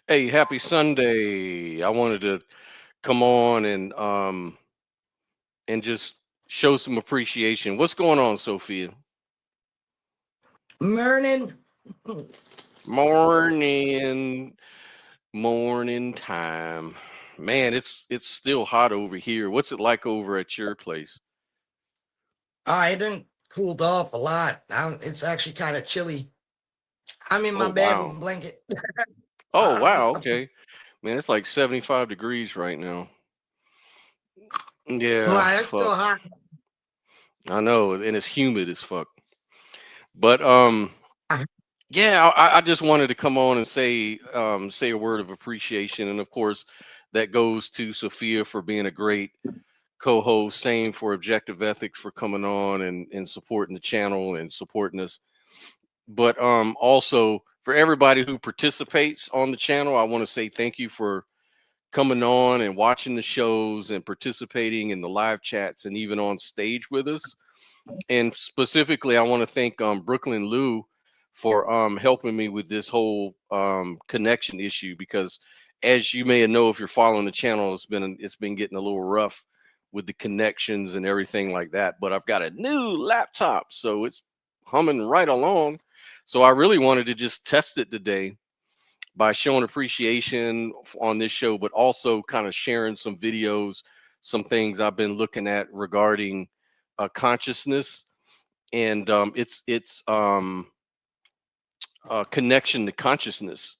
Hey, happy Sunday. I wanted to come on and just show some appreciation. What's going on, Sophia? Morning. Morning, morning time. Man, it's still hot over here. What's it like over at your place? I didn't cooled off a lot. It's actually kind of chilly. I'm in Oh my wow. bedroom blanket. Oh Uh, wow, okay. Man, it's like 75 degrees right now. Yeah, Why it's fuck. still hot. I know, and it's humid as fuck. But Uh, yeah, I just wanted to come on and say a word of appreciation, and of course, that goes to Sophia for being a great co-host. Same for Objective Ethics for coming on and supporting the channel and supporting us. But also for everybody who participates on the channel, I want to say thank you for coming on and watching the shows and participating in the live chats and even on stage with us. And specifically, I want to thank Brooklyn Lou for helping me with this whole connection issue because, as you may know, if you're following the channel, it's been getting a little rough with the connections and everything like that. But I've got a new laptop, so it's humming right along. So I really wanted to just test it today by showing appreciation on this show, but also kind of sharing some videos, some things I've been looking at regarding consciousness and it's connection to consciousness.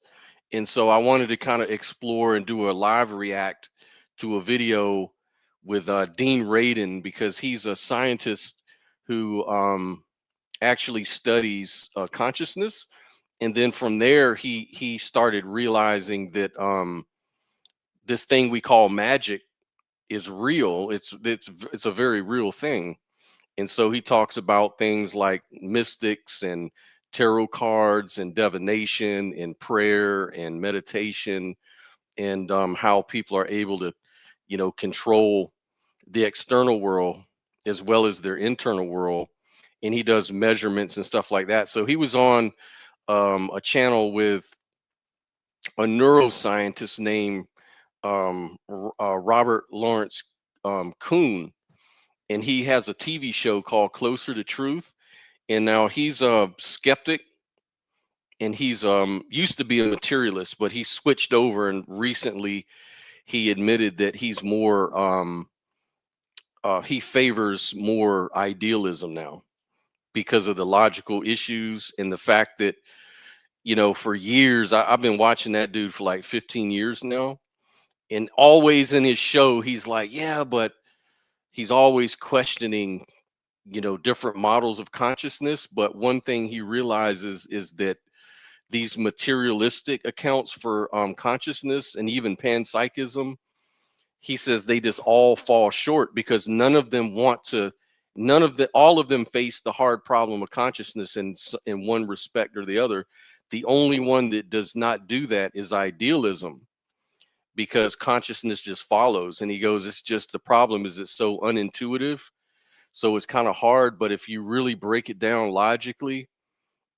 And so I wanted to kind of explore and do a live react to a video with Dean Radin because he's a scientist who actually studies consciousness. And then from there, he started realizing that this thing we call magic is real. It's a very real thing. And so he talks about things like mystics and tarot cards and divination and prayer and meditation and how people are able to, control the external world as well as their internal world. And he does measurements and stuff like that. So he was on a channel with a neuroscientist named Robert Lawrence Kuhn, and he has a TV show called Closer to Truth. And now he's a skeptic, and he's used to be a materialist, but he switched over, and recently he admitted that he's more he favors more idealism now because of the logical issues and the fact that for years I've been watching that dude for like 15 years now, and always in his show he's like, yeah, but he's always questioning different models of consciousness. But one thing he realizes is that these materialistic accounts for consciousness and even panpsychism, he says they just all fall short because none of the all of them face the hard problem of consciousness in one respect or the other. The only one that does not do that is idealism, because consciousness just follows. And he goes, it's just the problem is it's so unintuitive, so it's kind of hard. But if you really break it down logically,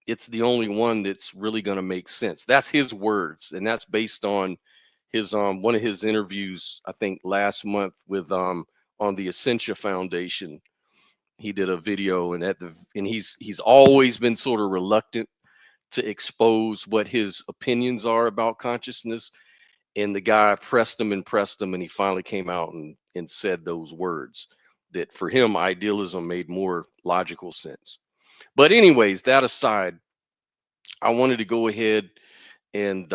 it's the only one that's really going to make sense. That's his words, and that's based on his one of his interviews, I think last month, with on the Essentia Foundation. He did a video, and he's always been sort of reluctant to expose what his opinions are about consciousness. And the guy pressed him, and he finally came out and said those words that for him idealism made more logical sense. But anyways, that aside, I wanted to go ahead and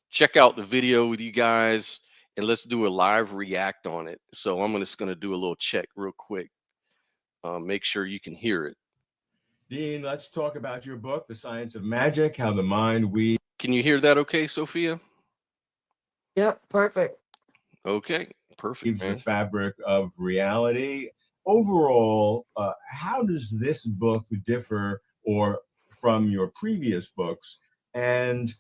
check out the video with you guys, and let's do a live react on it. So I'm just going to do a little check real quick. Make sure you can hear it. Dean, let's talk about your book, The Science of Magic, How the Mind We. Can you hear that okay, Sophia? Yep, perfect. Okay, perfect, Weaves the man. fabric of reality. Overall, how does this book differ or from your previous books, and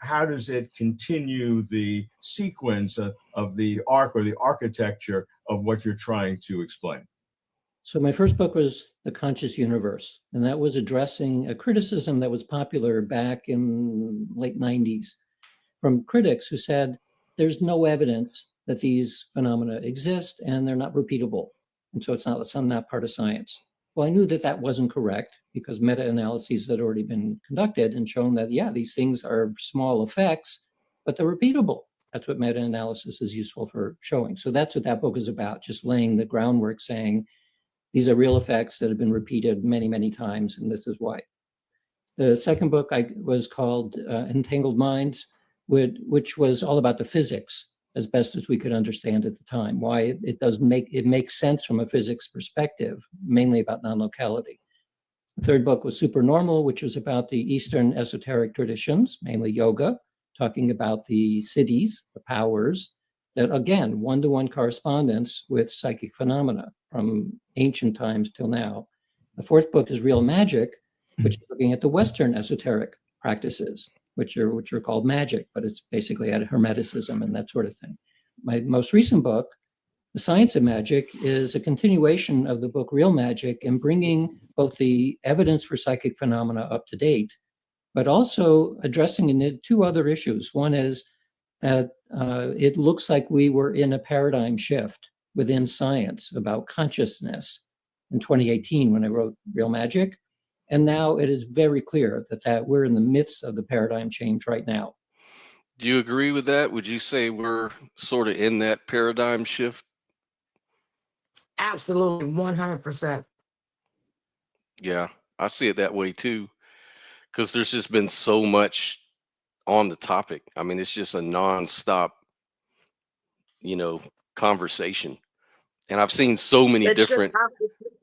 how does it continue the sequence of the arc or the architecture of what you're trying to explain? So my first book was The Conscious Universe, and that was addressing a criticism that was popular back in late 90s from critics who said there's no evidence that these phenomena exist and they're not repeatable. And so it's not part of science. Well, I knew that that wasn't correct because meta-analyses had already been conducted and shown that, yeah, these things are small effects, but they're repeatable. That's what meta-analysis is useful for showing. So that's what that book is about, just laying the groundwork, saying these are real effects that have been repeated many, many times, and this is why. The second book was called Entangled Minds, which was all about the physics as best as we could understand at the time, why it makes sense from a physics perspective, mainly about non-locality. The third book was Supernormal, which was about the Eastern esoteric traditions, mainly yoga, talking about the siddhis, the powers, that again, one-to-one correspondence with psychic phenomena from ancient times till now. The fourth book is Real Magic, which is looking at the Western esoteric practices, which are called magic, but it's basically at hermeticism and that sort of thing. My most recent book, The Science of Magic, is a continuation of the book Real Magic and bringing both the evidence for psychic phenomena up to date, but also addressing two other issues. One is that it looks like we were in a paradigm shift within science about consciousness in 2018 when I wrote Real Magic. And now it is very clear that we're in the midst of the paradigm change right now. Do you agree with that? Would you say we're sort of in that paradigm shift? Absolutely, 100%. Yeah, I see it that way too, because there's just been so much on the topic. I mean, it's just a nonstop, conversation. And I've seen so many It's just different. it's just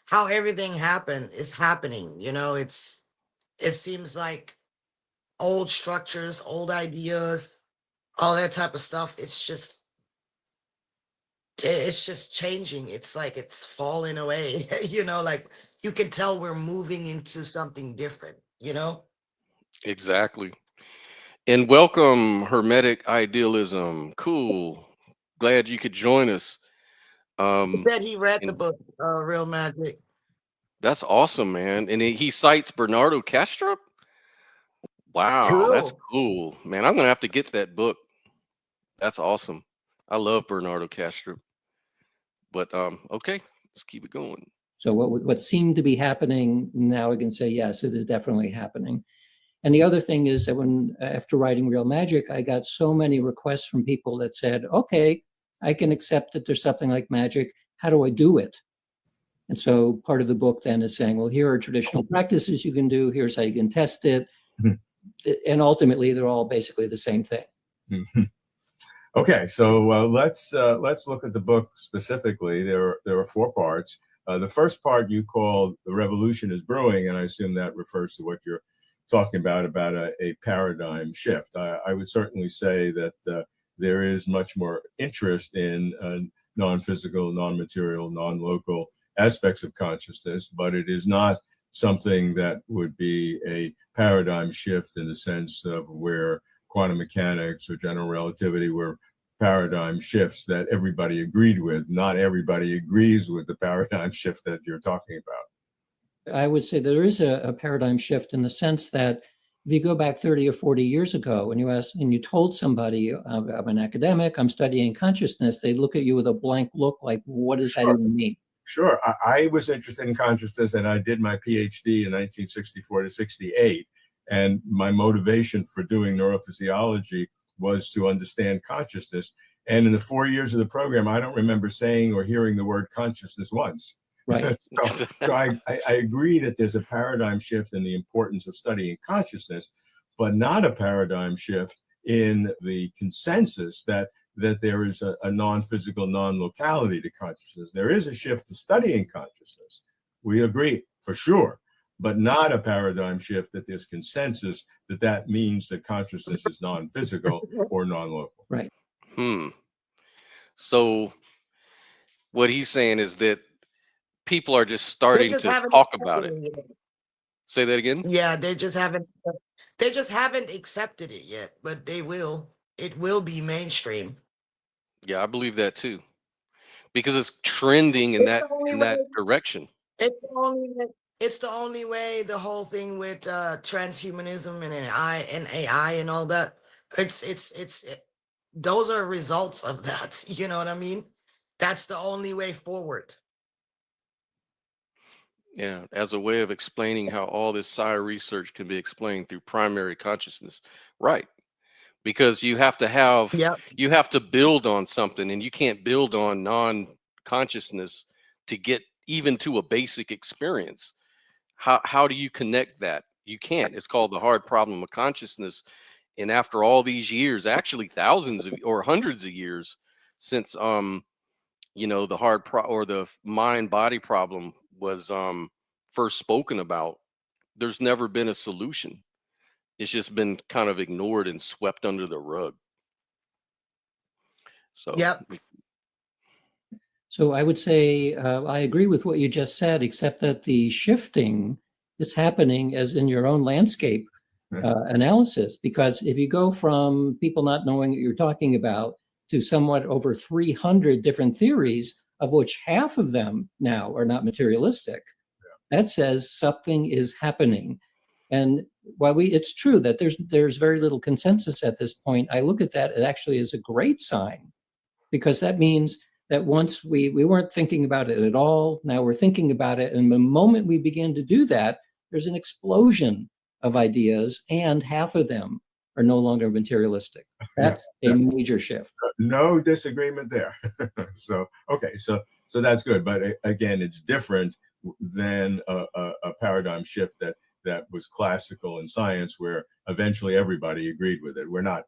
how everything happened is happening. It seems like old structures, old ideas, all that type of stuff. It's just changing. It's like it's falling away. Like you can tell we're moving into something different. Exactly. And welcome, Hermetic Idealism. Cool. Glad you could join us. He said he read the And book, Real Magic. that's awesome, man. And he cites Bernardo Kastrup. Wow, that's Cool. cool, man. I'm gonna have to get that book. That's awesome. I love Bernardo Kastrup. But okay, let's keep it going. So what seemed to be happening, now I can say, yes, it is definitely happening. And the other thing is that after writing Real Magic, I got so many requests from people that said, okay, I can accept that there's something like magic. How do I do it? And so part of the book then is saying, well, here are traditional practices you can do. Here's how you can test it. And ultimately, they're all basically the same thing. Okay, so let's look at the book specifically. There are four parts. The first part you called "The Revolution is Brewing," and I assume that refers to what you're talking about a paradigm shift. I would certainly say that there is much more interest in non-physical, non-material, non-local aspects of consciousness, but it is not something that would be a paradigm shift in the sense of where quantum mechanics or general relativity were paradigm shifts that everybody agreed with. Not everybody agrees with the paradigm shift that you're talking about. I would say there is a paradigm shift in the sense that if you go back 30 or 40 years ago and you told somebody, I'm an academic, I'm studying consciousness, they look at you with a blank look like, what does that even mean? Sure. I was interested in consciousness and I did my PhD in 1964 to 68. And my motivation for doing neurophysiology was to understand consciousness. And in the 4 years of the program, I don't remember saying or hearing the word consciousness once. Right. So I agree that there's a paradigm shift in the importance of studying consciousness, but not a paradigm shift in the consensus that there is a non-physical, non-locality to consciousness. There is a shift to studying consciousness. We agree, for sure, but not a paradigm shift that there's consensus that means that consciousness is non-physical or non-local. Right. So what he's saying is that people are just starting to talk about it. Say that again? Yeah, they just haven't accepted it yet, but they will. It will be mainstream. Yeah, I believe that too, because it's trending in that direction. It's the only way. The whole thing with transhumanism and AI and all that. Those are results of that. You know what I mean? That's the only way forward. Yeah, as a way of explaining how all this psi research can be explained through primary consciousness. Right. Because Yep. you have to build on something, and you can't build on non-consciousness to get even to a basic experience. How do you connect that? You can't. It's called the hard problem of consciousness. And after all these years, actually thousands of or hundreds of years since the or the mind body problem was first spoken about, there's never been a solution. It's just been kind of ignored and swept under the rug. So Yep. So I would say I agree with what you just said, except that the shifting is happening as in your own landscape analysis. Because if you go from people not knowing what you're talking about to somewhat over 300 different theories, of which half of them now are not materialistic, that says something is happening. And while it's true that there's very little consensus at this point, I look at that actually as a great sign, because that means that once we weren't thinking about it at all, now we're thinking about it. And the moment we begin to do that, there's an explosion of ideas, and half of them are no longer materialistic. That's a major shift. No disagreement there. So, okay, so that's good. But again, it's different than a paradigm shift that was classical in science, where eventually everybody agreed with it. We're not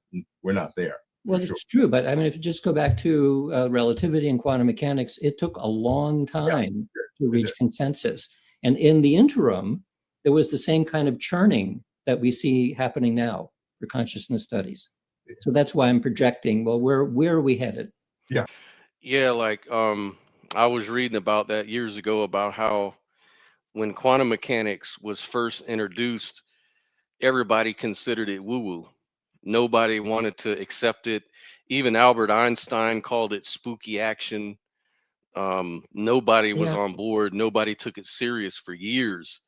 there. Well, it's true, but I mean, if you just go back to relativity and quantum mechanics, it took a long time to reach consensus. And in the interim, there was the same kind of churning that we see happening now for consciousness studies. So that's why I'm projecting, well, where are we headed? yeah, like I was reading about that years ago about how when quantum mechanics was first introduced, everybody considered it woo-woo. Nobody wanted to accept it. Even Albert Einstein called it spooky action. Nobody was Yeah. on board. Nobody took it serious for years.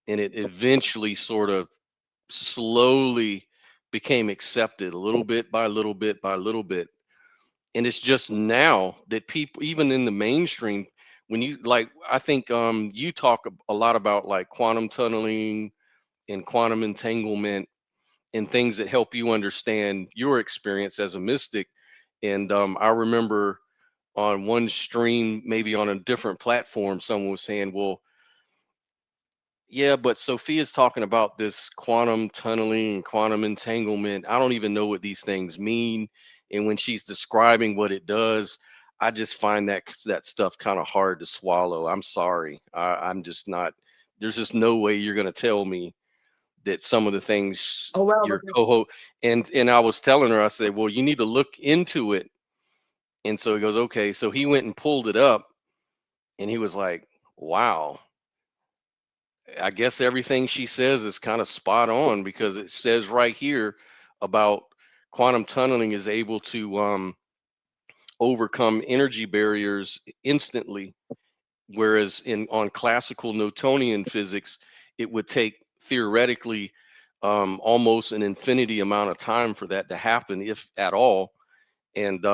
And it eventually sort of slowly became accepted, a little bit by little bit by little bit. And it's just now that people, even in the mainstream, when you like, I think you talk a lot about like quantum tunneling and quantum entanglement and things that help you understand your experience as a mystic. And I remember on one stream, maybe on a different platform, someone was saying, well, yeah, but Sophia's talking about this quantum tunneling and quantum entanglement. I don't even know what these things mean. And when she's describing what it does, I just find that stuff kind of hard to swallow. I'm sorry. I'm just not, there's just no way you're going to tell me that some of the things Oh well. your co-host, and I was telling her, I said, well, you need to look into it. And so he goes, okay. So he went and pulled it up, and he was like, wow, I guess everything she says is kind of spot on, because it says right here about quantum tunneling is able to overcome energy barriers instantly, whereas on classical Newtonian physics, it would take theoretically almost an infinity amount of time for that to happen, if at all. And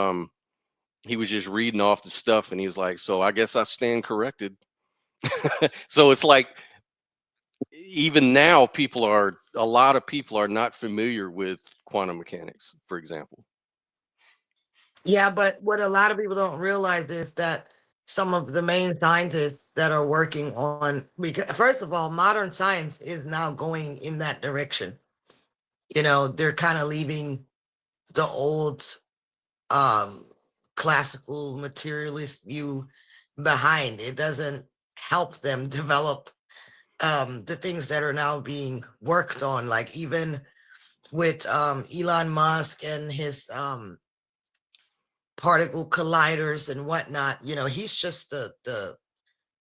he was just reading off the stuff, and he was like, so I guess I stand corrected. So it's like, even now, a lot of people are not familiar with quantum mechanics, for example. Yeah, but what a lot of people don't realize is that some of the main scientists that are working on, because first of all, modern science is now going in that direction. You know, they're kind of leaving the old classical materialist view behind. It doesn't help them develop the things that are now being worked on, like even with Elon Musk and his particle colliders and whatnot. You know, he's just the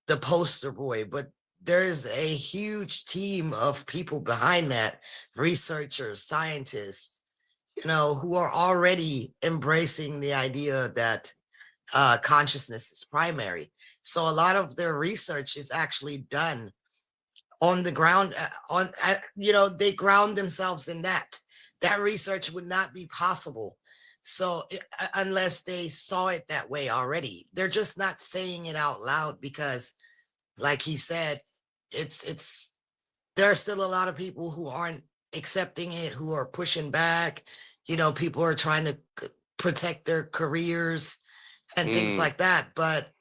poster boy, but there is a huge team of people behind that, researchers, scientists, you know, who are already embracing the idea that consciousness is primary. So a lot of their research is actually done on the ground, you know, they ground themselves in that. that research would not be possible. So unless they saw it that way already, they're just not saying it out loud because, like he said, it's there are still a lot of people who aren't accepting it, who are pushing back. You know, people are trying to protect their careers and things Mm, like that. But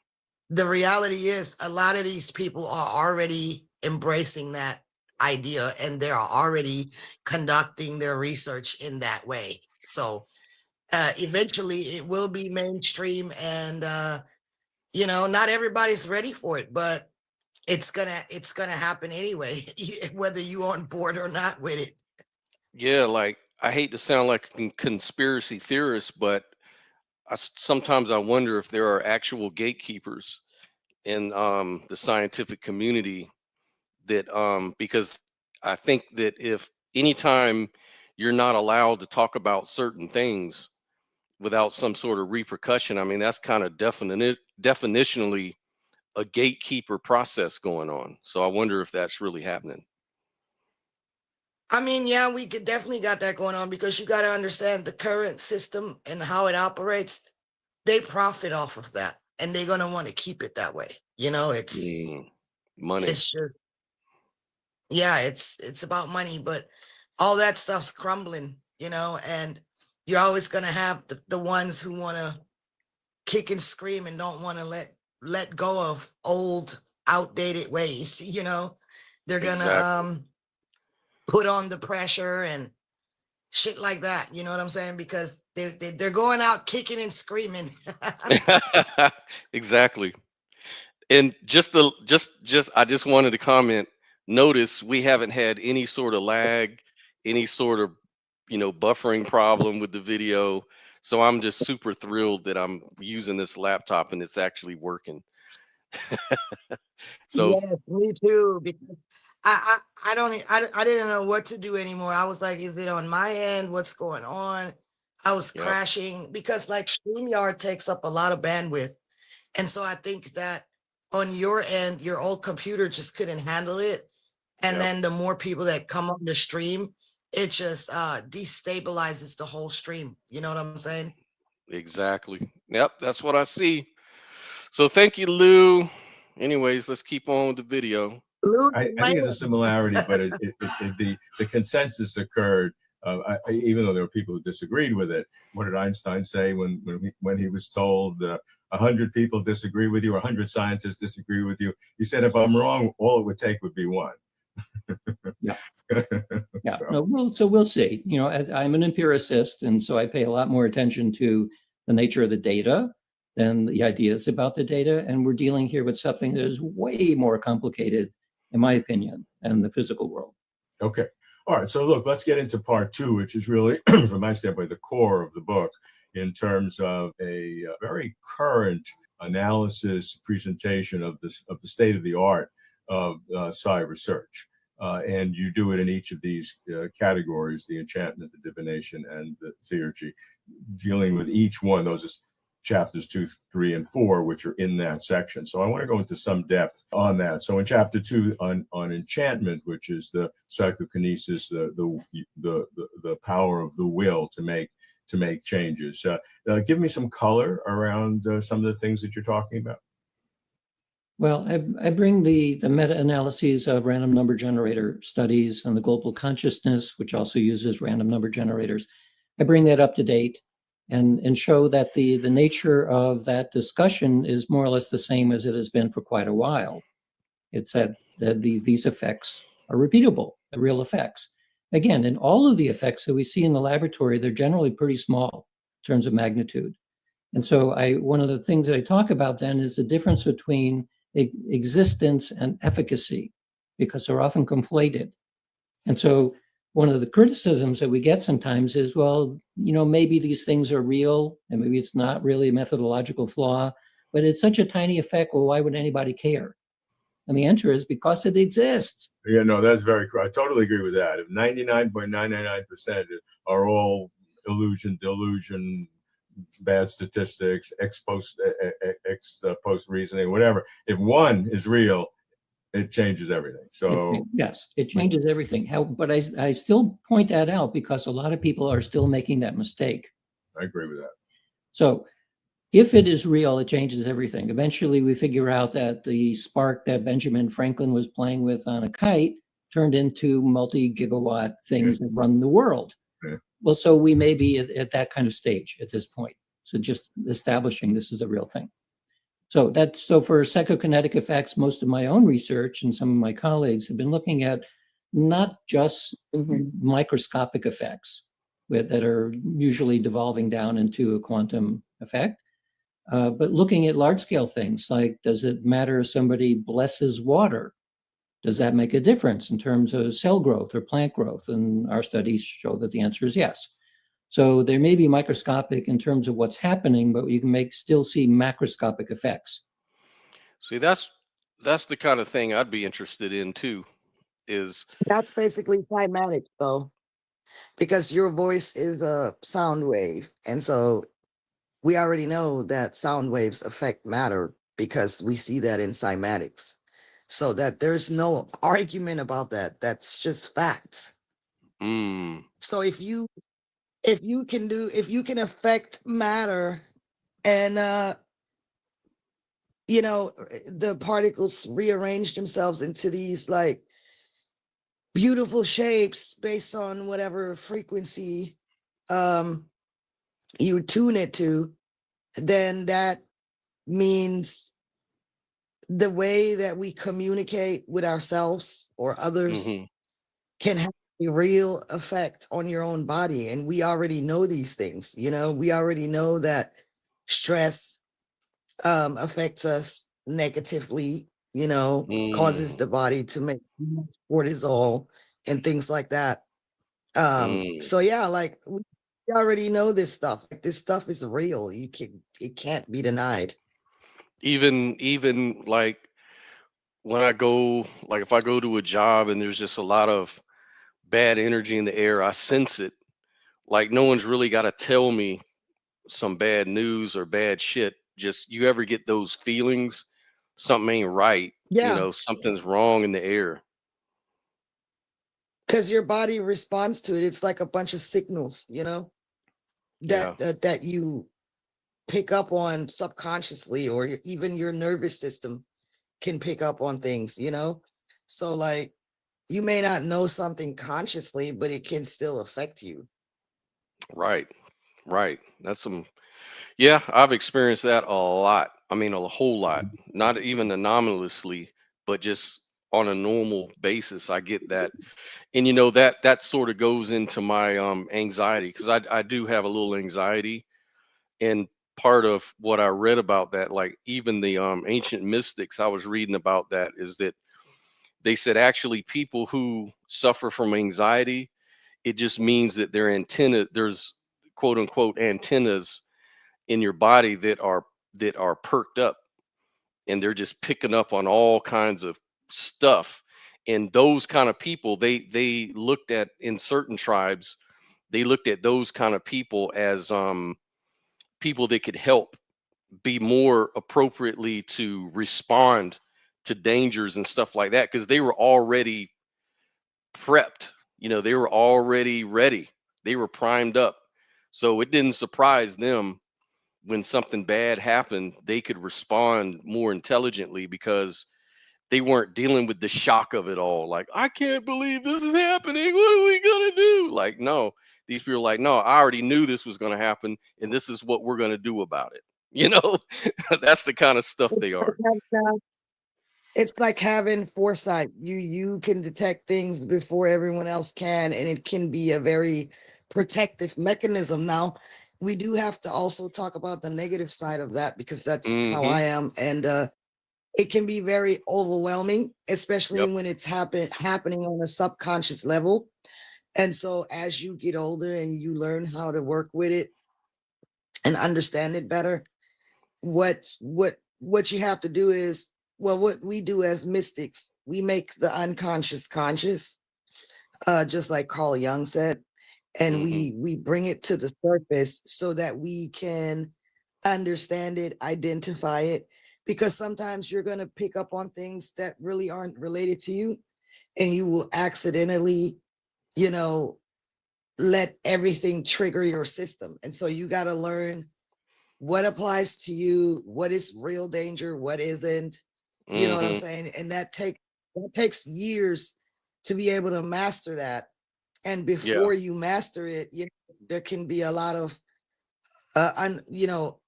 the reality is, a lot of these people are already embracing that idea and they're already conducting their research in that way. So eventually it will be mainstream and you know, not everybody's ready for it, but it's gonna happen anyway, whether you on board or not with it. yeah, like I hate to sound like a conspiracy theorist, but sometimes I wonder if there are actual gatekeepers in the scientific community that because I think that if anytime you're not allowed to talk about certain things without some sort of repercussion, I mean that's kind of definitionally a gatekeeper process going on. So I wonder if that's really happening. I mean, yeah, we could definitely got that going on because you got to understand the current system and how it operates. They profit off of that, and they're gonna want to keep it that way. You know, Mm, money. it's just yeah, it's about money, but all that stuff's crumbling. You know, and you're always gonna have the ones who want to kick and scream and don't want to let go of old, outdated ways. You know, they're gonna Exactly. put on the pressure and shit like that. You know what I'm saying? Because they're going out kicking and screaming. Exactly. And just I just wanted to comment. Notice we haven't had any sort of lag, any sort of buffering problem with the video. So I'm just super thrilled that I'm using this laptop and it's actually working. So Yes, me too. Because I don't I didn't know what to do anymore. I was like, is it on my end? What's going on? I was yep, crashing because like StreamYard takes up a lot of bandwidth. And so I think that on your end, your old computer just couldn't handle it. And yep, then the more people that come on the stream, it just destabilizes the whole stream. You know what I'm saying? exactly. Yep, that's what I see. So thank you, Lou. Anyways, let's keep on with the video. Lose I think it's a similarity, but the consensus occurred. Even though there were people who disagreed with it, what did Einstein say when he was told 100 people disagree with you, or 100 scientists disagree with you? He said, "If I'm wrong, all it would take would be one." Yeah. Yeah. So, No, well, so we'll see. You know, I'm an empiricist, and so I pay a lot more attention to the nature of the data than the ideas about the data. And we're dealing here with something that is way more complicated, in my opinion, than the physical world. okay. All right. So look, let's get into part two, which is really, from my standpoint, the core of the book in terms of a very current analysis presentation of the state of the art of psi research. And you do it in each of these categories: the enchantment, the divination, and the theurgy, dealing with each one. Those are chapters 2, 3, and 4, which are in that section. So I want to go into some depth on that. So in chapter 2 on enchantment, which is the psychokinesis, the power of the will to make changes. Give me some color around some of the things that you're talking about. Well, I bring the meta-analyses of random number generator studies and the global consciousness, which also uses random number generators. I bring that up to date and show that the nature of that discussion is more or less the same as it has been for quite a while. It said that these effects are repeatable, the real effects. Again, in all of the effects that we see in the laboratory, they're generally pretty small in terms of magnitude. And so one of the things that I talk about then is the difference between existence and efficacy, because they're often conflated. And so one of the criticisms that we get sometimes is, well, you know, maybe these things are real and maybe it's not really a methodological flaw, but it's such a tiny effect. Well, why would anybody care? And the answer is because it exists. Yeah, no, that's very true. I totally agree with that. If 99.999% are all illusion, delusion, bad statistics, ex post reasoning, whatever. If one is real, it changes everything. It So yes, it changes everything. But I still point that out because a lot of people are still making that mistake. I agree with that. So if it is real, it changes everything. Eventually, we figure out that the spark that Benjamin Franklin was playing with on a kite turned into multi-gigawatt things that run the world. Yeah. Well, so we may be at that kind of stage at this point. So just establishing this is a real thing. So for psychokinetic effects, most of my own research and some of my colleagues have been looking at not just microscopic effects that are usually devolving down into a quantum effect, but looking at large scale things like, does it matter if somebody blesses water? Does that make a difference in terms of cell growth or plant growth? And our studies show that the answer is yes. So there may be microscopic in terms of what's happening, but you can still see macroscopic effects. See, that's the kind of thing I'd be interested in too. Is That's basically cymatics, though, because your voice is a sound wave. And so we already know that sound waves affect matter because we see that in cymatics. So that there's no argument about that. That's just facts. mm, So if you can affect matter and the particles rearrange themselves into these like beautiful shapes based on whatever frequency you tune it to, then that means the way that we communicate with ourselves or others mhm. can have a real effect on your own body. And we already know these things. We already know that stress affects us negatively, causes Mm, the body to make cortisol and things like that. mm. So yeah, like we already know this stuff. Like this stuff is real. It can't be denied. Even like when I go, like if I go to a job and there's just a lot of bad energy in the air, I sense it. Like no one's really got to tell me some bad news or bad shit. Just you ever get those feelings? Something ain't right. Yeah, Something's wrong in the air. because your body responds to it. It's like a bunch of signals, Yeah. that you pick up on subconsciously, or even your nervous system can pick up on things, So like you may not know something consciously, but it can still affect you. Right. Right. That's some. Yeah, I've experienced that a lot. I mean, a whole lot. Not even anomalously, but just on a normal basis, I get that. And that sort of goes into my anxiety because I do have a little anxiety. And part of what I read about that, like even the ancient mystics, I was reading about that, is that they said actually people who suffer from anxiety, it just means that there's quote unquote antennas in your body that are perked up, and they're just picking up on all kinds of stuff. And those kind of people, they looked at, in certain tribes, they looked at those kind of people as people that could help be more appropriately to respond to dangers and stuff like that, because they were already prepped. They were already ready. They were primed up. So it didn't surprise them when something bad happened. They could respond more intelligently because they weren't dealing with the shock of it all. Like, I can't believe this is happening. What are we going to do? Like, no, these people are like, no, I already knew this was going to happen, and this is what we're going to do about it. That's the kind of stuff It's they like are. it's like having foresight. You can detect things before everyone else can, and it can be a very protective mechanism. Now, we do have to also talk about the negative side of that because that's how Hmm. I am, and it can be very overwhelming, especially Yep. when it's happening on a subconscious level. And so, as you get older and you learn how to work with it and understand it better, what you have to do is, well, what we do as mystics, we make the unconscious conscious, just like Carl Jung said, and Hmm. we bring it to the surface so that we can understand it, identify it, because sometimes you're going to pick up on things that really aren't related to you, and you will accidentally, you know, let everything trigger your system. And so you got to learn what applies to you, what is real danger, what isn't. You know what I'm Hmm. saying? And that takes years to be able to master that. And Yeah. before you master it, there can be a lot of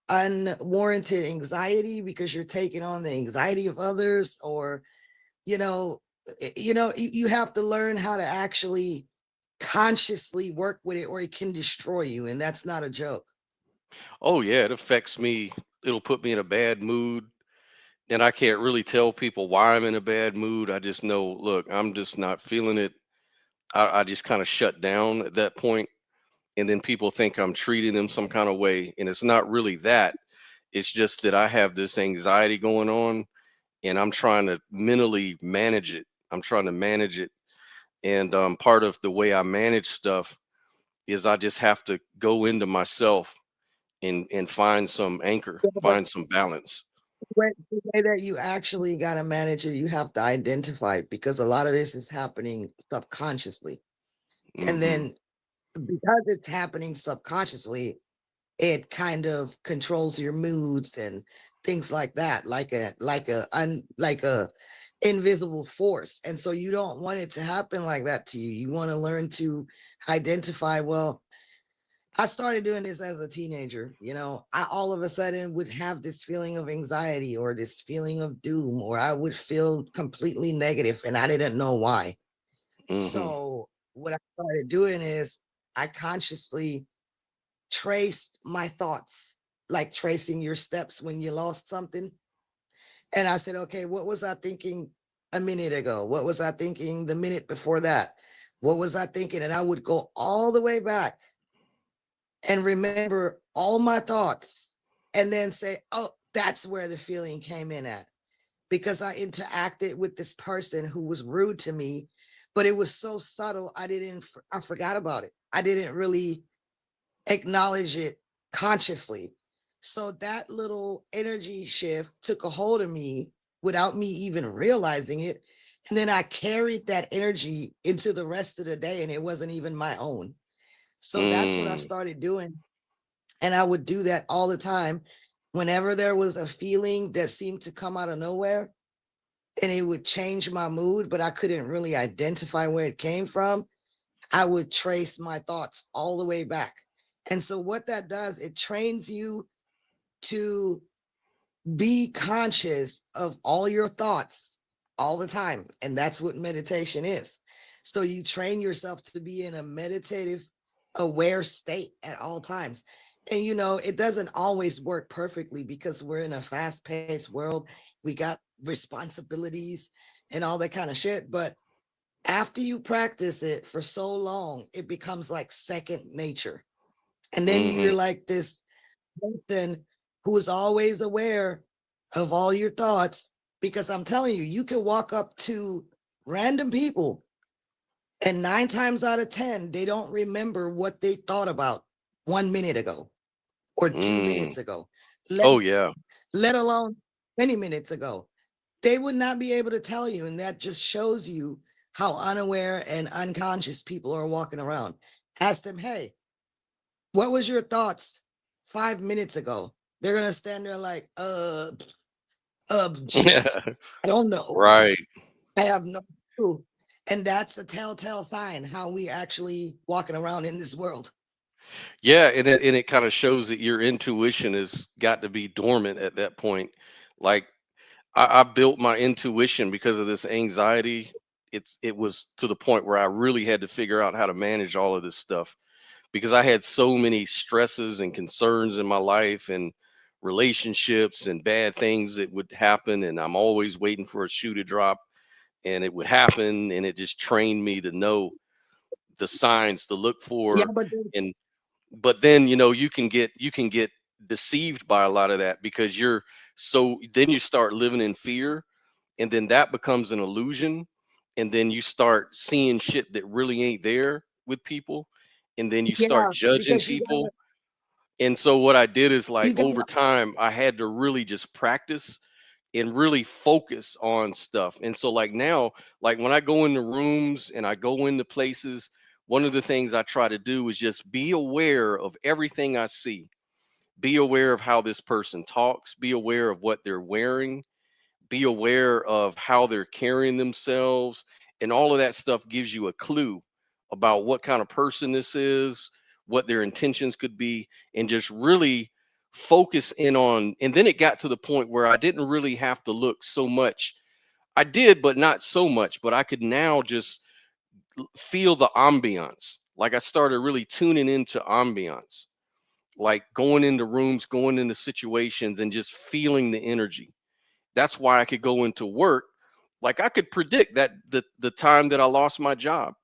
unwarranted anxiety because you're taking on the anxiety of others, or you know, you have to learn how to actually consciously work with it, or it can destroy you, and that's not a joke. Oh yeah, it affects me. It'll put me in a bad mood, and I can't really tell people why I'm in a bad mood. I just know, look, I'm just not feeling it. I just kind of shut down at that point, and then people think I'm treating them some kind of way, and it's not really that. It's just that I have this anxiety going on, and I'm trying to mentally manage it. I'm trying to manage it, and part of the way I manage stuff is I just have to go into myself and find some anchor, Yeah, but find some balance. the way that you actually got to manage it, you have to identify it, because a lot of this is happening subconsciously. And Hmm. then because it's happening subconsciously, it kind of controls your moods and things like that, like a invisible force. And so you don't want it to happen like that to you. You want to learn to identify, well, I started doing this as a teenager. I all of a sudden would have this feeling of anxiety or this feeling of doom, or I would feel completely negative and I didn't know why. Hmm. So what I started doing is I consciously traced my thoughts, like tracing your steps when you lost something. And I said, okay, what was I thinking a minute ago? What was I thinking the minute before that? What was I thinking? And I would go all the way back and remember all my thoughts, and then say, oh, that's where the feeling came in at, because I interacted with this person who was rude to me, but it was so subtle. I forgot about it. I didn't really acknowledge it consciously. So that little energy shift took a hold of me without me even realizing it. And then I carried that energy into the rest of the day, and it wasn't even my own. So that's what I Mm. started doing. And I would do that all the time. Whenever there was a feeling that seemed to come out of nowhere and it would change my mood, but I couldn't really identify where it came from, I would trace my thoughts all the way back. And so, what that does, it trains you to be conscious of all your thoughts all the time. And that's what meditation is. So, you train yourself to be in a meditative, aware state at all times. And, it doesn't always work perfectly because we're in a fast paced world. We got responsibilities and all that kind of shit. But after you practice it for so long, it becomes like second nature. And then Hmm. you're like this person who is always aware of all your thoughts. Because I'm telling you, you can walk up to random people, and 9 times out of 10, they don't remember what they thought about 1 minute ago or two Mm. minutes ago, let, Oh yeah. let alone 20 minutes ago. They would not be able to tell you. And that just shows you how unaware and unconscious people are walking around. Ask them, hey, what was your thoughts 5 minutes ago? They're gonna stand there like, shit. I don't know. Right. I have no clue. And that's a telltale sign how we actually walking around in this world. Yeah, and it kind of shows that your intuition has got to be dormant at that point. Like I built my intuition because of this anxiety. It was to the point where I really had to figure out how to manage all of this stuff because I had so many stresses and concerns in my life and relationships and bad things that would happen, and I'm always waiting for a shoe to drop, and it would happen, and it just trained me to know the signs to look Yeah, for. but And but then you can get deceived by a lot of that because you're so then you start living in fear, and then that becomes an illusion, and then you start seeing shit that really ain't there with people, and then you start yeah, judging because people. And so what I did is, like, you got over time I had to really just practice and really focus on stuff. And so like now, like when I go into rooms and I go into places, one of the things I try to do is just be aware of everything I see. Be aware of how this person talks, be aware of what they're wearing, be aware of how they're carrying themselves, and all of that stuff gives you a clue about what kind of person this is, what their intentions could be, and just really focus in on. And then it got to the point where I didn't really have to look so much. I did, but not so much. But I could now just feel the ambiance. Like I started really tuning into ambiance, like going into rooms, going into situations, and just feeling the energy. That's why I could go into work. Like I could predict that the time that I lost my job,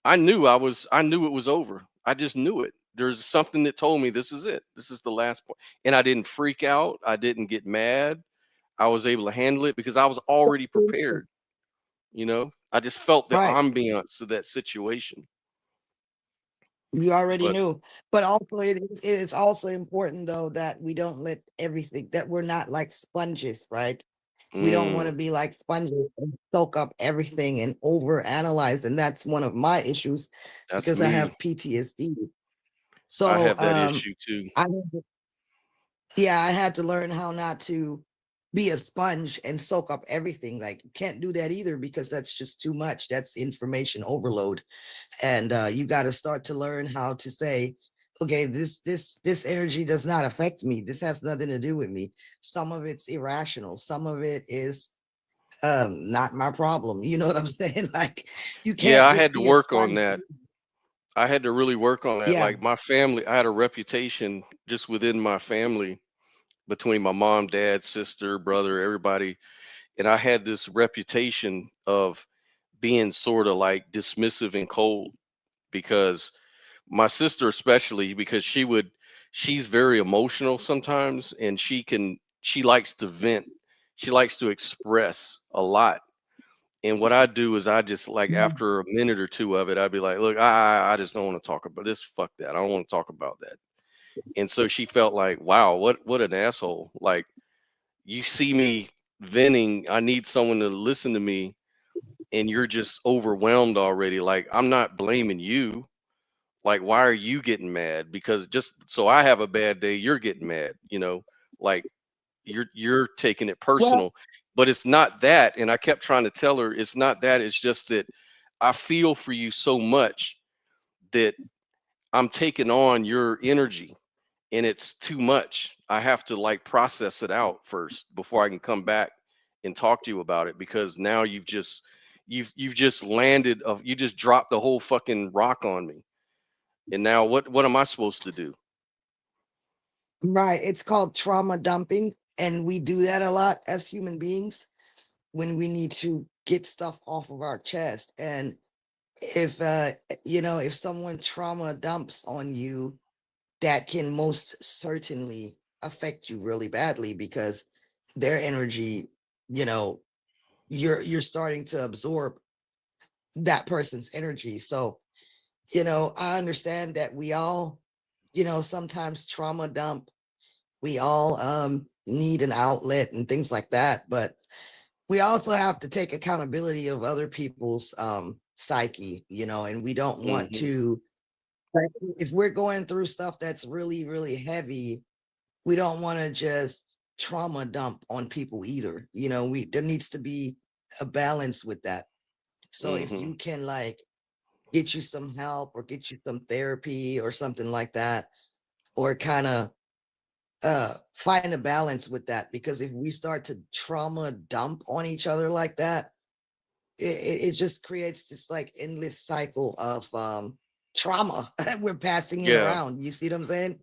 I knew it was over. I just knew it. There's something that told me this is it. This is the last point. And I didn't freak out. I didn't get mad. I was able to handle it because I was already prepared. You know, I just felt the Right. ambiance of that situation. You already But knew. But also it is also important though that we don't let everything, that we're not like sponges, right? We don't want to mm, be like sponges and soak up everything and overanalyze. And that's one of my issues that's because I me. have PTSD. I So have that issue too. I yeah, I had to learn how not to be a sponge and soak up everything. Like you can't do that either because that's just too much. That's information overload. And you got to start to learn how to say, okay, this energy does not affect me. This has nothing to do with me. Some of it's irrational. Some of it is not my problem. You know what I'm saying? Like you Yeah, can't I just had to be a work on sponge. that. I had to really work on that. Yeah. Like my family, I had a reputation just within my family between my mom, dad, sister, brother, everybody. And I had this reputation of being sort of like dismissive and cold because my sister, especially, because she's very emotional sometimes and she likes to vent. She likes to express a lot. And what I do is I just like Mhm. after a minute or two of it, I'd be like, look, I just don't want to talk about this. Fuck that. I don't want to talk about that. And so she felt like, wow, what an asshole. Like you see me venting, I need someone to listen to me, and you're just overwhelmed already. Like I'm not blaming you. Like why are you getting mad? Because just so I have a bad day, you're getting mad, you know? Like you're taking it Well, personal. But it's not that. And I kept trying to tell her it's not that. It's just that I feel for you so much that I'm taking on your energy and it's too much. I have to like process it out first before I can come back and talk to you about it because now you've just landed you just dropped the whole fucking rock on me. And now what am I supposed to do? right. It's called trauma dumping. And we do that a lot as human beings when we need to get stuff off of our chest. And if if someone trauma dumps on you, that can most certainly affect you really badly because their energy, you know, you're starting to absorb that person's energy. So, I understand that we all, sometimes trauma dump. We all need an outlet and things like that, but we also have to take accountability of other people's psyche, and we don't want Hmm. to, like, if we're going through stuff that's really, really heavy, we don't want to just trauma dump on people either. There needs to be a balance with that. So if Hmm. you can like get you some help or get you some therapy or something like that, or kind of find a balance with that, because if we start to trauma dump on each other like that, it just creates this like endless cycle of trauma that we're passing it Yeah, around. You see what I'm saying?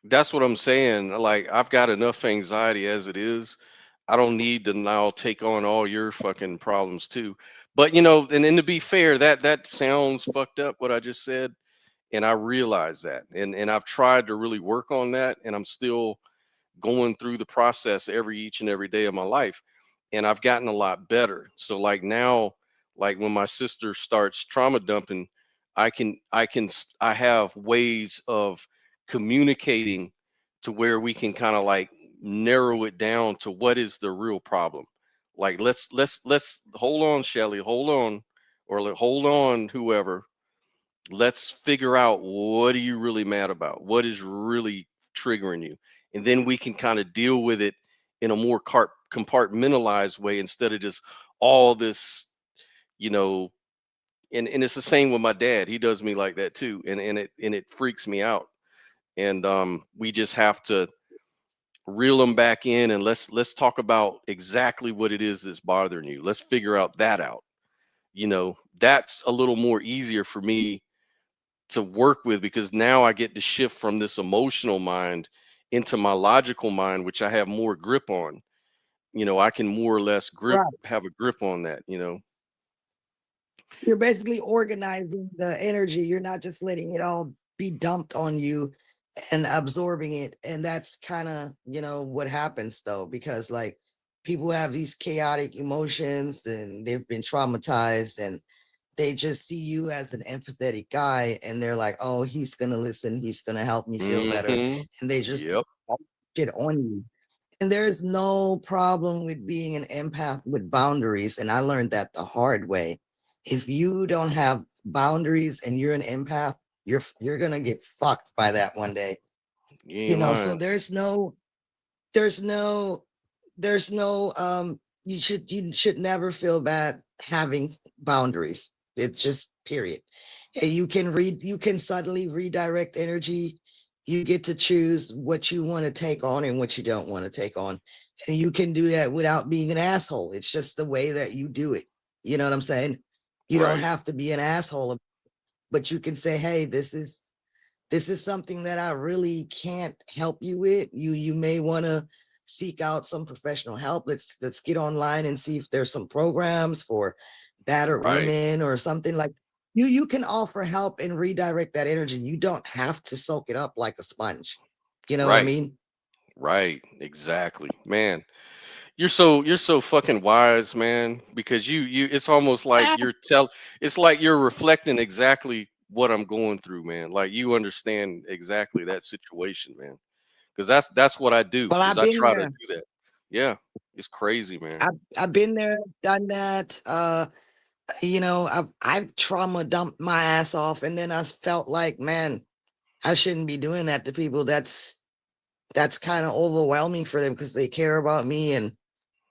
that's what I'm saying. Like I've got enough anxiety as it is. I don't need to now take on all your fucking problems too. But and then to be fair, that sounds fucked up what I just said. And I realize that. And I've tried to really work on that. And I'm still going through the process each and every day of my life. And I've gotten a lot better. So like now, like when my sister starts trauma dumping, I have ways of communicating to where we can kind of like narrow it down to what is the real problem. Like let's hold on, Shelly, hold on, or hold on, whoever. Let's figure out what are you really mad about? What is really triggering you? And then we can kind of deal with it in a more compartmentalized way instead of just all this, you know, and it's the same with my dad. He does me like that too. And it freaks me out. And we just have to reel them back in and let's talk about exactly what it is that's bothering you. Let's figure out that out. You know, that's a little more easier for me to work with because now I get to shift from this emotional mind into my logical mind, which I have more grip on. You know, I can more or less Right. have a grip on that, you know. You're basically organizing the energy. You're not just letting it all Be dumped on you and absorbing it. And that's kind of, you know, what happens though, because like people have these chaotic emotions and they've been traumatized and they just see you as an empathetic guy and they're like, oh, he's going to listen. He's going to help me feel better. Mhm. And they just Yep. shit on you. And there's no problem with being an empath with boundaries. And I learned that the hard way. If you don't have boundaries and you're an empath, you're gonna get fucked by that one day. You You ain't know, so lying. there's no you should never feel bad having boundaries. It's just period. And you can suddenly redirect energy. You get to choose what you want to take on and what you don't want to take on. And you can do that without being an asshole. It's just the way that you do it. You know what I'm saying? You don't Right. have to be an asshole, but you can say, hey, this is something that I really can't help you with. You may want to seek out some professional help. Let's get online and see if there's some programs for battered Right. women or something like you can offer help and redirect that energy. You don't have to soak it up like a sponge. You know what I Right. mean? Right. Exactly. Man, you're so fucking wise, man, because you it's almost like it's like you're reflecting exactly what I'm going through, man. Like you understand exactly that situation, man. Because that's what I do. Well, Is I've I been try to there. do that. Yeah, it's crazy, man. I've been there, done that. You know, I've trauma dumped my ass off, and then I felt like, man, I shouldn't be doing that to people. That's kind of overwhelming for them because they care about me. And,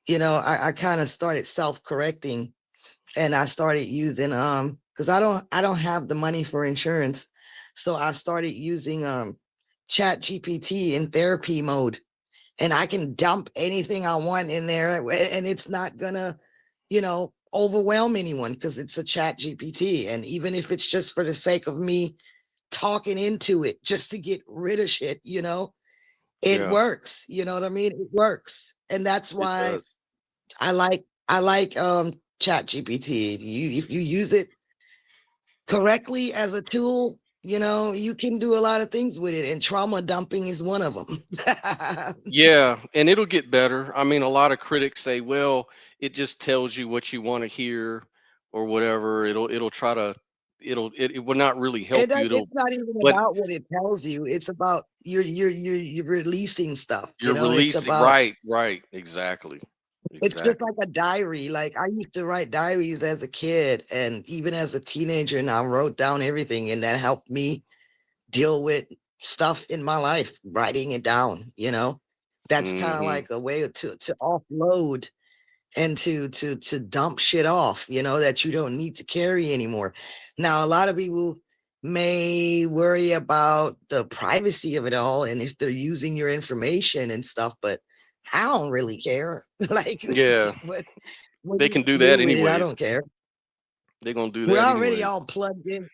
you know, I kind of started self-correcting and I started using because I don't have the money for insurance. So I started using Chat GPT in therapy mode. And I can dump anything I want in there and it's not gonna, you know, overwhelm anyone because it's a Chat GPT. And even if it's just for the sake of me talking into it just to get rid of shit, you know, it Yeah, works. You know what I mean? It works. And that's it why does. I like Chat GPT. If you use it correctly as a tool, you know, you can do a lot of things with it. And trauma dumping is one of them. Yeah, and it'll get better. I mean, a lot of critics say, well, it just tells you what you want to hear or whatever. It'll try to it will not really help you. It'll It's not even but about what it tells you. It's about you're releasing stuff. You you're know, it's releasing about right, right, exactly. it's just Exactly. like a diary. Like I used to write diaries as a kid and even as a teenager, and I wrote down everything, and that helped me deal with stuff in my life, writing it down, you know. That's kind of Hmm. like a way to offload and to dump shit off, you know, that you don't need to carry anymore. Now, a lot of people may worry about the privacy of it all and if they're using your information and stuff, but I don't really care. Like Yeah, what they can you do that do with it, I anyways. don't care. They're gonna do We're that already anyways. all plugged in.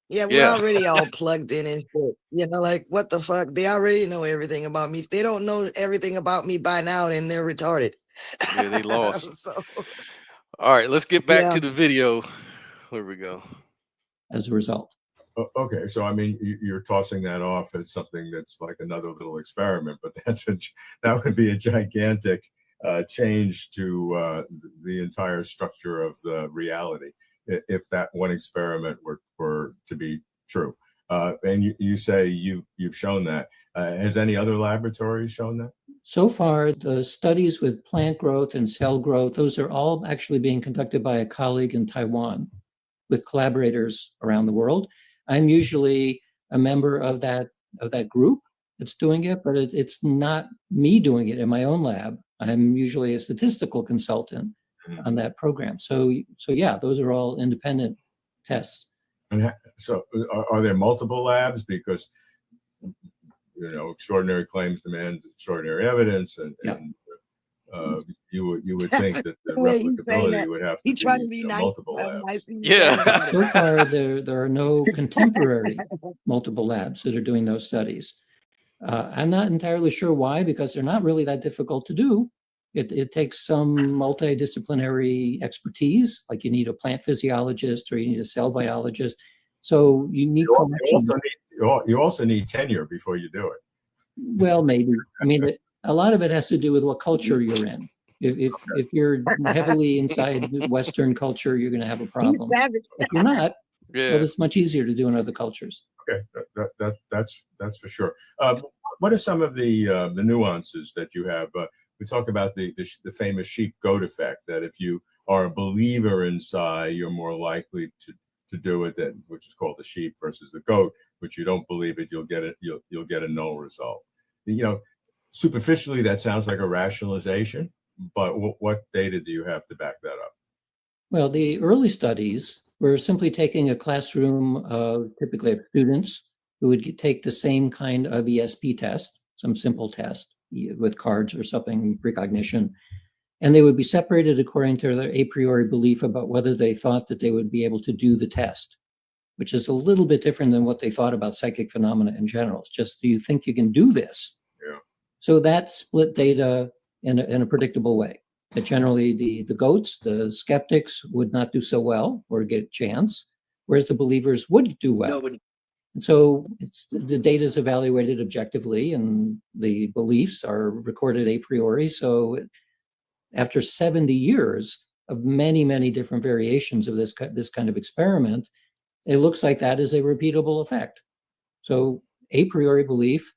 Yeah, we're Yeah. already all plugged in and shit. You know, like what the fuck? They already know everything about me. If they don't know everything about me by now, then they're retarded. Yeah, they lost. So All right, let's get back yeah. to the video. Here we go. as a result. Okay, so I mean, you're tossing that off as something that's like another little experiment, but that would be a gigantic change to the entire structure of the reality if that one experiment were to be true. And you say you've shown that. Has any other laboratory shown that? So far, the studies with plant growth and cell growth, those are all actually being conducted by a colleague in Taiwan with collaborators around the world. I'm usually a member of that group that's doing it, but it's not me doing it in my own lab. I'm usually a statistical consultant on that program. So yeah, those are all independent tests. And so are there multiple labs? Because, you know, extraordinary claims demand extraordinary evidence, and, Yeah. you would think that the Well, he's saying replicability that would have to He's trying to be be nice. multiple nice labs. to you, Yeah. everybody. So far, there are no contemporary multiple labs that are doing those studies. I'm not entirely sure why, because they're not really that difficult to do. It takes some multidisciplinary expertise, like you need a plant physiologist or you need a cell biologist. So you need You also need tenure before you do it. well, maybe. I mean, a lot of it has to do with what culture you're in. If you're heavily inside Western culture, you're going to have a He's problem. savage. If you're not, Yeah. well, it's much easier to do in other cultures. Okay, that's for sure. What are some of the nuances that you have? We talk about the famous sheep-goat effect, that if you are a believer in psi, you're more likely to do it, which is called the sheep, versus the goat, which you don't believe it, you'll get a null result. You know, superficially that sounds like a rationalization, but what data do you have to back that up? Well, the early studies were simply taking a classroom, typically of students who would take the same kind of ESP test, some simple test with cards or something, precognition, and they would be separated according to their a priori belief about whether they thought that they would be able to do the test, which is a little bit different than what they thought about psychic phenomena in general. It's just, do you think you can do this? Yeah. So that split data in a predictable way. That generally the goats, the skeptics, would not do so well or get a chance, whereas the believers would do well. And so the data is evaluated objectively and the beliefs are recorded a priori. So after 70 years of many, many different variations of this kind of experiment, it looks like that is a repeatable effect. So a priori belief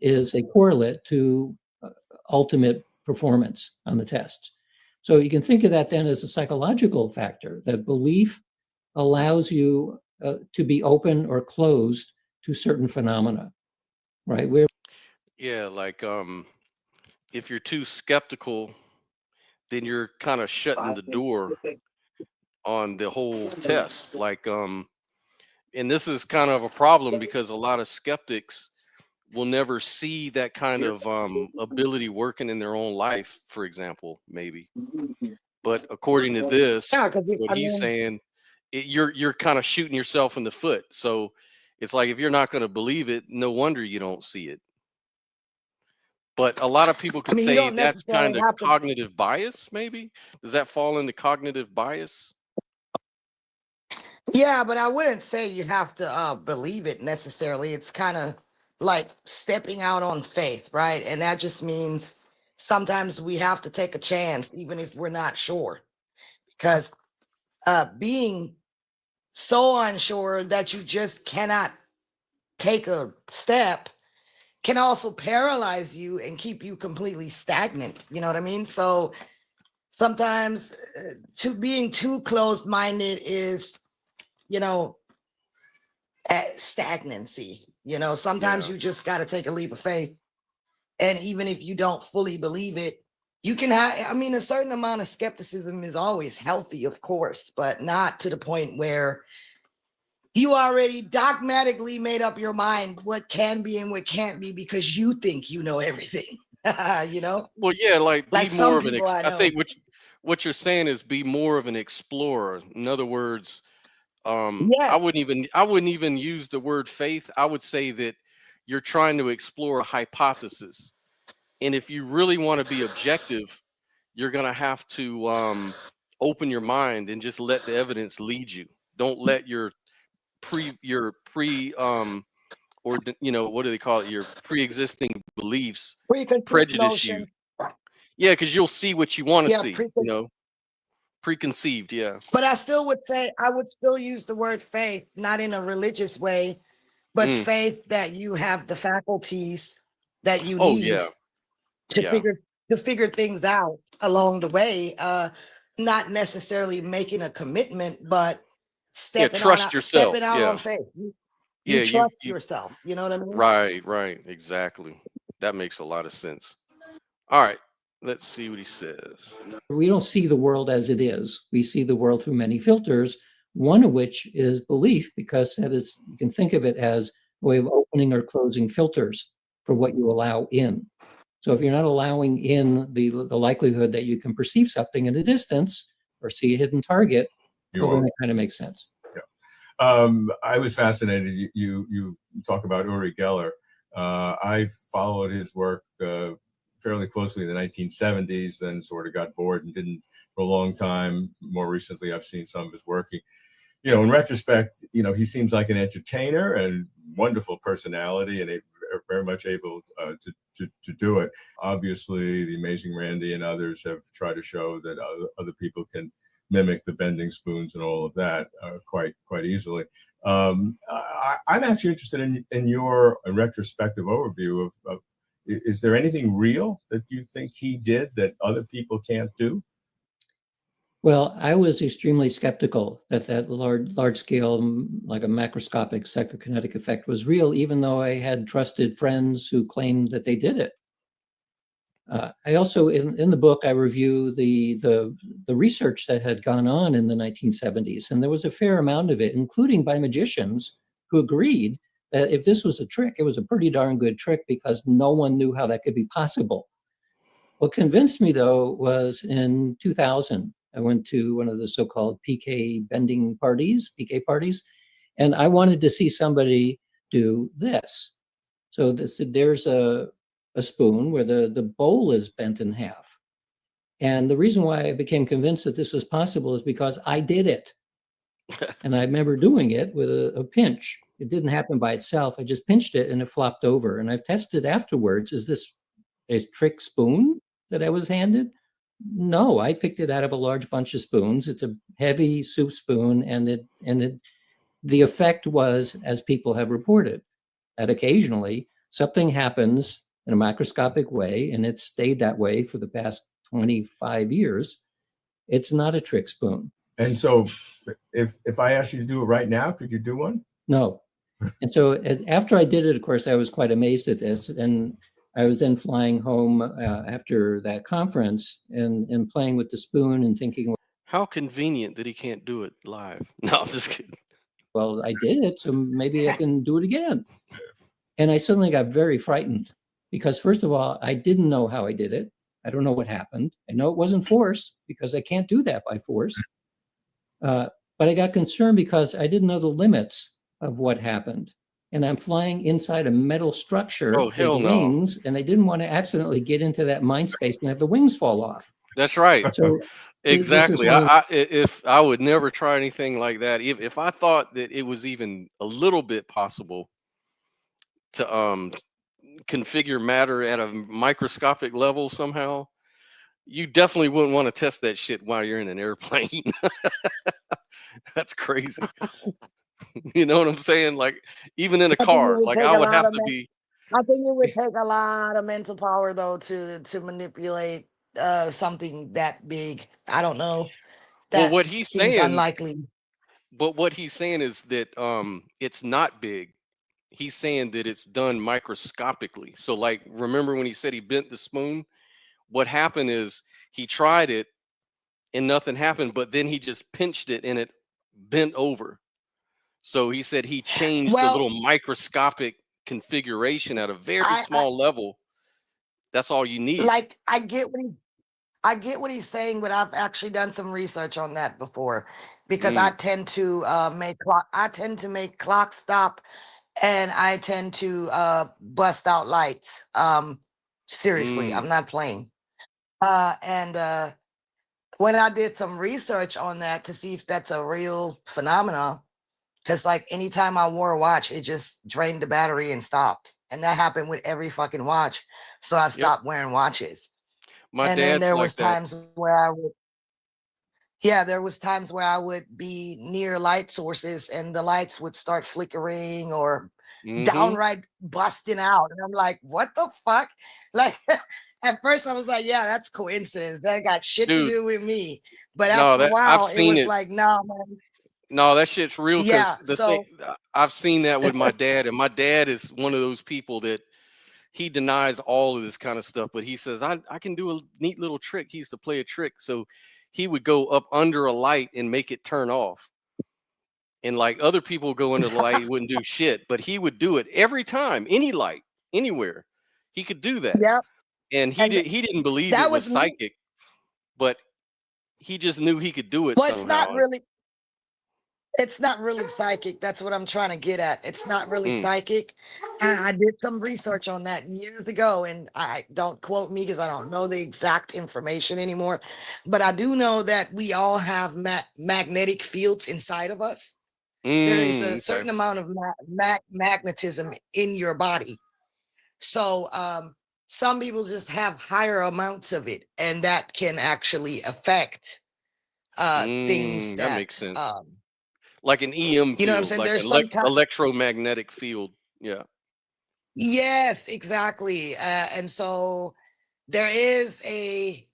is a correlate to ultimate performance on the tests. So you can think of that then as a psychological factor, that belief allows you to be open or closed to certain phenomena, right? Yeah, like if you're too skeptical, then you're kind of shutting the door on the whole test. Like and this is kind of a problem because a lot of skeptics will never see that kind of ability working in their own life, for example, maybe. But according to this, Yeah, because what he's saying, you're kind of shooting yourself in the foot. So it's like if you're not going to believe it, no wonder you don't see it. But a lot of people could you say don't that's necessarily kind of have to. cognitive bias, maybe. Does that fall into cognitive bias? Yeah, but I wouldn't say you have to believe it necessarily. It's kind of like stepping out on faith, right? And that just means sometimes we have to take a chance, even if we're not sure, because being so unsure that you just cannot take a step can also paralyze you and keep you completely stagnant. You know what I mean? So sometimes being too closed-minded is, at stagnancy. Sometimes Yeah. you just got to take a leap of faith. And even if you don't fully believe it, you can have, a certain amount of skepticism is always healthy, of course, but not to the point where you already dogmatically made up your mind what can be and what can't be because you think you know everything. Well, yeah, like be Like more some of an people I I know. think what you're saying is be more of an explorer. In other words, Yeah. I wouldn't even use the word faith. I would say that you're trying to explore a hypothesis. And if you really want to be objective, you're going to have to open your mind and just let the evidence lead you. Don't let your or what do they call it, your pre-existing beliefs Preconceived prejudice you. notion. Yeah, because you'll see what you want to Yeah, see, preconceived. Yeah. but I still would say I would still use the word faith, not in a religious way, but Mm. faith that you have the faculties that you Oh need yeah. to Yeah. figure things out along the way. Not necessarily making a commitment, but Yeah, trust yourself. stepping out on Yeah. faith. Yeah, You you trust you yourself. You know what I mean? right, exactly. That makes a lot of sense. All right. Let's see what he says. We don't see the world as it is. We see the world through many filters, one of which is belief, because that is, you can think of it as a way of opening or closing filters for what you allow in. So if you're not allowing in the likelihood that you can perceive something at a distance or see a hidden target, You well, then are. it kind of makes sense. I was fascinated. You talk about Uri Geller. I followed his work fairly closely in the 1970s, then sort of got bored and didn't for a long time. More recently, I've seen some of his work. In retrospect, he seems like an entertainer and wonderful personality, and very much able to do it. Obviously, the Amazing Randy and others have tried to show that other people can mimic the bending spoons and all of that quite easily. I'm actually interested in your retrospective overview of is there anything real that you think he did that other people can't do? Well, I was extremely skeptical that large scale, like a macroscopic psychokinetic effect was real, even though I had trusted friends who claimed that they did it. I also, in the book, I review the research that had gone on in the 1970s, and there was a fair amount of it, including by magicians who agreed that if this was a trick, it was a pretty darn good trick because no one knew how that could be possible. What convinced me, though, was in 2000, I went to one of the so-called PK parties, and I wanted to see somebody do this. So there's a spoon where the bowl is bent in half. And the reason why I became convinced that this was possible is because I did it. And I remember doing it with a pinch. It didn't happen by itself. I just pinched it and it flopped over. And I've tested afterwards, is this a trick spoon that I was handed? No, I picked it out of a large bunch of spoons. It's a heavy soup spoon, and the effect was, as people have reported, that occasionally something happens in a macroscopic way, and it's stayed that way for the past 25 years. It's not a trick spoon. And so if I asked you to do it right now, could you do one? No. And so after I did it, of course, I was quite amazed at this. And I was then flying home after that conference and playing with the spoon and thinking, How convenient that he can't do it live. No, I'm just kidding. well, I did it, so maybe I can do it again. And I suddenly got very frightened because, first of all, I didn't know how I did it. I don't know what happened. I know it wasn't force because I can't do that by force. But I got concerned because I didn't know the limits of what happened. And I'm flying inside a metal structure Oh, with hell no. wings, and I didn't want to accidentally get into that mind space and have the wings fall off. That's right. So Exactly. one of If I would never try anything like that, if I thought that it was even a little bit possible to configure matter at a microscopic level somehow, you definitely wouldn't want to test that shit while you're in an airplane. That's crazy. You know what I'm saying? Like even in a I think it car, would like take I a would lot have of to men- be. I think it would take a lot of mental power though to manipulate something that big. I don't know. Well, That what he's seems saying, unlikely. but what he's saying is that it's not big. He's saying that it's done microscopically. So like remember when he said he bent the spoon? What happened is he tried it and nothing happened, but then he just pinched it and it bent over. So he said he changed the Well, little microscopic configuration at a very I small level. That's all you need. like I get what he's saying, but I've actually done some research on that before because I Mm, tend to make clock stop, and I tend to bust out lights. Seriously, mm, I'm not playing. And when I did some research on that to see if that's a real phenomenon, because like anytime I wore a watch, it just drained the battery and stopped. And that happened with every fucking watch. So I yep. stopped wearing watches. My And then dad's there was like that. times where I would, yeah, there was times where I would be near light sources and the lights would start flickering or Hmm. downright busting out. And I'm like, what the fuck? Like, At first, I was like, yeah, that's coincidence. That got shit to Dude, do with me. But no, after a that I've while, it seen was it. like, no, man. No, that shit's real Yeah. because the thing So, I've seen that with my dad, and my dad is one of those people that he denies all of this kind of stuff, but he says, I can do a neat little trick. He used to play a trick. So he would go up under a light and make it turn off. And like other people go into the light, he wouldn't do shit, but he would do it every time, any light, anywhere. He could do that. yep. And And he didn't believe that it was was me. psychic, but he just knew he could do it Well, it's not somehow. really. It's not really psychic. That's what I'm trying to get at. It's not really psychic. And I did some research on that years ago, and I don't quote me because I don't know the exact information anymore. But I do know that we all have magnetic fields inside of us. There is a Okay. certain amount of magnetism in your body. So some people just have higher amounts of it, and that can actually affect things That that makes sense. Like an EM you know what I'm field, saying? like There's an some kind. electromagnetic field. Yeah. Yes, exactly. And so there is a,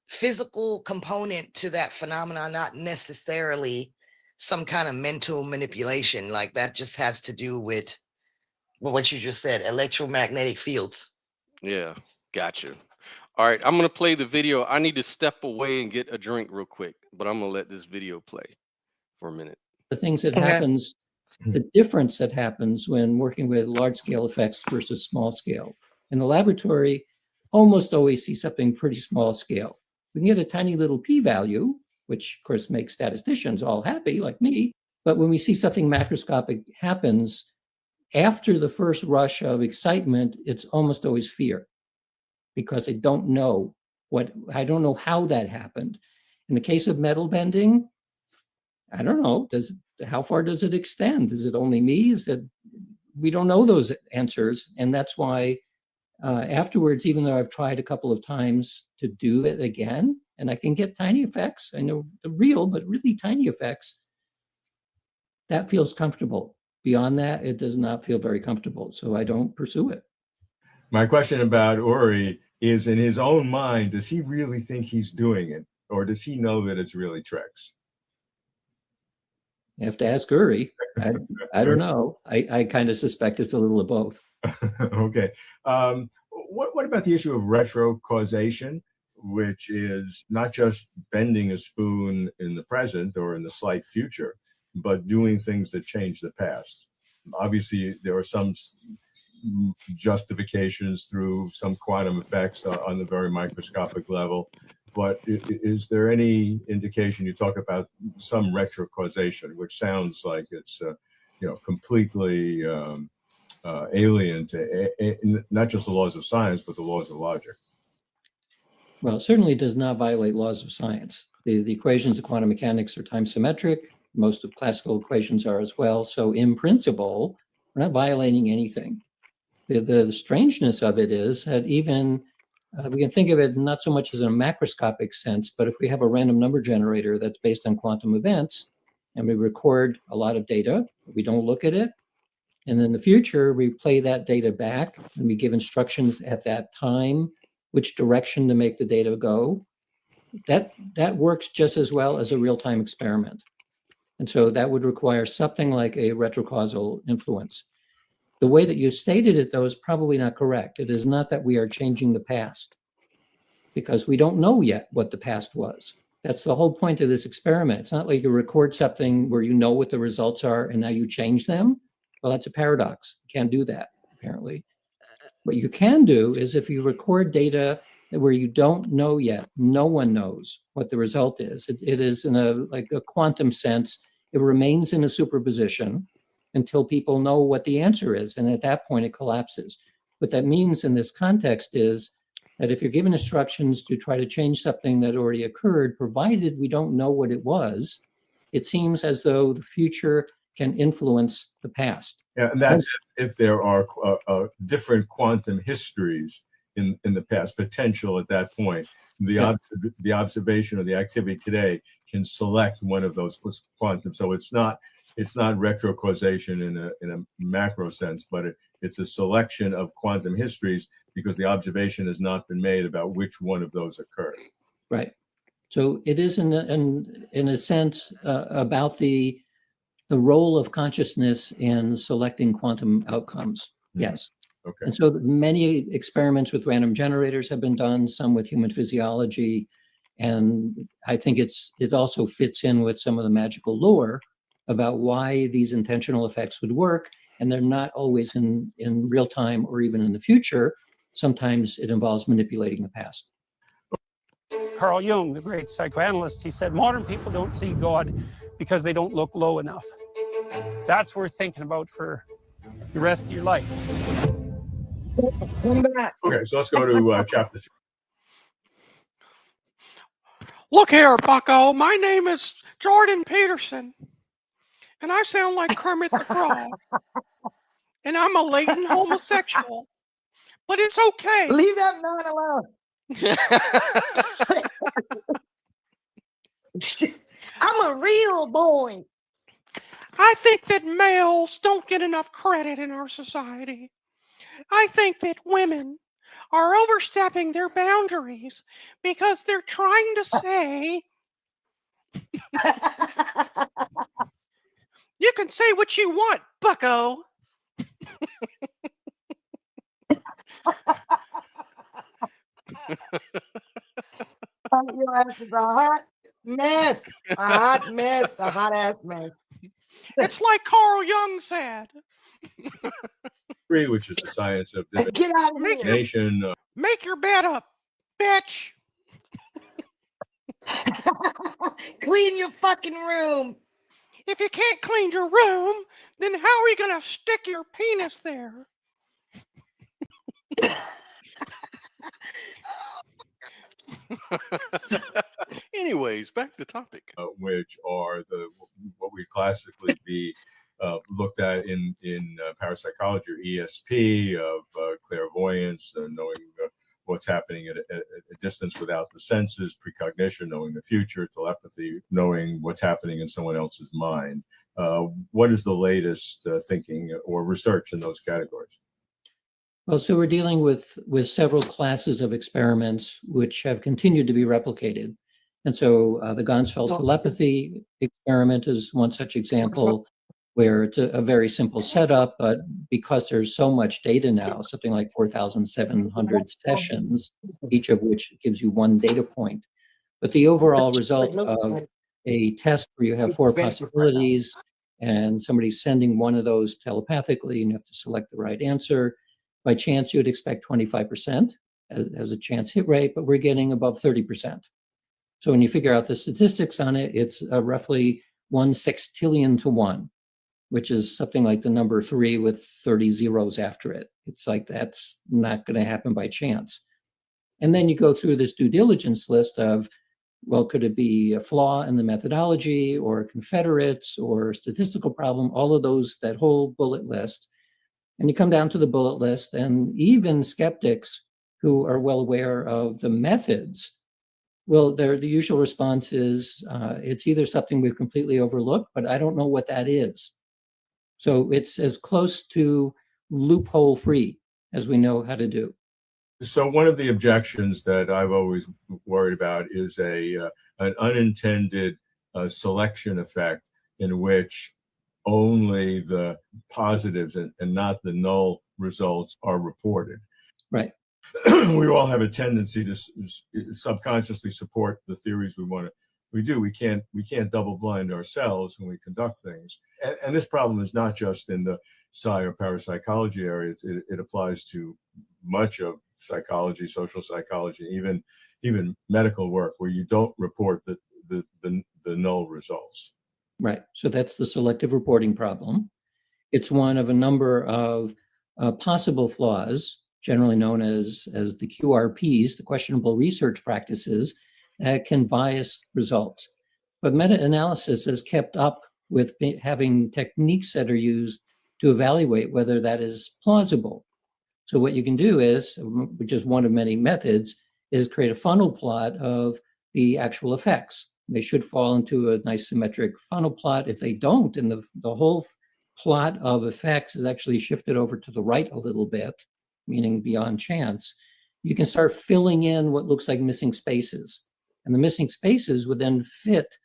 physical component to that phenomenon, not necessarily some kind of mental manipulation. Like that just has to do with what you just said, electromagnetic fields. Yeah. Gotcha. All right. I'm going to play the video. I need to step away and get a drink real quick, but I'm going to let this video play for a minute. The things that Okay. happens, the difference that happens when working with large scale effects versus small scale. In the laboratory, almost always see something pretty small scale. We can get a tiny little p-value, which of course makes statisticians all happy like me. But when we see something macroscopic happens, after the first rush of excitement, it's almost always fear because I don't know how that happened. In the case of metal bending, I don't know. How far does it extend? Is it only me? We don't know those answers, and that's why afterwards, even though I've tried a couple of times to do it again, and I can get tiny effects. I know the real, but really tiny effects. That feels comfortable. Beyond that, it does not feel very comfortable, so I don't pursue it. My question about Uri is, in his own mind, does he really think he's doing it, or does he know that it's really tricks? You have to ask Uri. I don't know. I kind of suspect it's a little of both. Okay. What about the issue of retrocausation, which is not just bending a spoon in the present or in the slight future, but doing things that change the past? Obviously, there are some justifications through some quantum effects on the very microscopic level. But is there any indication, you talk about some retrocausation, which sounds like it's completely alien to not just the laws of science, but the laws of logic? Well, it certainly does not violate laws of science. The equations of quantum mechanics are time symmetric. Most of classical equations are as well. So in principle, we're not violating anything. The strangeness of it is that even we can think of it not so much as a macroscopic sense, but if we have a random number generator that's based on quantum events and we record a lot of data, we don't look at it. And in the future, we play that data back and we give instructions at that time, which direction to make the data go. That works just as well as a real-time experiment. And so that would require something like a retrocausal influence. The way that you stated it, though, is probably not correct. It is not that we are changing the past because we don't know yet what the past was. That's the whole point of this experiment. It's not like you record something where you know what the results are and now you change them. Well, that's a paradox. You can't do that, apparently. What you can do is if you record data where you don't know yet, no one knows what the result is. It is in a quantum sense, it remains in a superposition until people know what the answer is. And at that point, it collapses. What that means in this context is that if you're given instructions to try to change something that already occurred, provided we don't know what it was, it seems as though the future can influence the past. Yeah, and that's if there are different quantum histories in the past, potential at that point. The observation or the activity today can select one of those quantum. So it's not retrocausation in a macro sense, but It's a selection of quantum histories because the observation has not been made about which one of those occurred. Right. So it is in a sense about the role of consciousness in selecting quantum outcomes. Yes. Okay. And so many experiments with random generators have been done, some with human physiology. And I think it also fits in with some of the magical lore about why these intentional effects would work. And they're not always in real time or even in the future. Sometimes it involves manipulating the past. Carl Jung, the great psychoanalyst, he said, modern people don't see God because they don't look low enough. That's worth thinking about for the rest of your life. Come back. Okay, so let's go to chapter 3. Look here, bucko. My name is Jordan Peterson, and I sound like Kermit the Frog. And I'm a latent homosexual, but it's okay. Leave that man alone. I'm a real boy. I think that males don't get enough credit in our society. I think that women are overstepping their boundaries because they're trying to say, you can say what you want, bucko. Your ass is a hot mess. A hot mess. A hot ass mess. It's like Carl Jung said. 3, which is the science of Get out of here. divination. Make your bed up, bitch. Clean your fucking room. If you can't clean your room, then how are you going to stick your penis there? Anyways, back to topic. Which are what we classically be looked at in parapsychology or ESP of clairvoyance, knowing what's happening at a distance without the senses, precognition, knowing the future, telepathy, knowing what's happening in someone else's mind. What is the latest thinking or research in those categories? Well, so we're dealing with several classes of experiments which have continued to be replicated. And so the Ganzfeld telepathy experiment is one such example where it's a very simple setup, but because there's so much data now, something like 4,700 sessions, each of which gives you one data point. But the overall result of a test where you have 4 possibilities and somebody's sending one of those telepathically and you have to select the right answer. By chance, you would expect 25% as a chance hit rate, but we're getting above 30%. So when you figure out the statistics on it, it's roughly 1 sextillion to 1, which is something like the number 3 with 30 zeros after it. It's like that's not going to happen by chance. And then you go through this due diligence list of, well, could it be a flaw in the methodology or confederates or statistical problem, all of those, that whole bullet list. And you come down to the bullet list, and even skeptics who are well aware of the methods, well, the usual response is, it's either something we've completely overlooked, but I don't know what that is. So it's as close to loophole free as we know how to do. So one of the objections that I've always worried about is an unintended selection effect in which only the positives and not the null results are reported. Right. We all have a tendency to subconsciously support the theories we do. We can't double blind ourselves when we conduct things. And this problem is not just in the psi or parapsychology areas. It applies to much of psychology, social psychology, even medical work, where you don't report the null results. Right. So that's the selective reporting problem. It's one of a number of possible flaws, generally known as the QRPs, the questionable research practices, that can bias results. But meta-analysis has kept up with having techniques that are used to evaluate whether that is plausible. So what you can do is, which is one of many methods, is create a funnel plot of the actual effects. They should fall into a nice symmetric funnel plot. If they don't, and the whole plot of effects is actually shifted over to the right a little bit, meaning beyond chance, you can start filling in what looks like missing spaces. And the missing spaces would then fit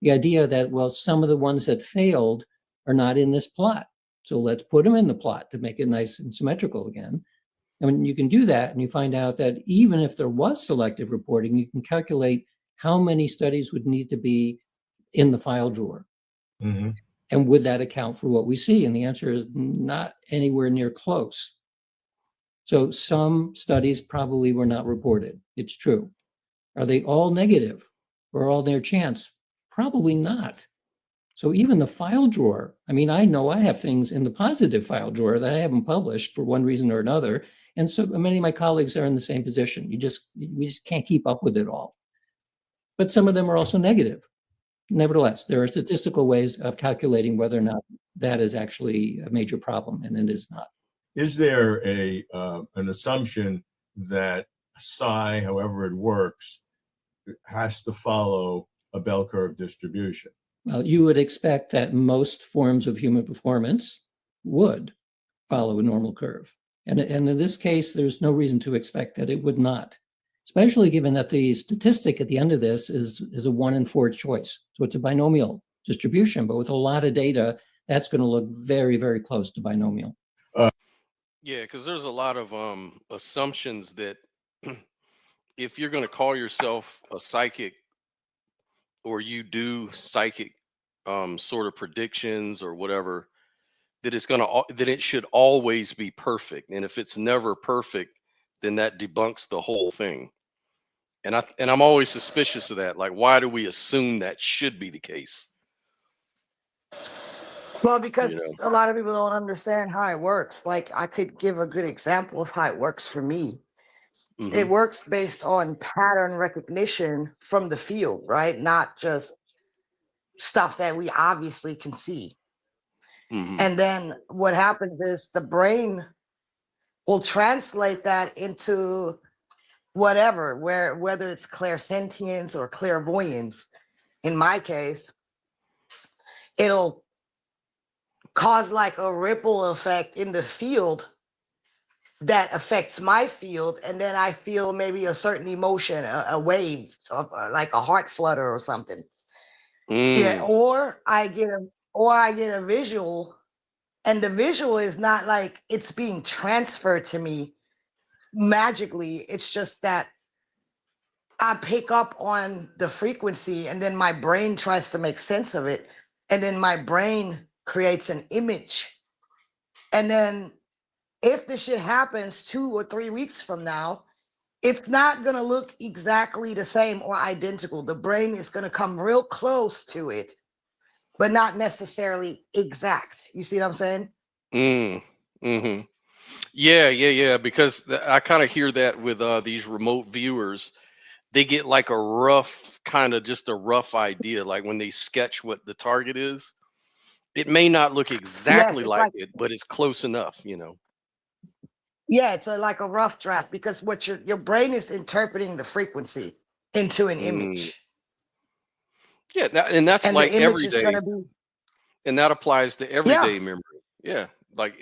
the idea that, well, some of the ones that failed are not in this plot. So let's put them in the plot to make it nice and symmetrical again. And when you can do that, and you find out that even if there was selective reporting, you can calculate how many studies would need to be in the file drawer. Mm-hmm. And would that account for what we see? And the answer is not anywhere near close. So some studies probably were not reported. It's true. Are they all negative or all near chance? Probably not. So even the file drawer, I mean, I know I have things in the positive file drawer that I haven't published for one reason or another. And so many of my colleagues are in the same position. We just can't keep up with it all. But some of them are also negative. Nevertheless, there are statistical ways of calculating whether or not that is actually a major problem, and it is not. Is there an assumption that psi, however it works, has to follow a bell curve distribution? Well, you would expect that most forms of human performance would follow a normal curve. And in this case, there's no reason to expect that it would not, especially given that the statistic at the end of this is a 1 in 4 choice. So it's a binomial distribution, but with a lot of data, that's going to look very, very close to binomial. Yeah, because there's a lot of assumptions that if you're going to call yourself a psychic, or you do psychic sort of predictions or whatever, that it should always be perfect. And if it's never perfect, then that debunks the whole thing. And I'm always suspicious of that. Like, why do we assume that should be the case? Well, because You know? a lot of people don't understand how it works. Like, I could give a good example of how it works for me. It Mhm. works based on pattern recognition from the field, right? Not just stuff that we obviously can see. Mhm. And then what happens is the brain will translate that into whatever, whether it's clairsentience or clairvoyance. In my case, it'll cause like a ripple effect in the field that affects my field, and then I feel maybe a certain emotion, a wave of like a heart flutter or something. Yeah, Mm. or I get a visual, and the visual is not like it's being transferred to me magically. It's just that I pick up on the frequency, and then my brain tries to make sense of it, and then my brain creates an image. And then if the shit happens 2 or 3 weeks from now, it's not going to look exactly the same or identical. The brain is going to come real close to it, but not necessarily exact. You see what I'm saying? Mm. Mhm. Yeah. Because I kind of hear that with these remote viewers. They get like a rough just a rough idea. Like when they sketch what the target is, it may not look Yes, exactly it's like like, it, but it's close enough, you know. yeah, it's like a rough draft, because what your brain is interpreting the frequency into an Mm. image, Yeah, and that's and the like image is going everyday, to be, and that applies to yeah, everyday memory. Yeah, like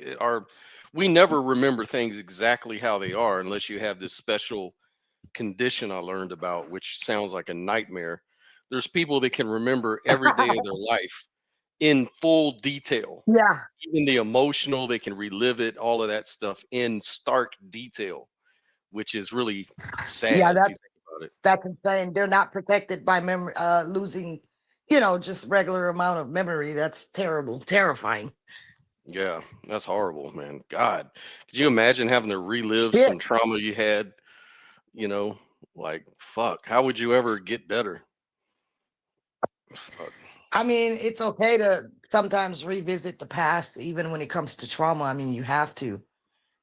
we never remember things exactly how they are unless you have this special condition I learned about, which sounds like a nightmare. There's people that can remember every day of their life in full detail, yeah, even the emotional, they can relive it, all of that stuff in stark detail, which is really yeah. sad if you think about it. That's insane. They're not protected by memory, losing, just regular amount of memory. That's terrible, terrifying. Yeah, that's horrible, man. God, could you imagine having to relive some Shit. trauma you had? You know, like fuck. How would you ever get better? Fuck. I mean, it's okay to sometimes revisit the past, even when it comes to trauma. I mean, you have to,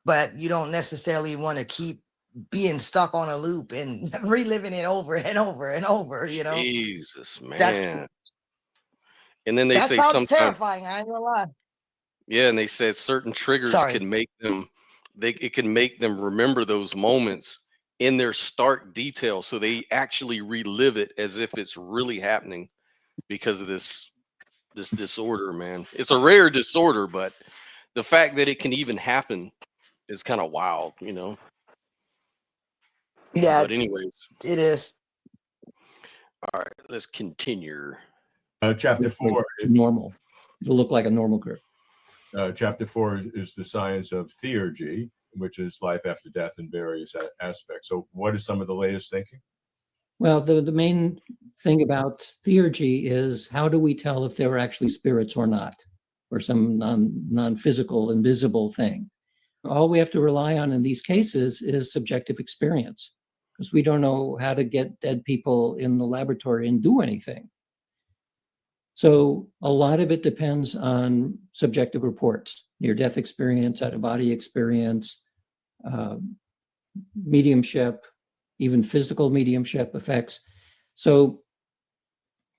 but you don't necessarily want to keep being stuck on a loop and reliving it over and over and over. Jesus, That's man. And then they that say sounds sometimes, terrifying. I ain't gonna lie. yeah, and they said certain triggers Sorry. can make them, it can make them remember those moments in their stark detail, so they actually relive it as if it's really happening because of this this disorder, man. It's a rare disorder, but the fact that it can even happen is kind of wild, you know. Yeah, But anyways, it is. all right, let's continue. Chapter 4. Normal. It'll look like a normal curve. Chapter 4 is the science of theurgy, which is life after death in various aspects. So, what is some of the latest thinking? Well, the main thing about theurgy is how do we tell if there are actually spirits or not, or some non-physical, invisible thing? All we have to rely on in these cases is subjective experience, because we don't know how to get dead people in the laboratory and do anything. So a lot of it depends on subjective reports, near-death experience, out-of-body experience, mediumship, even physical mediumship effects. So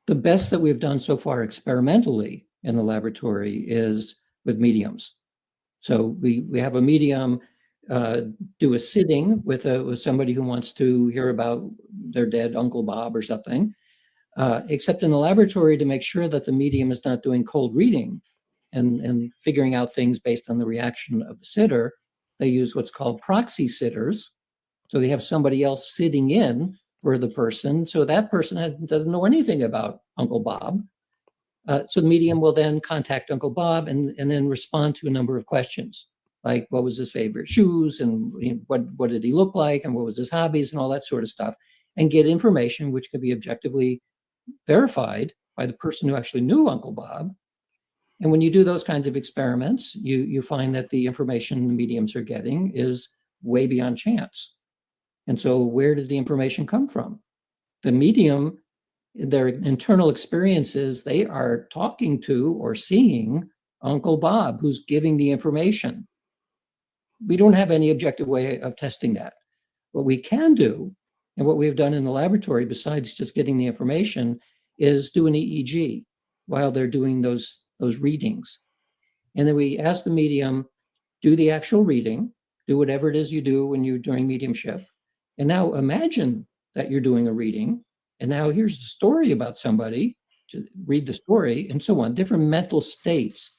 the best that we've done so far experimentally in the laboratory is with mediums. So we have a medium do a sitting with somebody who wants to hear about their dead Uncle Bob or something, except in the laboratory to make sure that the medium is not doing cold reading and figuring out things based on the reaction of the sitter. They use what's called proxy sitters. So they have somebody else sitting in for the person. So that person doesn't know anything about Uncle Bob. So the medium will then contact Uncle Bob and then respond to a number of questions, like what was his favorite shoes and what did he look like and what was his hobbies and all that sort of stuff, and get information which can be objectively verified by the person who actually knew Uncle Bob. And when you do those kinds of experiments, you find that the information the mediums are getting is way beyond chance. And so where did the information come from? The medium, their internal experiences, they are talking to or seeing Uncle Bob, who's giving the information. We don't have any objective way of testing that. What we can do, and what we've done in the laboratory, besides just getting the information, is do an EEG while they're doing those readings. And then we ask the medium, do the actual reading, do whatever it is you do when you're doing mediumship. And now imagine that you're doing a reading, and now here's the story about somebody, to read the story, and so on, different mental states.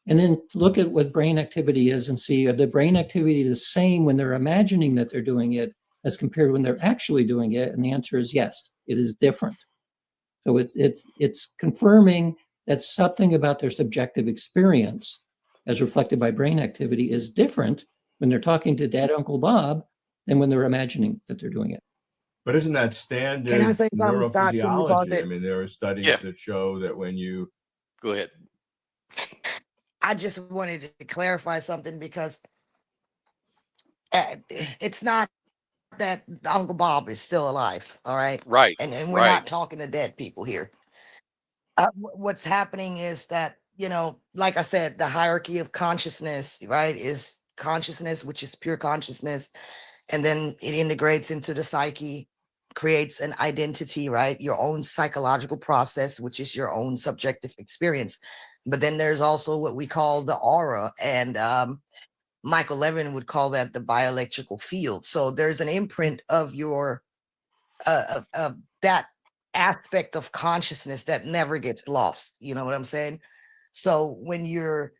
And then look at what brain activity is and see, are the brain activity the same when they're imagining that they're doing it as compared to when they're actually doing it? And the answer is yes, it is different. So it's confirming that something about their subjective experience, as reflected by brain activity, is different when they're talking to dead Uncle Bob than when they're imagining that they're doing it. But isn't that standard Can I say something, Scott? Can you pause neurophysiology? I it? mean, there are studies Yeah. that show that when you Go ahead. I just wanted to clarify something because it's not that Uncle Bob is still alive, all right? Right. And we're Right. not talking to dead people here. What's happening is that, like I said, the hierarchy of consciousness, right, is consciousness, which is pure consciousness, and then it integrates into the psyche, creates an identity, right, your own psychological process, which is your own subjective experience. But then there's also what we call the aura, and Michael Levin would call that the bioelectrical field. So there's an imprint of your of that aspect of consciousness that never gets lost. You know what I'm saying? So when you're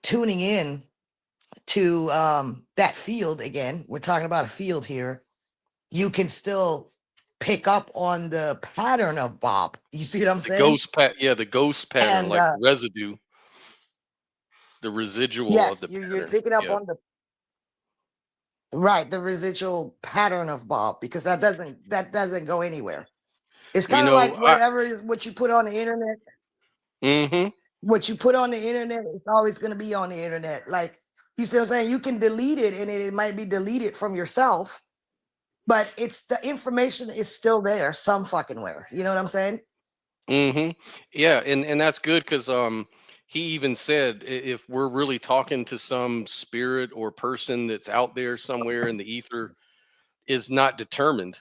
tuning in to that field, again, we're talking about a field here, you can still pick up on the pattern of Bob. You see what I'm The saying? the ghost pattern, And like the residue, the residual of yes, the you're pattern. picking up Yeah. on the residual pattern of Bob, because that doesn't go anywhere. It's You kind of know, like whatever is what you put on the internet. Mm-hmm. What you put on the internet is always going to be on the internet. Like, you see what I'm saying? You can delete it, and it might be deleted from yourself, but it's the information is still there some fucking where. You know what I'm saying? Mm-hmm. Yeah, and that's good because he even said if we're really talking to some spirit or person that's out there somewhere in the ether is not determined.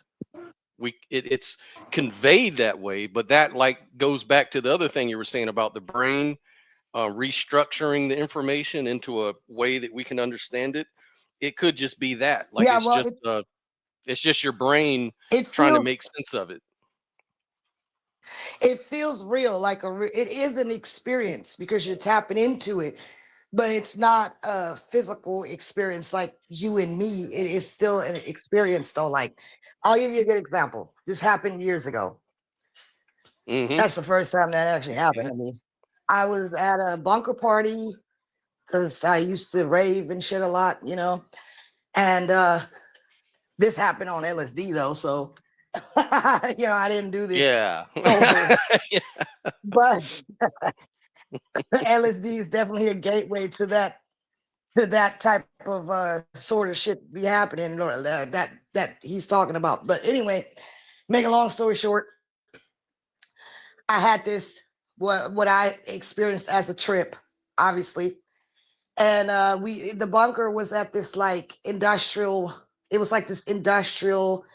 It's conveyed that way, but that like goes back to the other thing you were saying about the brain restructuring the information into a way that we can understand it. It could just be that, like Yeah, well, it's just your brain it trying to feels make sense of it. It feels real, like it is an experience because you're tapping into it, but it's not a physical experience like you and me. It is still an experience though. Like, I'll give you a good example. This happened years ago. Mm-hmm. That's the first time that actually happened to me. I was at a bunker party because I used to rave and shit a lot, you know. And this happened on LSD though, so you know, I didn't do this Yeah. sober. Yeah. But LSD is definitely a gateway to that type of sort of shit be happening, or that he's talking about. But anyway, make a long story short, I had this what I experienced as a trip, obviously. And the bunker was at this like industrial, it was like this industrial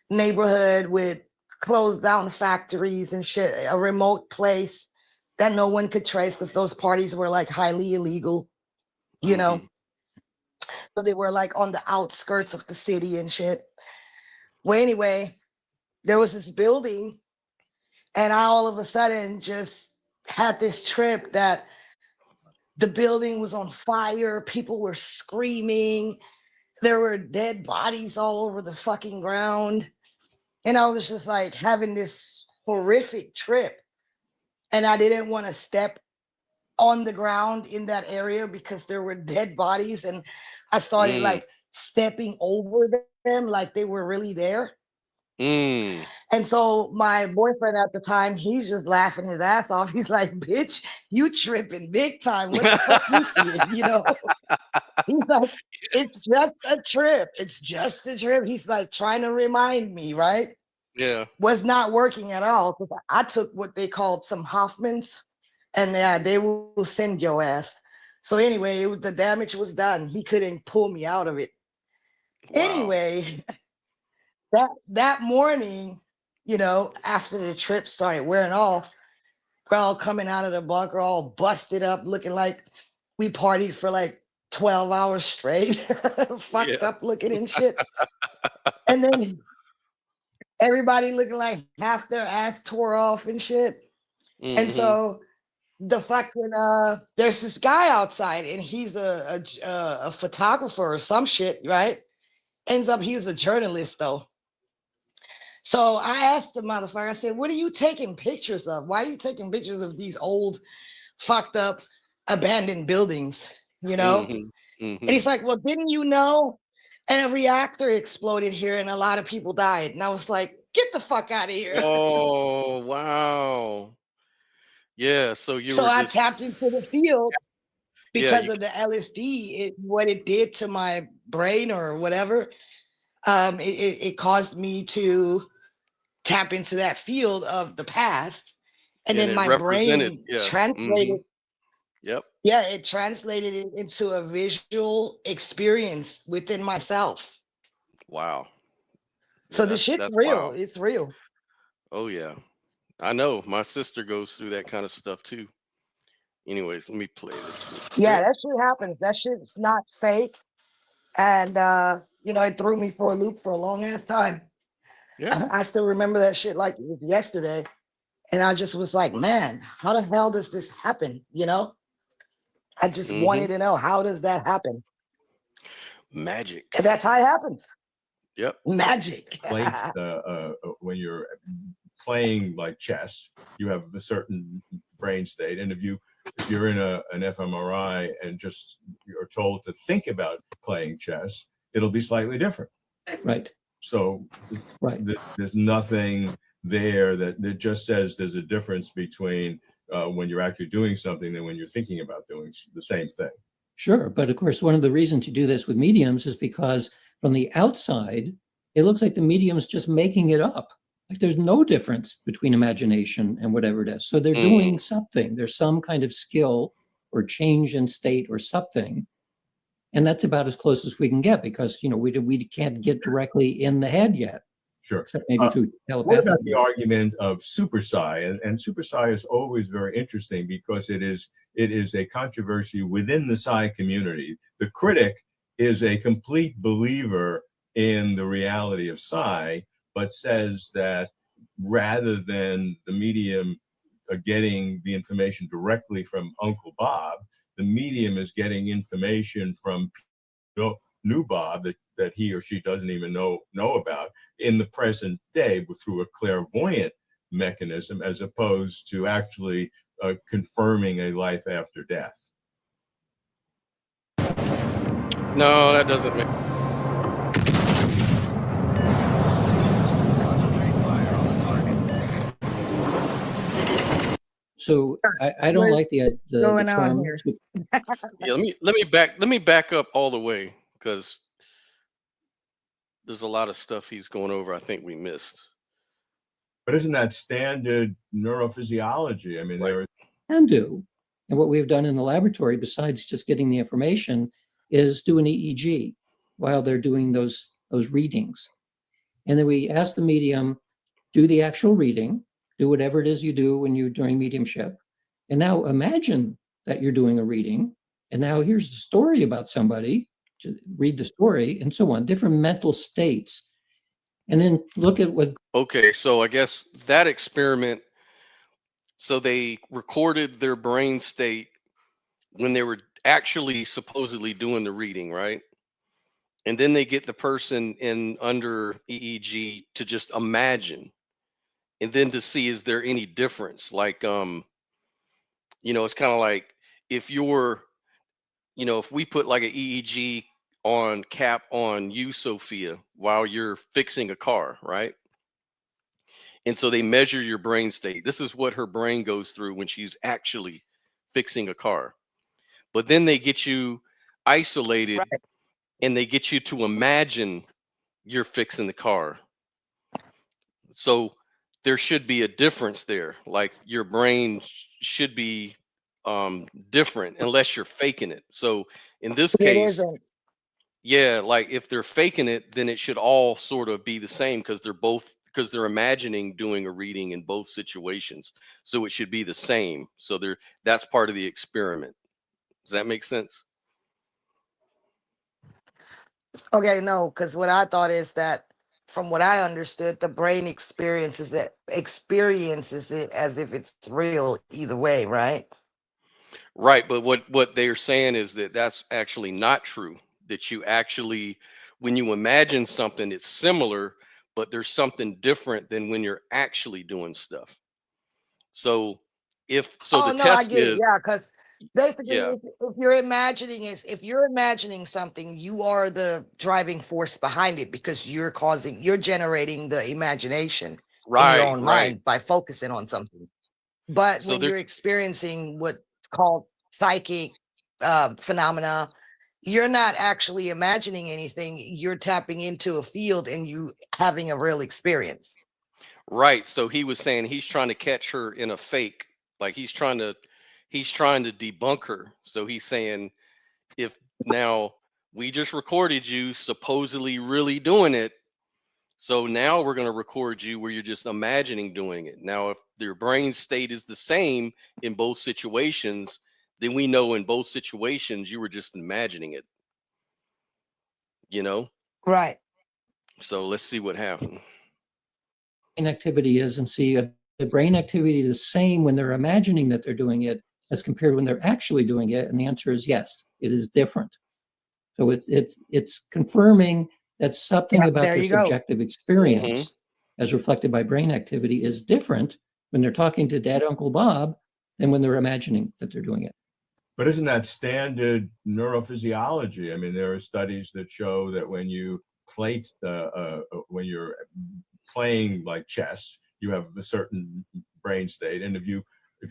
neighborhood with closed down factories and shit, a remote place that no one could trace because those parties were like highly illegal, you know. Mhm. So they were like on the outskirts of the city and shit. Well, anyway, there was this building, and I all of a sudden just had this trip that the building was on fire, people were screaming, there were dead bodies all over the fucking ground. And I was just like having this horrific trip. And I didn't want to step on the ground in that area because there were dead bodies. And I started Mm. like stepping over them like they were really there. Mm. And so my boyfriend at the time, he's just laughing his ass off. He's like, bitch, you tripping big time. What the fuck you see? You know? He's like, it's just a trip. It's just a trip. He's like trying to remind me, right? Yeah. Was not working at all. Because I took what they called some Hoffmans, and they will send your ass. So anyway, the damage was done. He couldn't pull me out of it. Wow. Anyway, that morning, you know, after the trip started wearing off, we're all coming out of the bunker, all busted up, looking like we partied for like 12 hours straight, fucked Yeah. up looking and shit. And then everybody looking like half their ass tore off and shit. And Mhm. so the fucking there's this guy outside, and he's a photographer or some shit, right? Ends up he's a journalist though. So I asked the motherfucker, I said, what are you taking pictures of? Why are you taking pictures of these old, fucked up, abandoned buildings? You know? Mhm. And Mhm. he's like, well, didn't you know? And a reactor exploded here and a lot of people died. And I was like, get the fuck out of here. Oh, wow. Yeah, so you So were I just tapped into the field yeah, because you of the LSD, what it did to my brain or whatever. It caused me to tap into that field of the past. And and then it my represented, brain yeah. translated, Mhm. Yep. yeah, it translated it into a visual experience within myself. Wow. Yeah, So the shit's that's real. wild. It's real. Oh yeah. I know. My sister goes through that kind of stuff too. Anyways, let me play this real Yeah, quick. that shit happens. That shit's not fake. And you know, it threw me for a loop for a long ass time. Yeah. I still remember that shit like it was yesterday. And I just was like, man, how the hell does this happen? You know? I just wanted Mhm. to know, how does that happen? Magic. And that's how it happens. Yep. Magic. Plate when you're playing like chess, you have a certain brain state, and if you're in an fMRI and just you're told to think about playing chess, it'll be slightly different. Right, So right. there's nothing there that just says there's a difference between when you're actually doing something than when you're thinking about doing the same thing. Sure. But of course, one of the reasons to do this with mediums is because from the outside, it looks like the medium's just making it up. Like there's no difference between imagination and whatever it is. So they're doing something. There's some kind of skill or change in state or something. And that's about as close as we can get because, you know, we can't get directly in the head yet, Sure. except maybe through What telepathy. about the argument of super psi? And super psi is always very interesting because it is a controversy within the psi community. The critic is a complete believer in the reality of psi, but says that rather than the medium getting the information directly from Uncle Bob. The medium is getting information from new Bob that he or she doesn't even know about in the present day through a clairvoyant mechanism, as opposed to actually confirming a life after death. No, that doesn't make. So I don't What's like the going on term. here? Yeah, let me back up all the way, because there's a lot of stuff he's going over I think we missed. But isn't that standard neurophysiology? I mean, Right. there Can do. And what we've done in the laboratory, besides just getting the information, is do an EEG while they're doing those readings. And then we ask the medium, do the actual reading, do whatever it is you do when you're doing mediumship. And now imagine that you're doing a reading. And now here's the story about somebody, to read the story, and so on, different mental states. And then look at what. Okay, so I guess that experiment, so they recorded their brain state when they were actually supposedly doing the reading, right? And then they get the person in under EEG to just imagine, and then to see, is there any difference? Like, it's kind of like if you're, if we put like an EEG on cap on you, Sophia, while you're fixing a car, right? And so they measure your brain state. This is what her brain goes through when she's actually fixing a car. But then they get you isolated, Right. and they get you to imagine you're fixing the car. So there should be a difference there. Like your brain should be different unless you're faking it. So in this It case, isn't. yeah, like if they're faking it, then it should all sort of be the same, because they're imagining doing a reading in both situations. So it should be the same. So that's part of the experiment. Does that make sense? Okay, no, because what I thought is that from what I understood, the brain experiences it as if it's real either way, right? Right, but what they're saying is that that's actually not true. That you actually, when you imagine something, it's similar, but there's something different than when you're actually doing stuff. So Oh the no, I test get it. is, Yeah, because basically, yeah, if you're imagining something, you are the driving force behind it because you're generating the imagination in your own right. mind by focusing on something. But So when they're you're experiencing what's called psychic phenomena, you're not actually imagining anything. You're tapping into a field and you having a real experience. right. So he was saying he's trying to catch her in a fake, like he's trying to debunk her. So he's saying, if now we just recorded you supposedly really doing it, so now we're going to record you where you're just imagining doing it. Now, if your brain state is the same in both situations, then we know in both situations you were just imagining it. Right. So let's see what happened. Brain activity is, and see the brain activity the same when they're imagining that they're doing it as compared when they're actually doing it. And the answer is yes, it is different. So it's confirming that something Yeah, about there their you go. subjective experience, as reflected by brain activity, is different when they're talking to Dad, Uncle Bob, than when they're imagining that they're doing it. But isn't that standard neurophysiology? I mean, there are studies that show that when you play, when you're playing like chess, you have a certain brain state, and if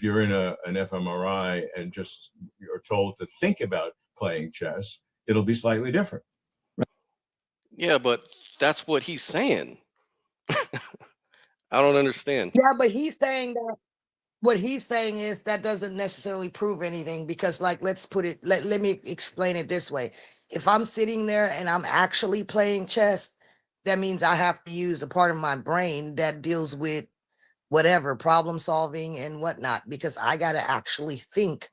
you're in an fMRI and just you're told to think about playing chess, it'll be slightly different. Yeah, but that's what he's saying. I don't understand. Yeah, but he's saying that what he's saying is that doesn't necessarily prove anything because, like, let me explain it this way. If I'm sitting there and I'm actually playing chess, that means I have to use a part of my brain that deals with whatever problem solving and whatnot, because I got to actually think.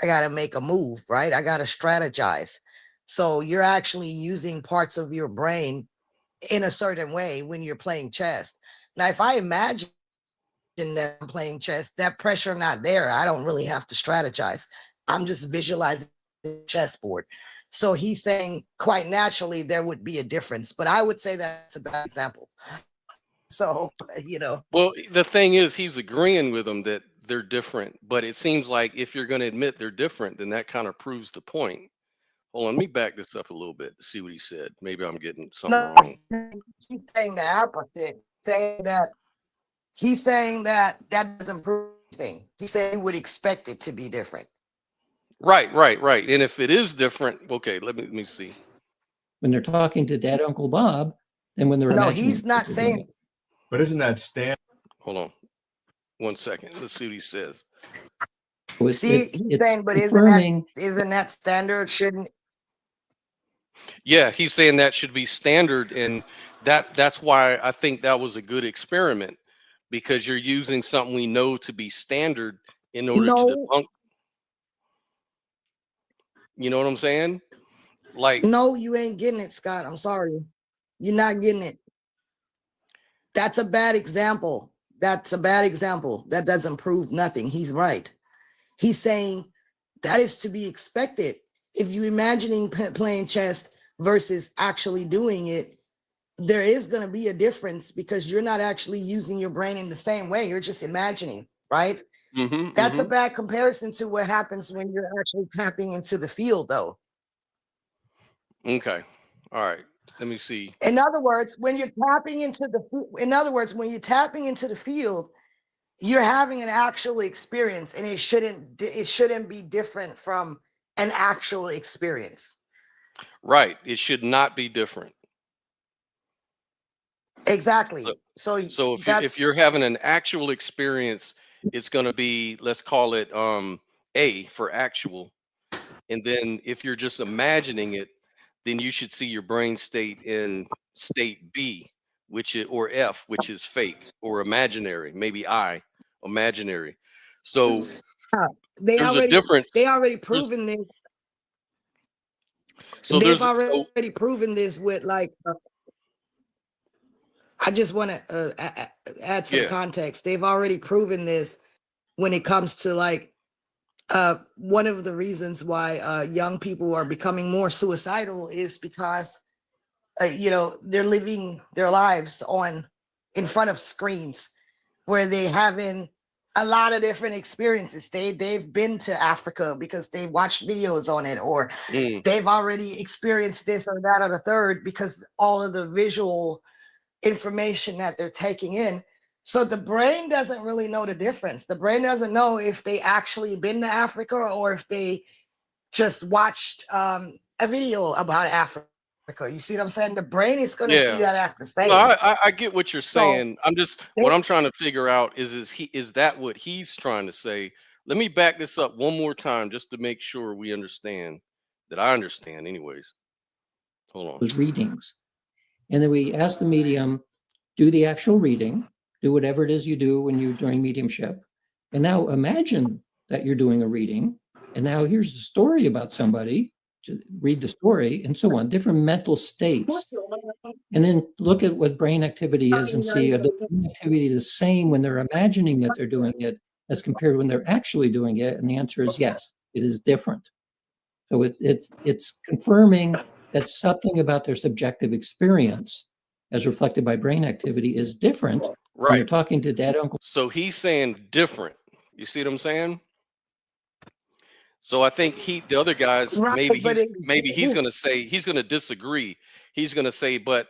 I got to make a move, right? I got to strategize. So you're actually using parts of your brain in a certain way when you're playing chess. Now, if I imagine that I'm playing chess, that pressure not there. I don't really have to strategize. I'm just visualizing the chessboard. So he's saying quite naturally there would be a difference, but I would say that's a bad example. So, you know. Well, the thing is, he's agreeing with them that they're different, but it seems like if you're going to admit they're different, then that kind of proves the point. Hold on, let me back this up a little bit to see what he said. Maybe I'm getting something No, wrong. he's saying the opposite. He's saying that doesn't prove anything. He said he would expect it to be different. Right. And if it is different, okay, let me see. When they're talking to Dad, Uncle Bob, and when they're No, imagining he's not that they're doing saying. But isn't that standard? Hold on 1 second. Let's see what he says. it. See, he's saying, but confirming. isn't that standard? Shouldn't. Yeah, he's saying that should be standard, and that's why I think that was a good experiment, because you're using something we know to be standard in order to No, debunk. You know what I'm saying? Like, no, you ain't getting it, Scott. I'm sorry. You're not getting it. That's a bad example. That's a bad example. That doesn't prove nothing. He's right. He's saying that is to be expected. If you imagining playing chess versus actually doing it, there is going to be a difference because you're not actually using your brain in the same way. You're just imagining, right? That's a bad comparison to what happens when you're actually tapping into the field, though. Okay. All right. Let me see. In other words, when you're tapping into the field, you're having an actual experience, and it shouldn't be different from an actual experience. Right. It should not be different. Exactly. So if you're having an actual experience, it's going to be, let's call it A for actual. And then if you're just imagining it, then you should see your brain state in state B, or F, which is fake or imaginary, maybe I, imaginary. So there's a difference. They already proven this. So they've already proven this with I just want to add some context. They've already proven this when it comes to one of the reasons why young people are becoming more suicidal is because they're living their lives in front of screens where they having a lot of different experiences. They've been to Africa because they watched videos on it, or they've already experienced this or that or the third because all of the visual information that they're taking in. So the brain doesn't really know the difference. The brain doesn't know if they actually been to Africa or if they just watched a video about Africa. You see what I'm saying? The brain is going to see that as the same. No, I get what you're saying. What I'm trying to figure out is that what he's trying to say? Let me back this up one more time just to make sure we understand, that I understand anyways. Hold on. Those readings. And then we ask the medium, do the actual reading, do whatever it is you do when you're doing mediumship. And now imagine that you're doing a reading. And now here's the story about somebody, to read the story and so on, different mental states. And then look at what brain activity is and see, are the brain activity the same when they're imagining that they're doing it as compared to when they're actually doing it? And the answer is yes, it is different. So it's confirming that something about their subjective experience as reflected by brain activity is different. Right. When you're talking to Dad, Uncle. So he's saying different. You see what I'm saying? So I think the other guys, maybe he's going to disagree. He's going to say, but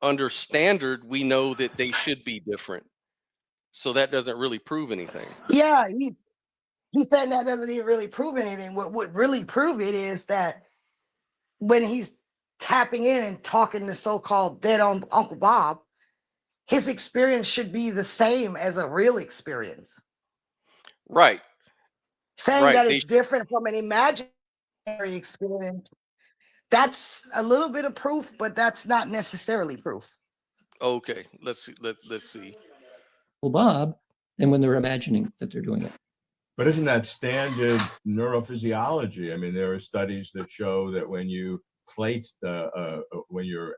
under standard, we know that they should be different. So that doesn't really prove anything. Yeah, he's saying that doesn't even really prove anything. What would really prove it is that when he's tapping in and talking to so-called dead Uncle Bob, his experience should be the same as a real experience. Right. Saying that it's different from an imaginary experience, that's a little bit of proof, but that's not necessarily proof. Okay, let's see. Well, Bob, and when they're imagining that they're doing it. But isn't that standard neurophysiology? I mean, there are studies that show that when you when you're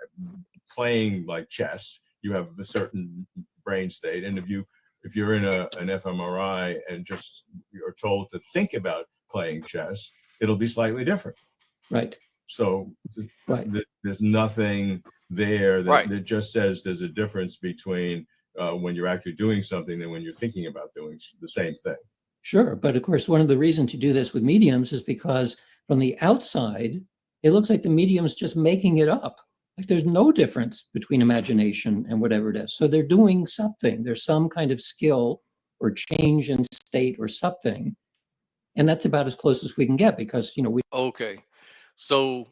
playing like chess, you have a certain brain state, and if you if you're in an fMRI and just you're told to think about playing chess, it'll be slightly different. Right. So Right. there's nothing there that, Right. that just says there's a difference between when you're actually doing something than when you're thinking about doing the same thing. Sure. But of course, one of the reasons to do this with mediums is because from the outside, it looks like the medium's just making it up. Like there's no difference between imagination and whatever it is. So they're doing something. There's some kind of skill or change in state or something. And that's about as close as we can get because, we Okay. So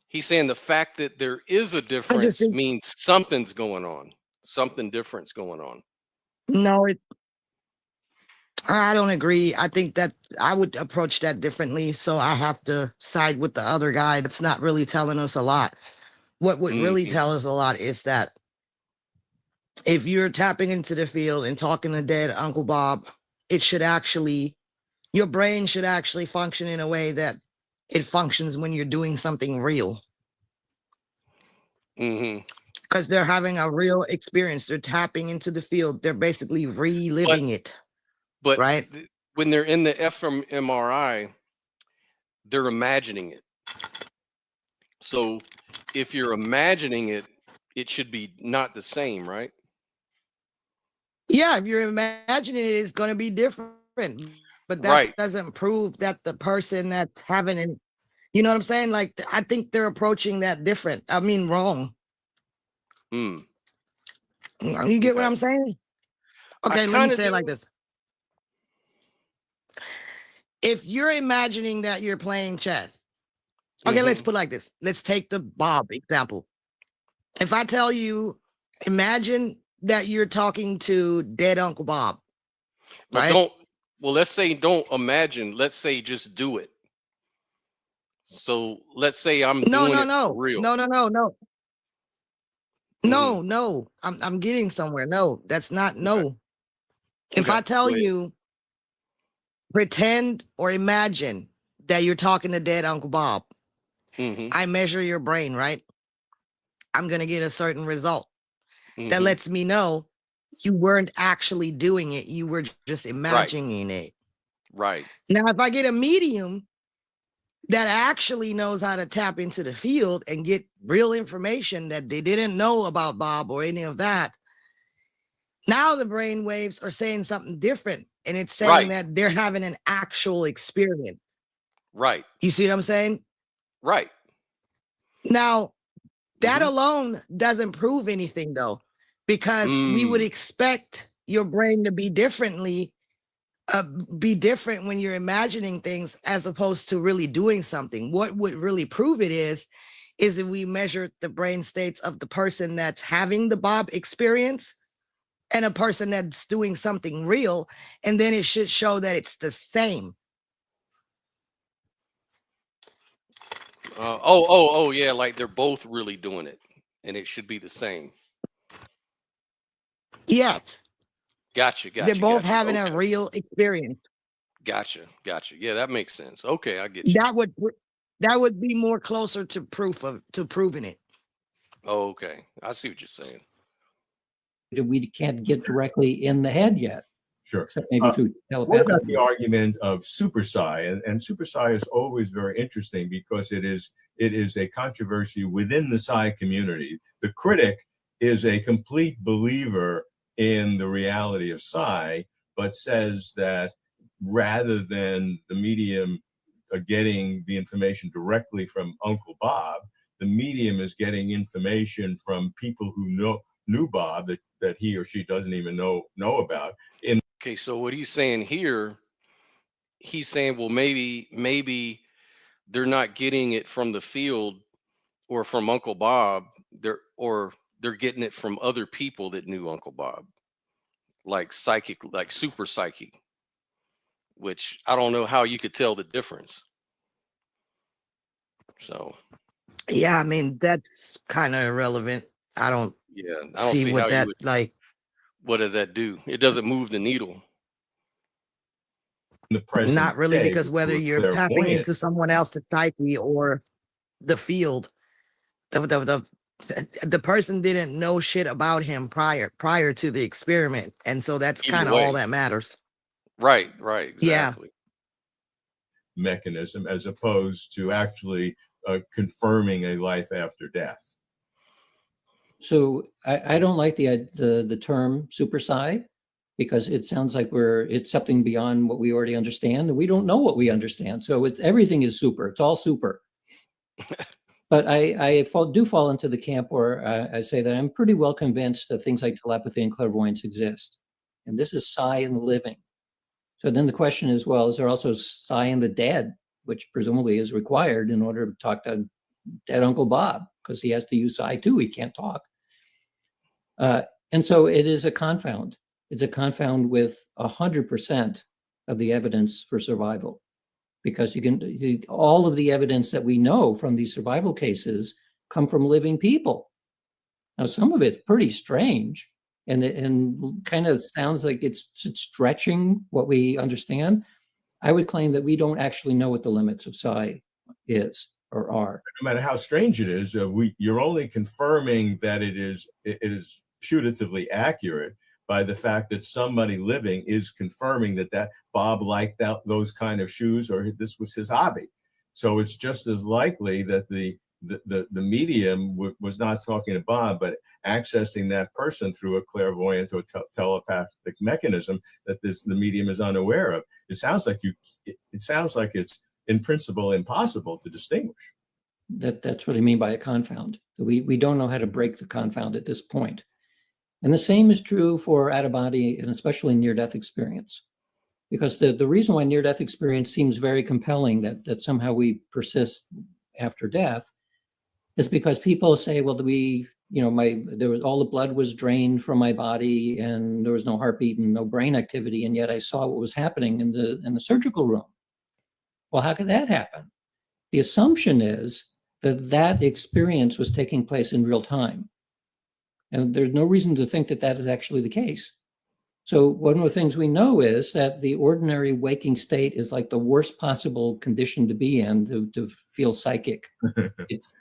he's saying the fact that there is a difference think- means something's going on. Something different's going on. No, I don't agree. I think that I would approach that differently. So I have to side with the other guy that's not really telling us a lot. What would really Mhm. tell us a lot is that if you're tapping into the field and talking to dead Uncle Bob, it should actually, your brain should actually function in a way that it functions when you're doing something real. Mm-hmm. Because they're having a real experience. They're tapping into the field. They're basically reliving it. But Right. When they're in the fMRI, they're imagining it. So if you're imagining it, it should be not the same, right? Yeah, if you're imagining it, it's going to be different. But that Right. doesn't prove that the person that's having it, you know what I'm saying? Like, I think they're approaching that different. I mean, wrong. Mm. You get what Okay. I'm saying? Okay, let me kinda say it like do. this. If you're imagining that you're playing chess, okay, let's Mhm. put it like this. Let's take the Bob example. If I tell you, imagine that you're talking to dead Uncle Bob, But right? let's say don't imagine. Let's say just do it. So let's say I'm No, doing no, it no, for real. no, no, no, no. Mhm. No, no, I'm getting somewhere. No, that's not Okay. no. If Okay, I tell go ahead. you, pretend or imagine that you're talking to dead Uncle Bob, Mm-hmm. I measure your brain, right? I'm gonna get a certain result that Mhm. lets me know you weren't actually doing it, you were just imagining it. Right. Now, if I get a medium that actually knows how to tap into the field and get real information that they didn't know about Bob or any of that, now the brain waves are saying something different. And it's saying Right. that they're having an actual experience. Right. You see what I'm saying? Right. Now, that Mhm. alone doesn't prove anything, though, because we would expect your brain to be different when you're imagining things as opposed to really doing something. What would really prove it is if we measure the brain states of the person that's having the Bob experience and a person that's doing something real, and then it should show that it's the same. Oh, yeah. Like they're both really doing it, and it should be the same. Yes, Gotcha. they're Gotcha. both Gotcha. having Okay. a real experience. Gotcha. Gotcha. Yeah, that makes sense. Okay, I get you. That would be more closer to proving it. Oh, okay. I see what you're saying. we can't get directly in the head yet, Sure. except maybe through What about telepathy. the argument of super psi? And super psi is always very interesting because it is a controversy within the psi community. The critic is a complete believer in the reality of psi, but says that rather than the medium getting the information directly from Uncle Bob, the medium is getting information from people who knew Bob that he or she doesn't even know about. Okay, so what he's saying here, he's saying, well, maybe they're not getting it from the field or from Uncle Bob. They're getting it from other people that knew Uncle Bob, like psychic, like super psychic. Which I don't know how you could tell the difference. So Yeah, I mean, that's kind of irrelevant. I don't yeah, I don't see see what how you that would. like. What does that do? It doesn't move the needle. The present Not really, day, because whether we're you're tapping clairvoyant. into someone else's psyche or the field, the person didn't know shit about him prior to the experiment, and so that's Either kind of all way. that matters. Right, Yeah. exactly. Mechanism as opposed to actually confirming a life after death. So I don't like the term super psi, because it sounds like it's something beyond what we already understand, and we don't know what we understand. So everything is super. It's all super. But I do fall into the camp where I say that I'm pretty well convinced that things like telepathy and clairvoyance exist, and this is psi in the living. So then the question is, well, is there also psi in the dead, which presumably is required in order to talk to dead Uncle Bob, because he has to use psi too. He can't talk. And so it is a confound. It's a confound with 100% of the evidence for survival, because all of the evidence that we know from these survival cases come from living people. Now, some of it's pretty strange, and kind of sounds like it's stretching what we understand. I would claim that we don't actually know what the limits of psi is or are. No matter how strange it is, you're only confirming that it is putatively accurate by the fact that somebody living is confirming that Bob liked those kind of shoes, or this was his hobby. So it's just as likely that the medium was not talking to Bob, but accessing that person through a clairvoyant or telepathic mechanism that the medium is unaware of. It sounds like it's in principle impossible to distinguish. That's what I mean by a confound. We don't know how to break the confound at this point. And the same is true for out-of-body and especially near-death experience. Because the reason why near-death experience seems very compelling, that somehow we persist after death, is because people say, well, all the blood was drained from my body and there was no heartbeat and no brain activity, and yet I saw what was happening in the surgical room. Well, how could that happen? The assumption is that experience was taking place in real time. And there's no reason to think that is actually the case. So one of the things we know is that the ordinary waking state is like the worst possible condition to be in to feel psychic.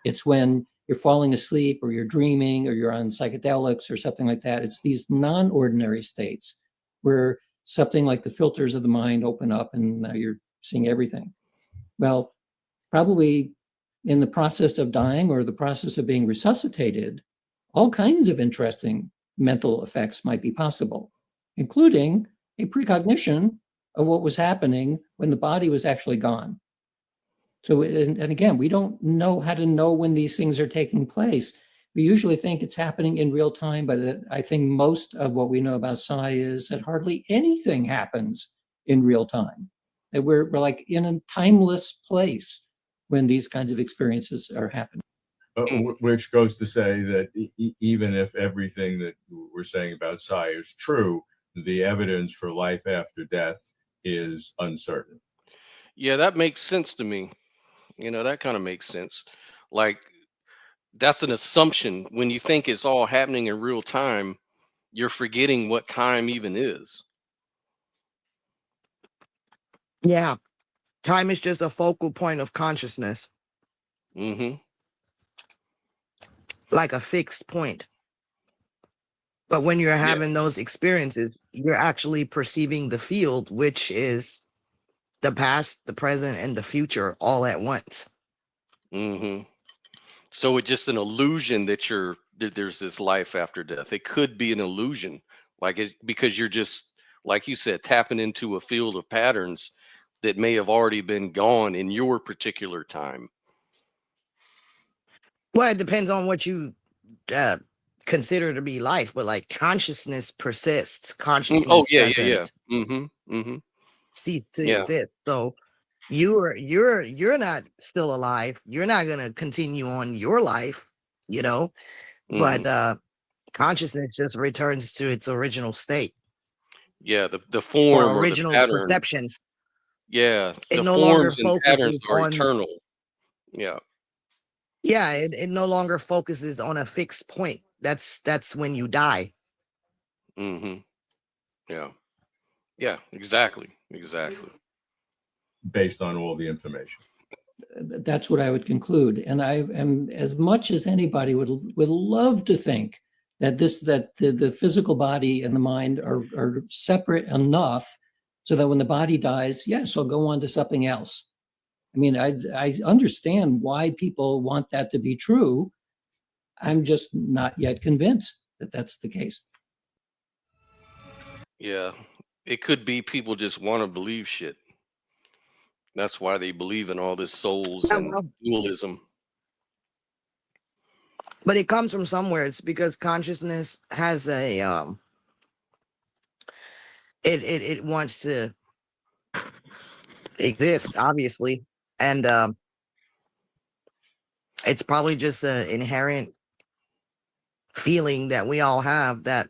It's when you're falling asleep or you're dreaming or you're on psychedelics or something like that. It's these non-ordinary states where something like the filters of the mind open up and now you're seeing everything. Well, probably in the process of dying or the process of being resuscitated, all kinds of interesting mental effects might be possible, including a precognition of what was happening when the body was actually gone. So, and again, we don't know how to know when these things are taking place. We usually think it's happening in real time, but I think most of what we know about psi is that hardly anything happens in real time. That we're like in a timeless place when these kinds of experiences are happening. Which goes to say that even if everything that we're saying about psi is true, the evidence for life after death is uncertain. Yeah, that makes sense to me. That kind of makes sense. Like, that's an assumption. When you think it's all happening in real time, you're forgetting what time even is. Yeah. Time is just a focal point of consciousness. Mm-hmm. Like a fixed point. But when you're having those experiences, you're actually perceiving the field, which is the past, the present, and the future all at once. Mm-hmm. So it's just an illusion that there's this life after death. It could be an illusion, because you're just, like you said, tapping into a field of patterns that may have already been gone in your particular time. Well, it depends on what you consider to be life, but like consciousness persists. Consciousness doesn't cease to exist. So you're not still alive. You're not gonna continue on your life, but consciousness just returns to its original state. Yeah, the form or original or the pattern. perception. Yeah, It the no longer forms and patterns focuses are on eternal. Yeah. Yeah, it no longer focuses on a fixed point. That's when you die. Mm-hmm. Yeah. Yeah, exactly. Based on all the information. That's what I would conclude. And I am, as much as anybody would love to think that the physical body and the mind are separate enough so that when the body dies, yes, I'll go on to something else. I mean, I understand why people want that to be true. I'm just not yet convinced that that's the case. Yeah. It could be people just want to believe shit. That's why they believe in all this souls Yeah, and well, dualism. but it comes from somewhere. It's because consciousness has a it wants to exist, obviously, and it's probably just an inherent feeling that we all have that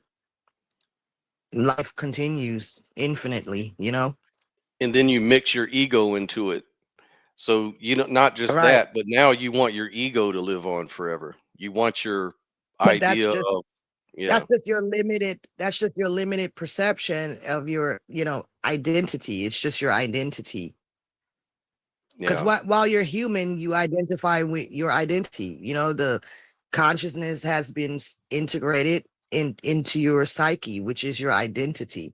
life continues infinitely. You know, And then you mix your ego into it. So, not just right? that, but now you want your ego to live on forever. You want your But that's idea just of, yeah, that's just your limited. That's just your limited perception of your, identity. It's just your identity. Because yeah, while you're human, you identify with your identity. The consciousness has been integrated into your psyche, which is your identity.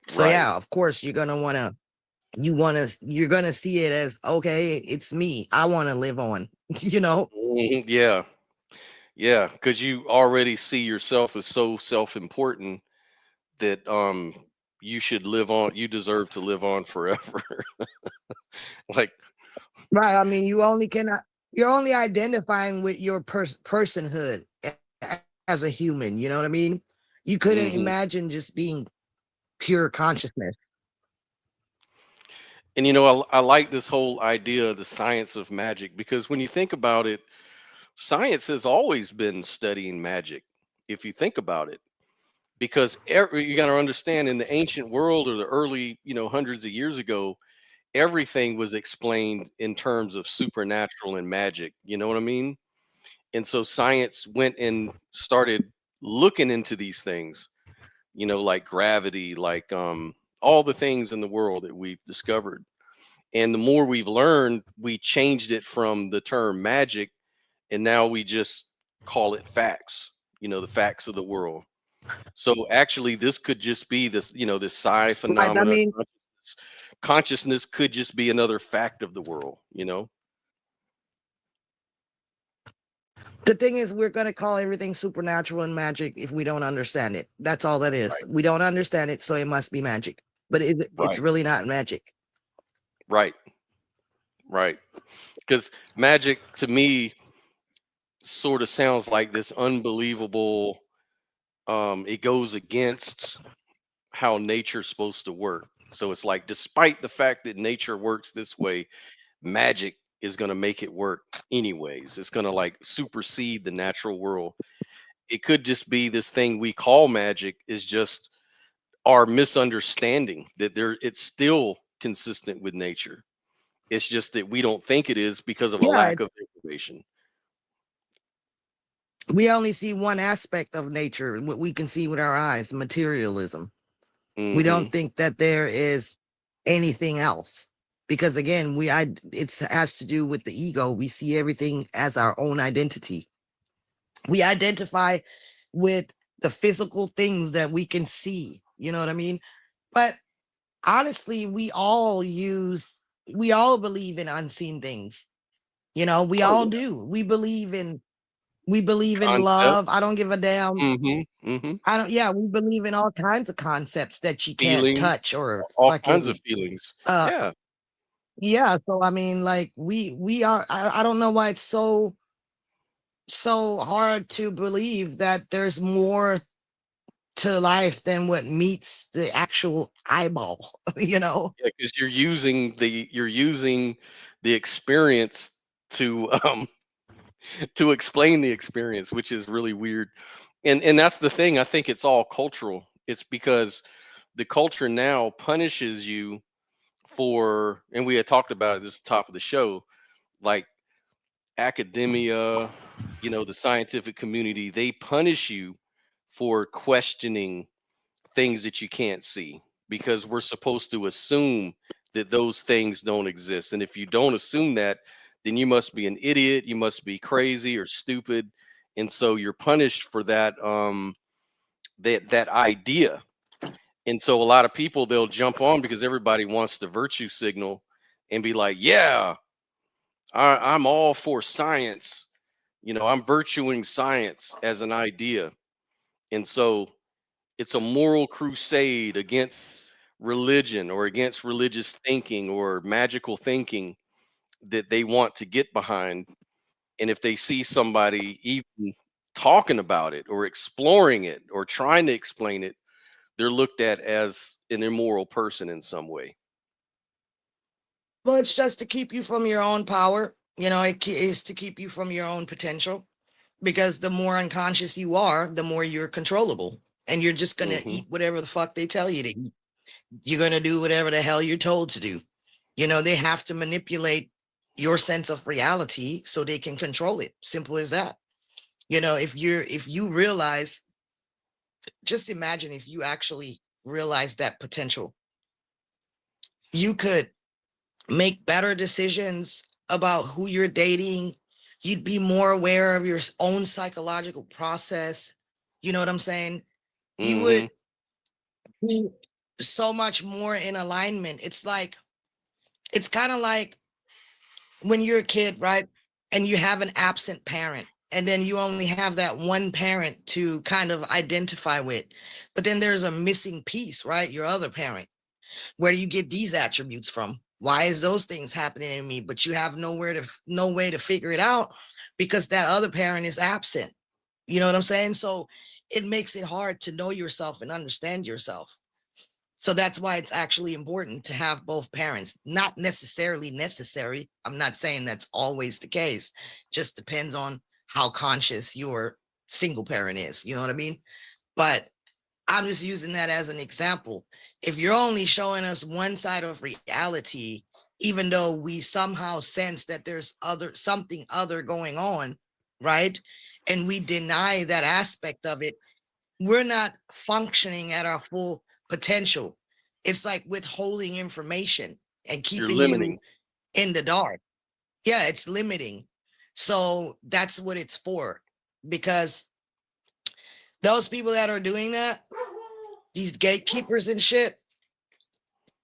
So right. yeah, of course you're gonna see it as, okay, it's me. I want to live on. Yeah, yeah, because you already see yourself as so self-important that you should live on. You deserve to live on forever. Like, Right. I mean, you're only identifying with your personhood as a human. You know what I mean? You couldn't mhm. imagine just being pure consciousness. And I like this whole idea of the science of magic because when you think about it, science has always been studying magic. If you think about it, because you got to understand in the ancient world or the early, hundreds of years ago, everything was explained in terms of supernatural and magic. You know what I mean? And so science went and started looking into these things, like gravity, like all the things in the world that we've discovered. And the more we've learned, we changed it from the term magic, and now we just call it facts, the facts of the world. So actually, this could just be this, this psi Right. I phenomena. mean, Consciousness could just be another fact of the world. the thing is, we're going to call everything supernatural and magic if we don't understand it. That's all that is. Right. We don't understand it, so it must be magic. But it's Right. really not magic. Right. Right. Because magic to me sort of sounds like this unbelievable, it goes against how nature's supposed to work. So it's like, despite the fact that nature works this way, magic is going to make it work anyways. It's going to like supersede the natural world. It could just be this thing we call magic is just our misunderstanding that it's still consistent with nature. It's just that we don't think it is because of a Yeah, lack of information. we only see one aspect of nature, what we can see with our eyes, materialism. We Hmm. don't think that there is anything else. Because again, it has to do with the ego. We see everything as our own identity. We identify with the physical things that we can see. You know what I mean? But honestly, we all believe in unseen things. We Oh all yeah. do. We believe in love. I Concepts. don't give a damn. Hmm. Hmm. Yeah, we believe in all kinds of concepts that you can't Feelings, touch or all kinds of fucking feelings. uh Yeah. yeah. So I mean, like we are I don't know why it's so hard to believe that there's more to life than what meets the actual eyeball, you know? Yeah, because you're using the experience to to explain the experience, which is really weird. And that's the thing. I think it's all cultural. It's because the culture now punishes you for, and we had talked about it, this is the top of the show, like academia, the scientific community, they punish you for questioning things that you can't see because we're supposed to assume that those things don't exist. And if you don't assume that, then you must be an idiot, you must be crazy or stupid. And so you're punished for that that idea. And so a lot of people, they'll jump on because everybody wants the virtue signal and be like, yeah, I'm all for science. You know, I'm virtuing science as an idea. And so it's a moral crusade against religion or against religious thinking or magical thinking that they want to get behind. And if they see somebody even talking about it or exploring it or trying to explain it, they're looked at as an immoral person in some way. Well, it's just to keep you from your own power. You know, is to keep you from your own potential, because the more unconscious you are, the more you're controllable, and you're just going to Mhm. eat whatever the fuck they tell you to eat. You're going to do whatever the hell you're told to do. You know, they have to manipulate your sense of reality so they can control it. Simple as that. You know, if you realize, just imagine if you actually realize that potential, you could make better decisions about who you're dating. You'd be more aware of your own psychological process. You know what I'm saying? You would Mhm. be so much more in alignment. It's kind of like when you're a kid, right? And you have an absent parent, and then you only have that one parent to kind of identify with. But then there's a missing piece, right? Your other parent. Where do you get these attributes from? Why is those things happening in me? But you have no way to figure it out because that other parent is absent. You know what I'm saying? So it makes it hard to know yourself and understand yourself. So that's why it's actually important to have both parents. Not necessarily necessary. I'm not saying that's always the case. Just depends on how conscious your single parent is. You know what I mean? But I'm just using that as an example. If you're only showing us one side of reality, even though we somehow sense that there's something other going on, right? And we deny that aspect of it, we're not functioning at our full potential. It's like withholding information and You're keeping you limiting. in the dark. Yeah, it's limiting. So that's what it's for. Because those people that are doing that, these gatekeepers and shit,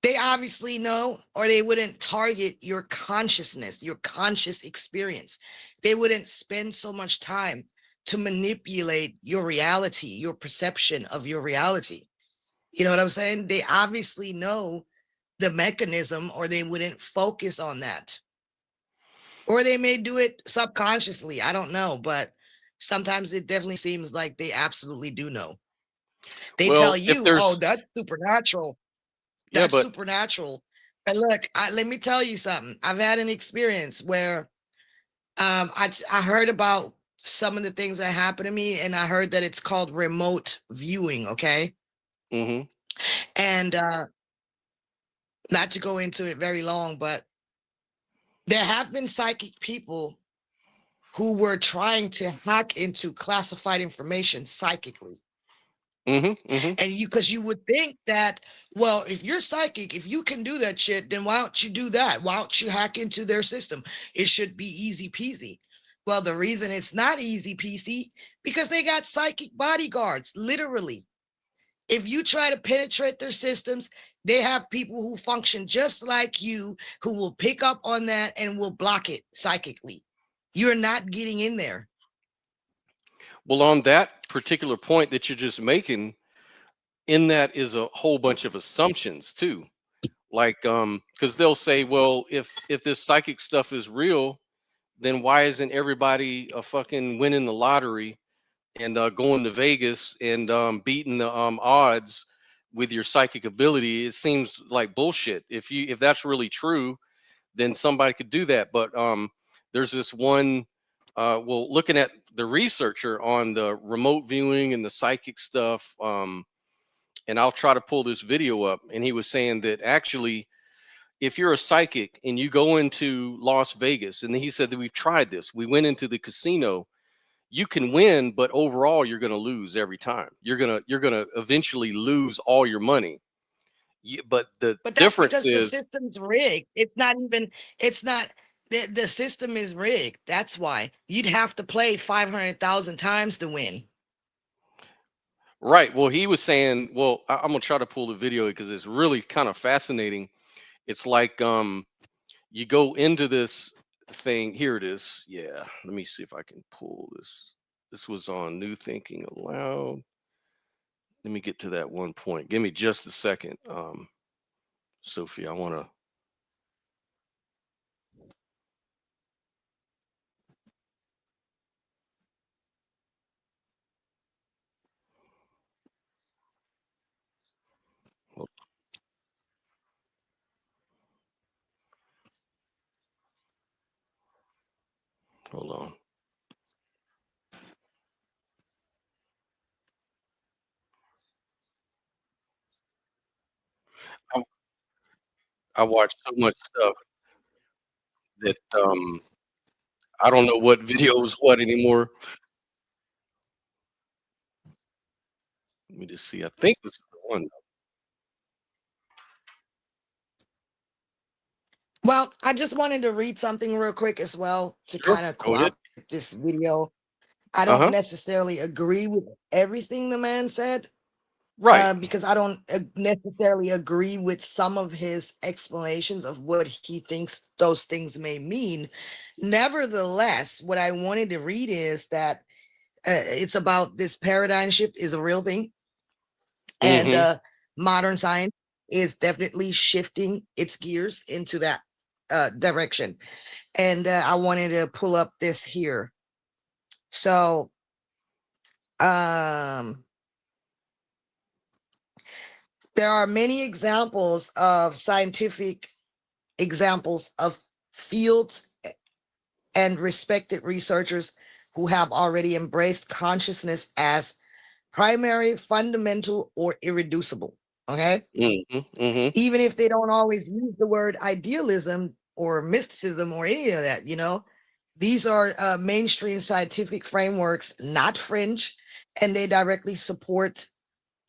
they obviously know, or they wouldn't target your consciousness, your conscious experience. They wouldn't spend so much time to manipulate your reality, your perception of your reality. You know what I'm saying? They obviously know the mechanism, or they wouldn't focus on that. Or they may do it subconsciously. I don't know, but sometimes it definitely seems like they absolutely do know. They tell Well, if you, oh, there's that's supernatural. yeah, That's but supernatural. And look, let me tell you something. I've had an experience where I heard about some of the things that happened to me, and I heard that it's called remote viewing, okay? mhm. And not to go into it very long, but there have been psychic people who were trying to hack into classified information psychically. Mhm. Mhm. And because you would think that, well, if you're psychic, if you can do that shit, then why don't you do that? Why don't you hack into their system? It should be easy peasy. Well, the reason it's not easy peasy, because they got psychic bodyguards, literally. If you try to penetrate their systems, they have people who function just like you who will pick up on that and will block it psychically. You're not getting in there. Well, on that particular point that you're just making, in that is a whole bunch of assumptions too. Like because they'll say, well, if this psychic stuff is real, then why isn't everybody fucking winning the lottery and going to Vegas and beating the odds with your psychic ability? It seems like bullshit. If that's really true, then somebody could do that. But there's this one. Well, looking at the researcher on the remote viewing and the psychic stuff, and I'll try to pull this video up. And he was saying that actually, if you're a psychic and you go into Las Vegas, and he said that we've tried this, we went into the casino, you can win, but overall you're going to lose every time. You're going to eventually lose all your money. but the But that's difference because the is system's rigged. It's not even, it's not, the system is rigged. That's why you'd have to play 500,000 times to win. right. Well, he was saying, well, I'm gonna try to pull the video because it's really kind of fascinating. It's like you go into this thing. Here it is. Yeah, let me see if I can pull this. This was on New Thinking Aloud. Let me get to that one point. Give me just a second, Sophie. I want to. Hold on. I, I watch so much stuff that I don't know what video is what anymore. Let me just see. I think this is the one. Well, I just wanted to read something real quick as well to Sure. kind of Go ahead. co-opt this video. I Uh don't huh. necessarily agree with everything the man said, Right. because I don't necessarily agree with some of his explanations of what he thinks those things may mean. Nevertheless, what I wanted to read is that it's about this paradigm shift is a real thing, and Mm-hmm. modern science is definitely shifting its gears into that direction. And I wanted to pull up this here. So, there are many examples of scientific examples of fields and respected researchers who have already embraced consciousness as primary, fundamental, or irreducible. Okay. Mm-hmm. Mm-hmm. Even if they don't always use the word idealism or mysticism or any of that, these are mainstream scientific frameworks, not fringe, and they directly support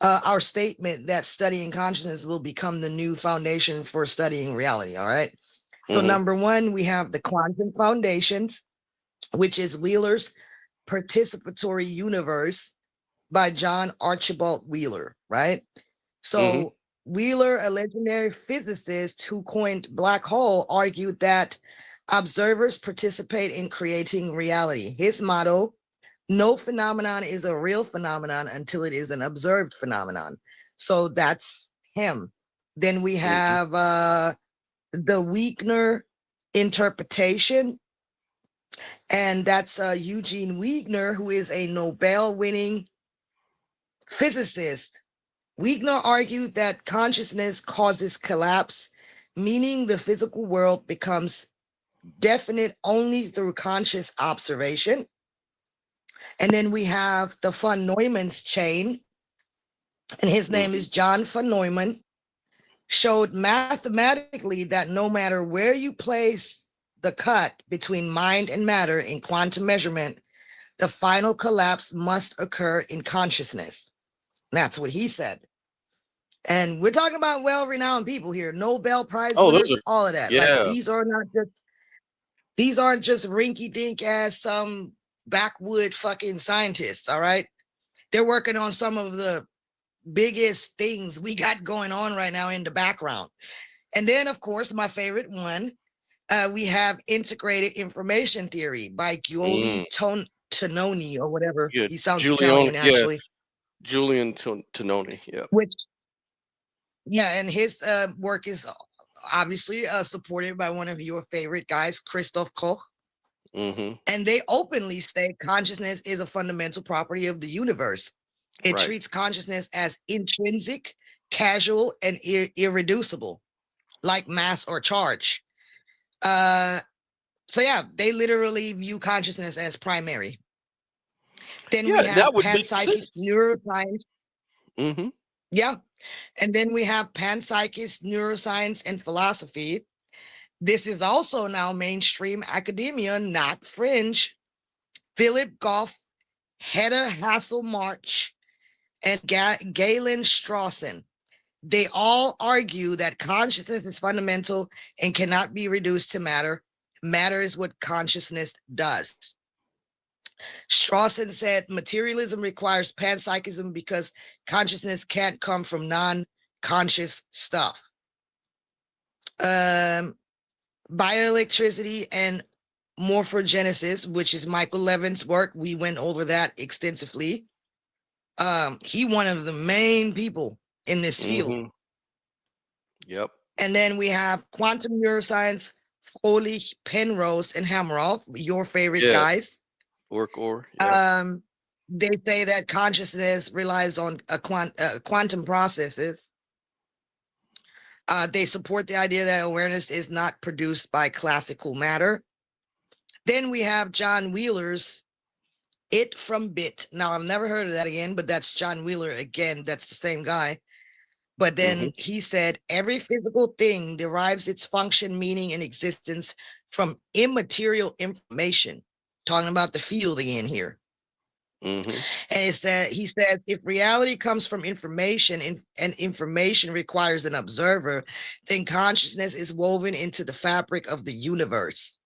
our statement that studying consciousness will become the new foundation for studying reality. All right. So, Mm-hmm. number one, we have the quantum foundations, which is Wheeler's Participatory Universe by John Archibald Wheeler, right? Mm-hmm. So, Wheeler, a legendary physicist who coined black hole, argued that observers participate in creating reality. His motto: no phenomenon is a real phenomenon until it is an observed phenomenon. So that's him. Then we have the Wigner interpretation, and that's Eugene Wigner, who is a Nobel-winning physicist. Wigner argued that consciousness causes collapse, meaning the physical world becomes definite only through conscious observation. And then we have the von Neumann's chain, and his name is John von Neumann, showed mathematically that no matter where you place the cut between mind and matter in quantum measurement, the final collapse must occur in consciousness. That's what he said. And we're talking about well-renowned people here, Nobel Prize Oh, those winners, are all of that. Like, yeah. these aren't just rinky-dink ass some backwood fucking scientists. All right, they're working on some of the biggest things we got going on right now in the background. And then, of course, my favorite one, we have integrated information theory by Giulio Tononi or whatever. Yeah. He sounds Julian. Italian, Yeah. actually. Julian Tononi. Yeah. Which, yeah, and his work is obviously supported by one of your favorite guys, Christoph Koch. Mm-hmm. And they openly state consciousness is a fundamental property of the universe. It Right. treats consciousness as intrinsic, casual, and irreducible, like mass or charge. So yeah, they literally view consciousness as primary. Then we Yeah, have that would make panpsychic sense. neuroscience. Mm-hmm. Yeah. And then we have panpsychic neuroscience and philosophy. This is also now mainstream academia, not fringe. Philip Goff, Hedda Hasselmarch, and Galen Strawson. they all argue that consciousness is fundamental and cannot be reduced to matter. Matter is what consciousness does. Strawson said materialism requires panpsychism because consciousness can't come from non-conscious stuff. Bioelectricity and morphogenesis, which is Michael Levin's work. We went over that extensively. He one of the main people in this field. Mhm. Yep. And then we have quantum neuroscience, Foley, Penrose, and Hameroff, your favorite Yeah. guys. Or. Yep. They say that consciousness relies on quantum processes. They support the idea that awareness is not produced by classical matter. Then we have John Wheeler's It from Bit. Now, I've never heard of that again, but that's John Wheeler again. That's the same guy. But then he said, every physical thing derives its function, meaning, and existence from immaterial information. Talking about the field again here. Mhm. And he said, if reality comes from information and information requires an observer, then consciousness is woven into the fabric of the universe.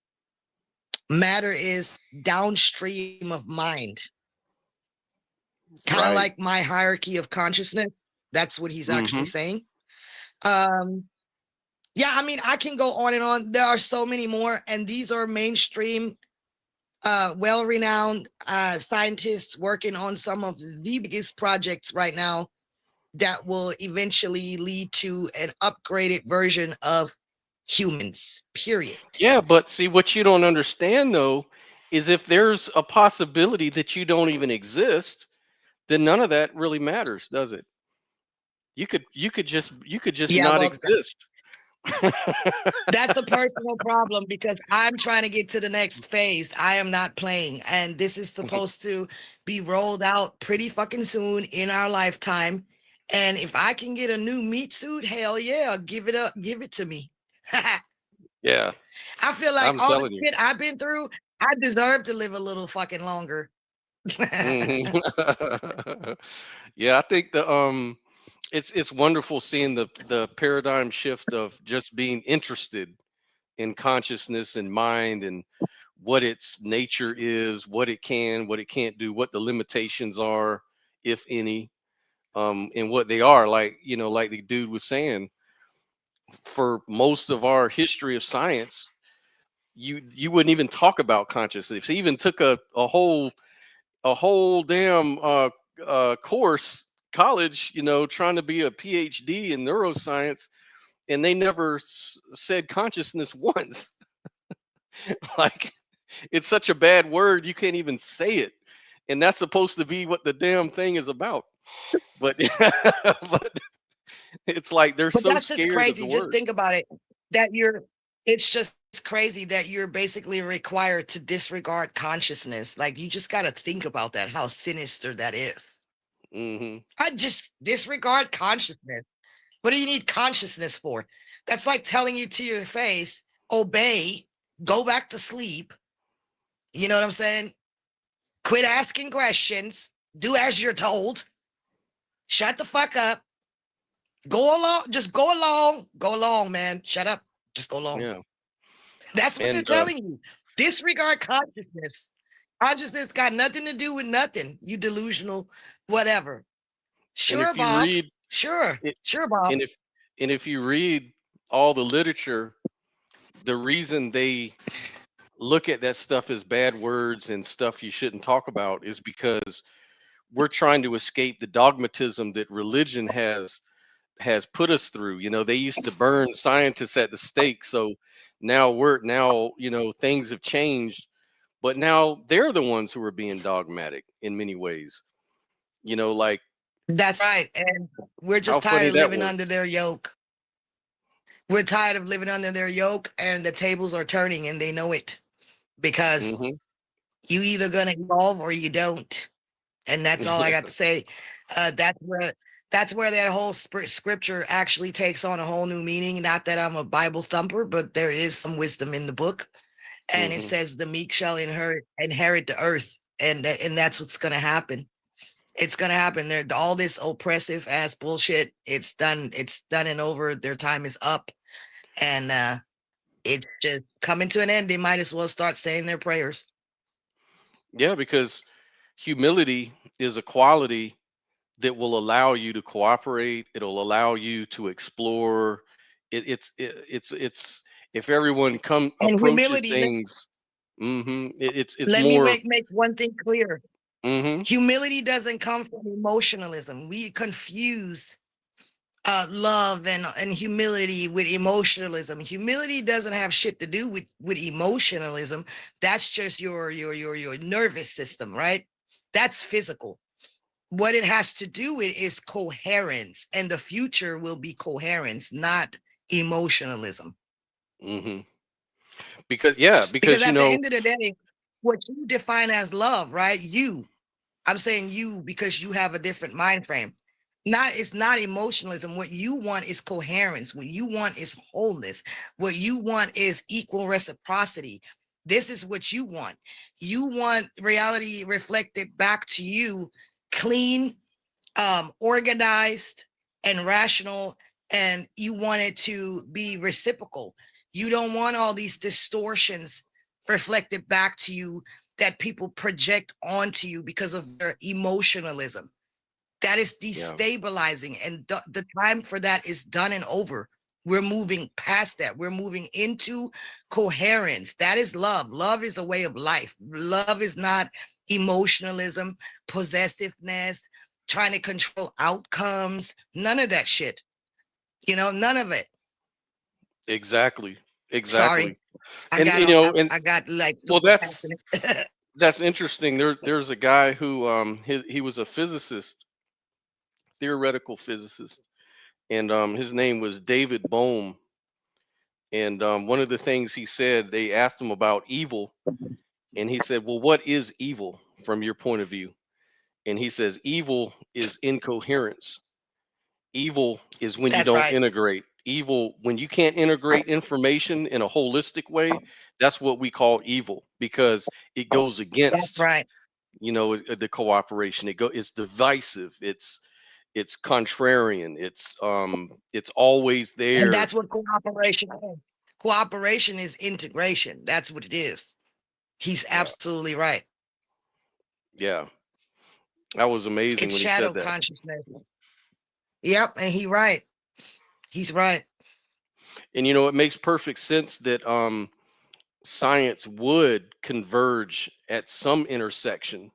Matter is downstream of mind. Kind of Right. like my hierarchy of consciousness. That's what he's actually saying. Yeah, I mean, I can go on and on. There are so many more, and these are mainstream, well-renowned scientists working on some of the biggest projects right now that will eventually lead to an upgraded version of humans, period. Yeah, but see what you don't understand though is if there's a possibility that you don't even exist, then none of that really matters, does it? You could just Yeah, not well, exist. that's a personal problem because I'm trying to get to the next phase. I am not playing, and this is supposed to be rolled out pretty fucking soon in our lifetime. And if I can get a new meat suit, hell yeah, give it up, give it to me. Yeah, I feel like I'm all the telling you. shit I've been through, I deserve to live a little fucking longer. Mhm. Yeah, I think it's wonderful seeing the paradigm shift of just being interested in consciousness and mind and what its nature is, what it can, what it can't do, what the limitations are, if any, and what they are. Like, like the dude was saying, for most of our history of science, you wouldn't even talk about consciousness. He even took a whole damn course, college, trying to be a PhD in neuroscience, and they never said consciousness once. Like, it's such a bad word you can't even say it, and that's supposed to be what the damn thing is about. But but it's like they're But so that's just scared of crazy. the Just word. think about it. It's just crazy that you're basically required to disregard consciousness. Like, you just got to think about that, how sinister that is. Hmm. I just disregard consciousness. What do you need consciousness for? That's like telling you to your face, obey, go back to sleep. You know what I'm saying? Quit asking questions. Do as you're told. Shut the fuck up. Go along. Just go along. Go along, man. Shut up. Just go along. Yeah, That's what they're and telling you. Disregard consciousness. Consciousness got nothing to do with nothing. You delusional, whatever. and Sure, if you Bob. read Sure. it, Sure, Bob. and if you read all the literature, the reason they look at that stuff as bad words and stuff you shouldn't talk about is because we're trying to escape the dogmatism that religion has put us through. They used to burn scientists at the stake, so now things have changed, but now they're the ones who are being dogmatic in many ways. Like, That's right. And we're how just funny tired of that living was. under their yoke. We're tired of living under their yoke, and the tables are turning, and they know it because Hmm. you either gonna evolve or you don't. And that's all I got to say. That's where that whole scripture actually takes on a whole new meaning. Not that I'm a Bible thumper, but there is some wisdom in the book, and it Hmm. says the meek shall inherit the earth, and that's what's gonna happen. It's gonna happen. They're all this oppressive ass bullshit. It's done. It's done and over. Their time is up, and it's just coming to an end. They might as well start saying their prayers. Yeah, because humility is a quality that will allow you to cooperate. It'll allow you to explore. It's if everyone come And approaches humility. things. It's Let me more. make one thing clear. Hmm. Humility doesn't come from emotionalism. We confuse love and humility with emotionalism. Humility doesn't have shit to do with emotionalism. That's just your nervous system, right? That's physical. What it has to do with is coherence, and the future will be coherence, not emotionalism. Hmm. Because yeah, Because because at the end of the day, what you define as love, right? I'm saying you because you have a different mind frame. It's not emotionalism. What you want is coherence. What you want is wholeness. What you want is equal reciprocity. This is what you want. You want reality reflected back to you, clean, organized, and rational, and you want it to be reciprocal. You don't want all these distortions reflected back to you that people project onto you because of their emotionalism. That is yeah, destabilizing, and the time for that is done and over. We're moving past that. We're moving into coherence. That is love. Love is a way of life. Love is not emotionalism, possessiveness, trying to control outcomes. None of that shit. None of it. exactly, Sorry, exactly. I And got you on. know, and I got like well, super passionate. that's interesting. There's a guy who he was a physicist, theoretical physicist, and his name was David Bohm. And one of the things he said, they asked him about evil, and he said, "Well, what is evil from your point of view?" And he says, "Evil is incoherence. Evil is when you That's don't right. integrate. Evil, when you can't integrate information in a holistic way, that's what we call evil because it goes That's against, right. the cooperation. It's divisive. It's contrarian. It's always And there. that's what cooperation is. Cooperation is integration. That's what it is. He's Yeah, absolutely right. yeah. That was amazing It's when he shadow said that. consciousness. Yep, and he right. He's right. And it makes perfect sense that science would converge at some intersection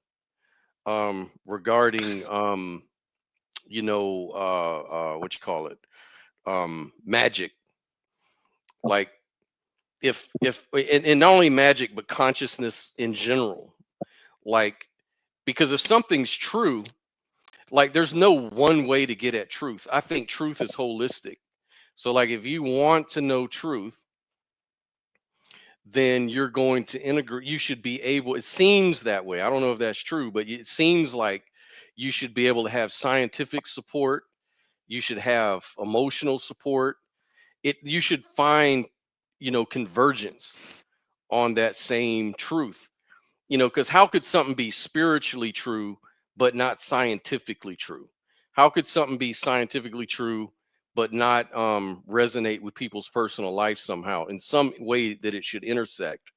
regarding what you call it, magic. Like if and not only magic but consciousness in general. Like, because if something's true, like there's no one way to get at truth. I think truth is holistic. So like if you want to know truth, then you're going to integrate. You should be able, it seems that way. I don't know if that's true, but it seems like you should be able to have scientific support. You should have emotional support. You should find, convergence on that same truth. Because how could something be spiritually true but not scientifically true? How could something be scientifically true but not resonate with people's personal life somehow in some way that it should intersect?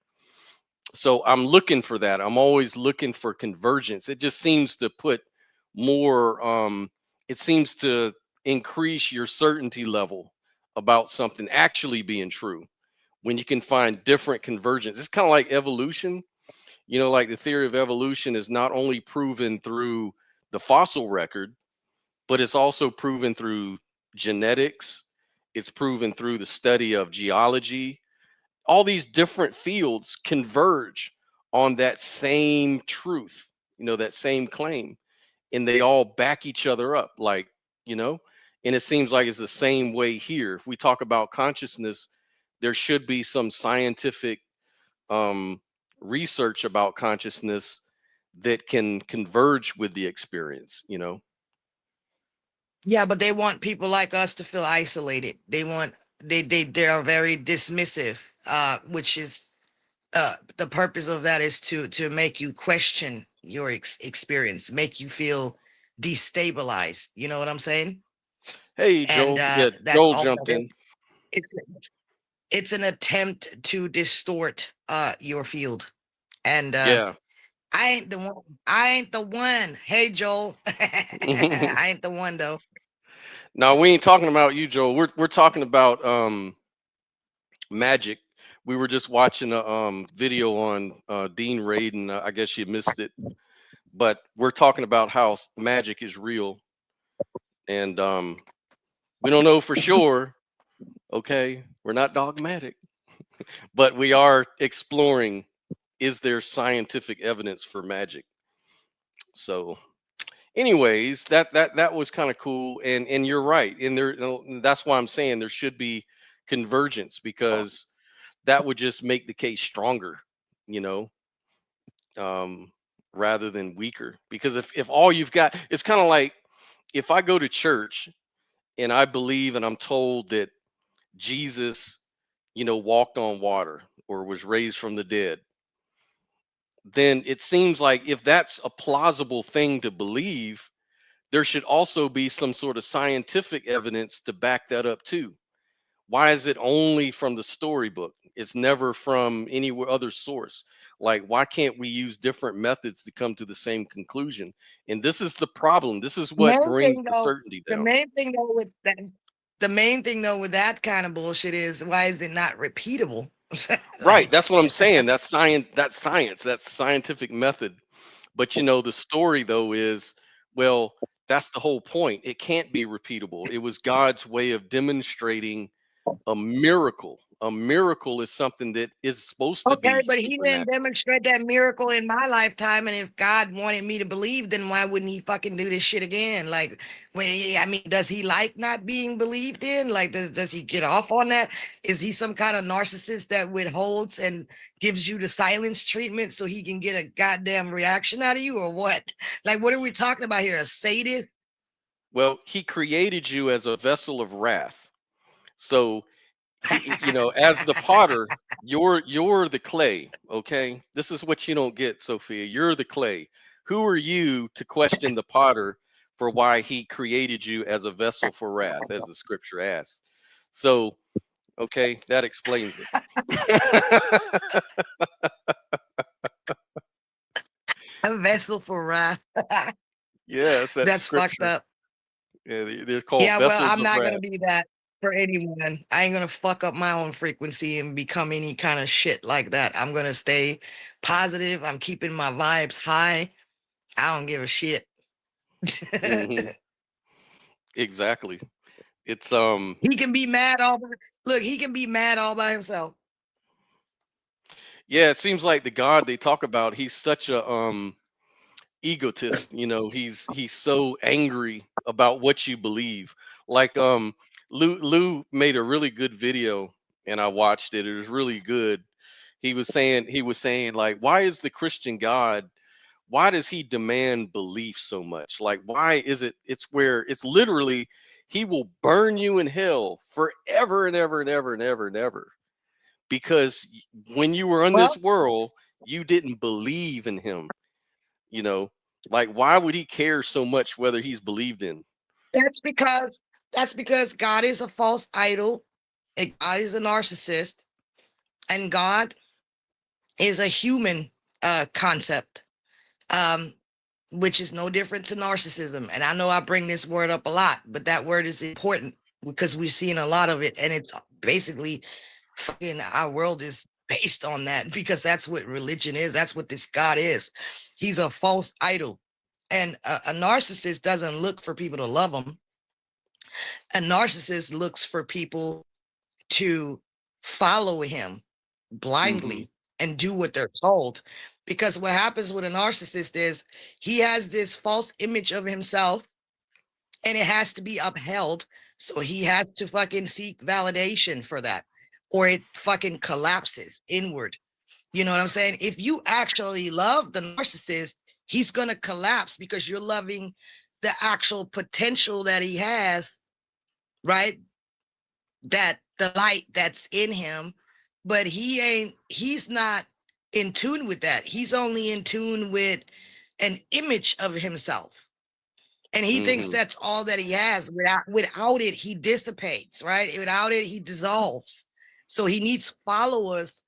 So I'm looking for that. I'm always looking for convergence. It just seems to put more. It seems to increase your certainty level about something actually being true when you can find different convergence. It's kind of like evolution. Like the theory of evolution is not only proven through the fossil record, but it's also proven through genetics. It's proven through the study of geology. All these different fields converge on that same truth, that same claim, and they all back each other up, like, you know, and it seems like it's the same way here. If we talk about consciousness, there should be some scientific um, research about consciousness that can converge with the experience. Yeah, but they want people like us to feel isolated. They are very dismissive, which is the purpose of that is to make you question your experience, make you feel destabilized. You know what I'm saying? Hey, And Joel. Yeah, that Joel also jumped in. it's it's an attempt to distort your field. And Yeah. I ain't the one. I ain't the one. Hey Joel. I ain't the one though. No, we ain't talking about you, Joel. We're talking about magic. We were just watching a video on Dean Raid, and I guess you missed it. But we're talking about how magic is real, and we don't know for sure. Okay, we're not dogmatic, but we are exploring: is there scientific evidence for magic? So, anyways, that was kind of cool, and you're right. And that's why I'm saying there should be convergence, because that would just make the case stronger, you know, um, rather than weaker. Because if all you've got, it's kind of like if I go to church and I believe and I'm told that Jesus, walked on water or was raised from the dead, then it seems like if that's a plausible thing to believe, there should also be some sort of scientific evidence to back that up too. Why is it only from the storybook? It's never from any other source. Like, why can't we use different methods to come to the same conclusion? And this is the problem. This is what Main brings thing the though, certainty the down. main thing though with that, the main thing though with that kind of bullshit is why is it not repeatable? Right. Like, That's what I'm saying. That's science. That's science. That's scientific method. But the story though is, well, that's the whole point. It can't be repeatable. It was God's way of demonstrating a miracle. A miracle is something that is supposed to okay, be but he didn't supernatural. demonstrate that miracle in my lifetime. And if God wanted me to believe, then why wouldn't he fucking do this shit again? Like, I mean, does he like not being believed in? Like, does he get off on that? Is he some kind of narcissist that withholds and gives you the silence treatment so he can get a goddamn reaction out of you, or what? Like, what are we talking about here? A sadist? Well, he created you as a vessel of wrath. So as the potter, you're the clay. Okay, this is what you don't get, Sophia. You're the clay. Who are you to question the potter for why he created you as a vessel for wrath, as the scripture asks? So, okay, that explains it. A vessel for wrath. Yes, that's That's fucked scripture. up. Yeah, they're called Yeah, well, vessels I'm of not wrath. gonna be that for anyone. I ain't gonna fuck up my own frequency and become any kind of shit like that. I'm gonna stay positive. I'm keeping my vibes high. I don't give a shit. Hmm. Exactly. It's He can be mad all by, look, he can be mad all by himself. yeah, it seems like the God they talk about, he's such a egotist. He's so angry about what you believe. Like Lou made a really good video, and I watched it. It was really good. He was saying like, why is the Christian God, why does he demand belief so much? Like, why is it's where it's literally he will burn you in hell forever and ever and ever and ever and ever, because when you were in Well, this world, you didn't believe in him. you know like, why would he care so much whether he's believed in? that's because God is a false idol, and God is a narcissist, and God is a human concept. Which is no different to narcissism. And I know I bring this word up a lot, but that word is important because we're seeing a lot of it. And it's basically fucking our world is based on that, because that's what religion is. That's what this God is. He's a false idol. And a narcissist doesn't look for people to love him. A narcissist looks for people to follow him Hmm. blindly and do what they're told. Because what happens with a narcissist is he has this false image of himself and it has to be upheld. So he has to fucking seek validation for that, or it fucking collapses inward. You know what I'm saying? If you actually love the narcissist, he's going to collapse because you're loving the actual potential that he has, right? That the light that's in him, but he's not in tune with that. He's only in tune with an image of himself. And he thinks Hmm. that's all that he has. Without it, he dissipates, right? Without it, he dissolves. So he needs followers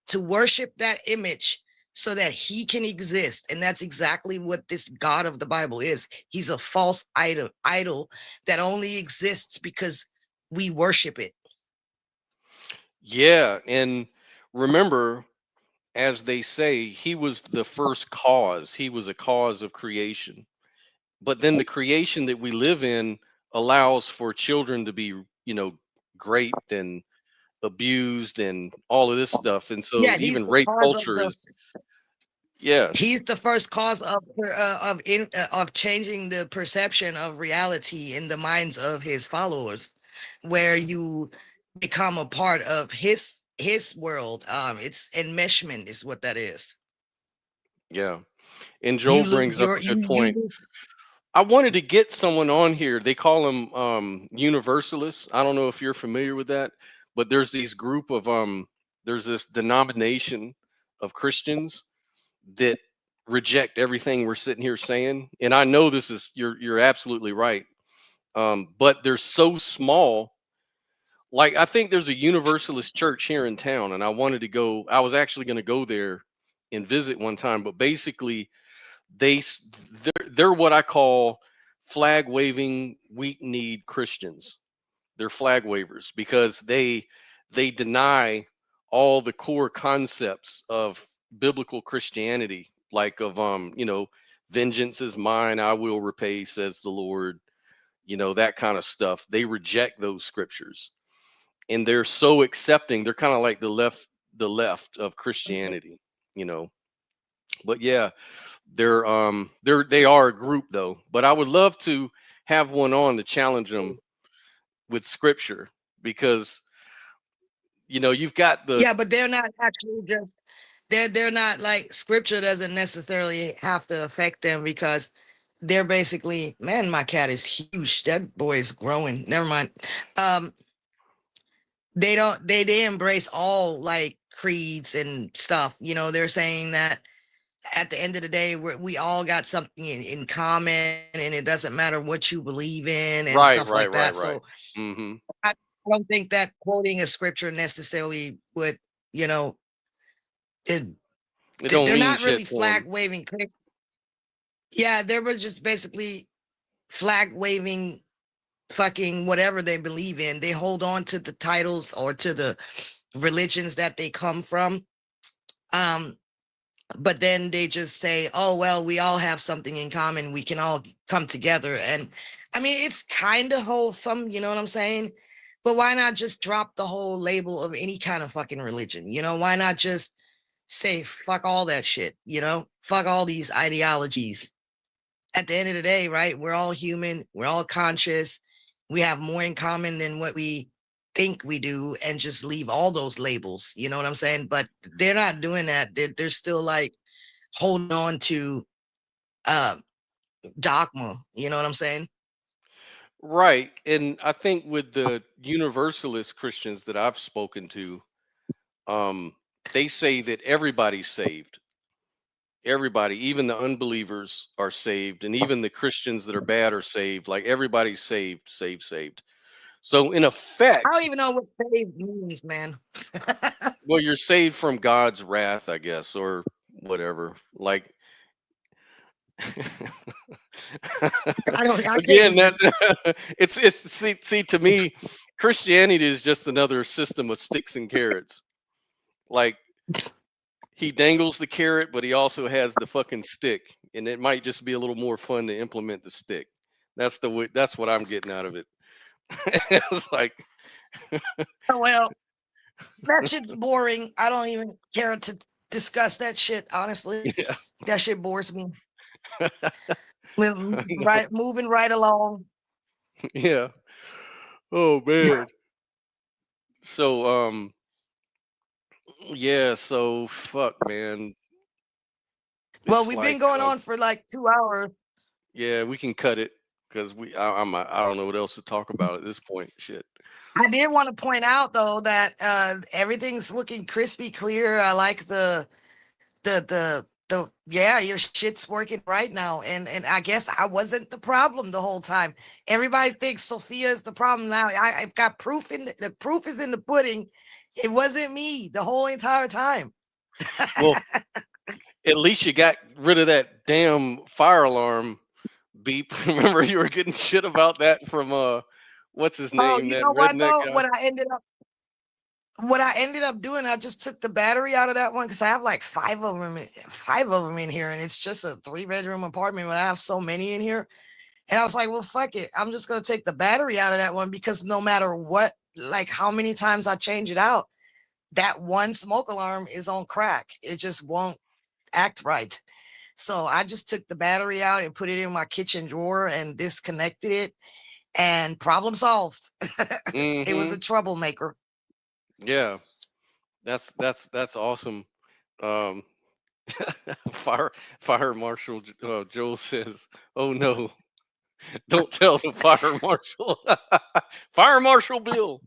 to worship that image so that he can exist. And that's exactly what this God of the Bible is. He's a false idol that only exists because we worship it. Yeah, and remember, as they say, he was the first cause. He was a cause of creation. But then the creation that we live in allows for children to be, raped and abused and all of this stuff. And so Yeah, he's even the rape cause of culture the is, yeah, he's the first cause of changing the perception of reality in the minds of his followers, where you become a part of his world. It's enmeshment is what that is. yeah. And You Joel lose brings up your a good you point. lose. I wanted to get someone on here. They call them universalists. I don't know if you're familiar with that, but there's these group of there's this denomination of Christians that reject everything we're sitting here saying. And I know this is you're absolutely right. But they're so small. Like I think there's a Universalist church here in town, and I wanted to go. I was actually going to go there and visit one time, but basically they're what I call flag waving weak need Christians. They're flag wavers because they deny all the core concepts of biblical Christianity, like of vengeance is mine, I will repay, says the Lord, that kind of stuff. They reject those scriptures. And they're so accepting. They're kind of like the left of Christianity, you know. But yeah, they are a group though. But I would love to have one on to challenge them with scripture because you've got the Yeah, but they're not actually just they're not like scripture doesn't necessarily have to affect them because they're basically, man, my cat is huge. That boy is growing. Never mind. Um, they don't they embrace all like creeds and stuff. They're saying that at the end of the day, we all got something in common, and it doesn't matter what you believe in and right, stuff right, like right, that. right. So Hmm. I don't think that quoting a scripture necessarily would, you know, it, It don't they're mean not shit really to them. flag waving. Yeah, they were just basically flag waving fucking whatever they believe in. They hold on to the titles or to the religions that they come from. Um, but then they just say, oh, well, we all have something in common. We can all come together. And I mean, it's kind of wholesome, you know what I'm saying? But why not just drop the whole label of any kind of fucking religion? Why not just say, fuck all that shit, fuck all these ideologies. At the end of the day, right? We're all human. We're all conscious. We have more in common than what we think we do, and just leave all those labels. You know what I'm saying? But they're not doing that. They're still like holding on to uh, dogma. You know what I'm saying? Right. And I think with the universalist Christians that I've spoken to, um, they say that everybody's saved. Everybody, even the unbelievers are saved, and even the Christians that are bad are saved. Like everybody's saved, saved, saved. So in I don't effect, even know what saved means, man. well, you're saved from God's wrath, I guess, or whatever. Like I can't again, even. that it's see to me, Christianity is just another system of sticks and carrots. Like he dangles the carrot, but he also has the fucking stick, and it might just be a little more fun to implement the stick. That's the way. That's what I'm getting out of it. It's like, Well, that shit's boring. I don't even care to discuss that shit, honestly. yeah, That shit bores me. I know, Right, moving right along. yeah. Oh man. So yeah. So fuck, man. Well, It's we've been like going on for like 2 hours. yeah, we can cut it because I don't know what else to talk about at this point. Shit. I did want to point out though that everything's looking crispy clear. I like the your shit's working right now. And I guess I wasn't the problem the whole time. Everybody thinks Sophia is the problem now. I've got proof the proof is in the pudding. It wasn't me the whole entire time. Well, at least you got rid of that damn fire alarm beep. Remember you were getting shit about that from what's his Oh, name? you That know what redneck though? guy. What I ended up doing, I just took the battery out of that one because I have like five of them in here, and it's just a 3-bedroom apartment, but I have so many in here. And I was like, well, fuck it. I'm just gonna take the battery out of that one because no matter what, like how many times I change it out, that one smoke alarm is on crack. It just won't act right. So I just took the battery out and put it in my kitchen drawer and disconnected it, and problem solved. It was Mm-hmm. a troublemaker. Yeah, that's awesome. Um, Fire Marshal Joel says, "Oh no, don't tell the fire marshal." Fire Marshal Bill.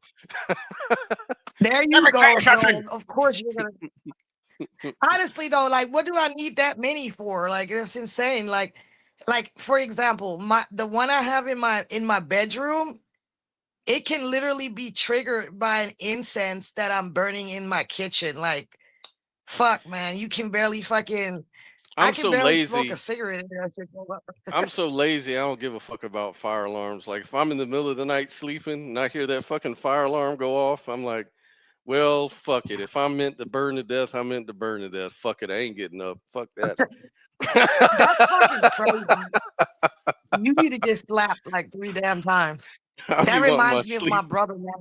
There Let you me tell go, you something. Joel. Of course you're gonna. Honestly though, like, what do I need that many for? Like, it's insane. Like for example, the one I have in my bedroom, it can literally be triggered by an incense that I'm burning in my kitchen. Like, fuck, man, you can barely fucking. I I'm can so barely smoke a lazy. cigarette in there. Shit go up. I'm so lazy. I don't give a fuck about fire alarms. Like if I'm in the middle of the night sleeping and I hear that fucking fire alarm go off, I'm like, well, fuck it. If I'm meant to burn to death, I'm meant to burn to death. Fuck it. I ain't getting up. Fuck that. That's fucking crazy. You need to get slapped like 3 damn times. I'll That be wanting my reminds me of my sleep. brother, man.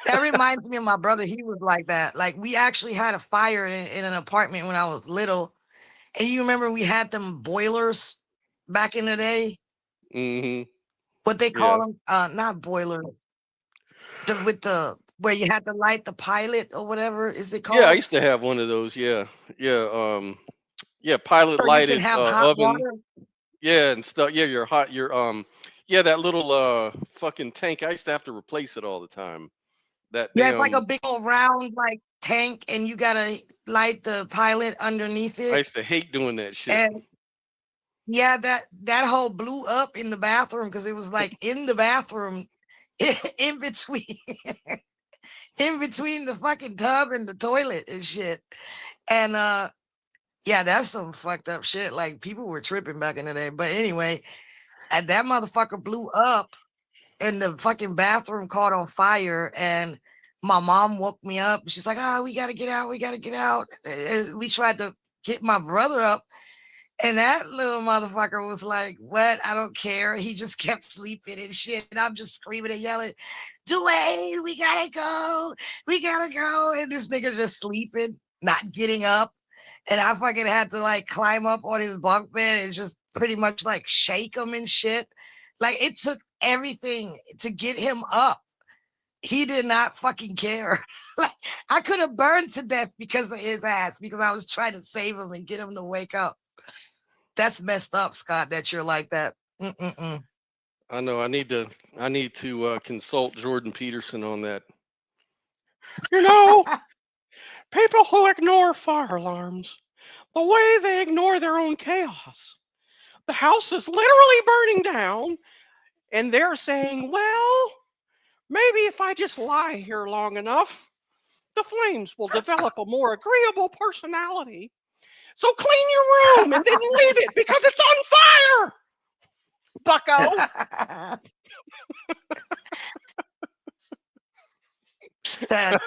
That reminds me of my brother. He was like that. Like, we actually had a fire in an apartment when I was little. And you remember we had them boilers back in the day? Hmm. What they Yeah. call them? Not boilers. Where you had to light the pilot or whatever is it Yeah, I called? used to have one of those. Yeah. Yeah. Yeah, pilot So you can lighted have hot oven. water. Yeah, and stuff. Yeah, yeah, that little fucking tank. I used to have to replace it all the time. That Yeah, it's like a damn big old round like tank, and you gotta light the pilot underneath I it. used to hate doing that shit. And yeah, that hole blew up in the bathroom because it was like in the bathroom, in between, in between the fucking tub and the toilet and shit. And yeah, that's some fucked up shit. Like, people were tripping back in the day. But anyway, and that motherfucker blew up, and the fucking bathroom caught on fire. And my mom woke me up. She's like, "Ah, we gotta get out. We gotta get out." And we tried to get my brother up. And that little motherfucker was like, "What? I don't care." He just kept sleeping and shit. And I'm just screaming and yelling, "Dwayne, we gotta go. We gotta go." And this nigga just sleeping, not getting up. And I fucking had to like climb up on his bunk bed and just pretty much like shake him and shit. Like, it took everything to get him up. He did not fucking care. Like, I could have burned to death because of his ass, because I was trying to save him and get him to wake up. That's messed up, Scott, that you're like that. Mm-mm-mm. I know. I need to consult Jordan Peterson on that. You know, people who ignore fire alarms, the way they ignore their own chaos. The house is literally burning down, and they're saying, well, maybe if I just lie here long enough, the flames will develop a more agreeable personality. So clean your room and then leave it because it's on fire, bucko. Sad.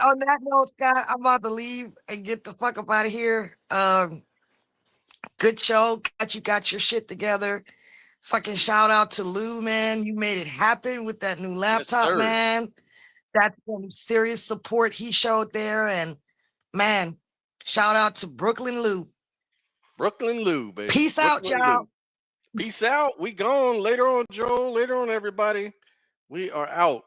On that note, Scott, I'm about to leave and get the fuck up out of here. Good show. You got your shit together. Fucking shout out to Lou, man. You made it happen with that new laptop, sir. man. That's some serious support he showed there. And man, shout out to Brooklyn Lou. Brooklyn Lou, baby. Peace out, Brooklyn y'all. Lou. Peace out. We gone. Later on, Joe. Later on, everybody. We are out.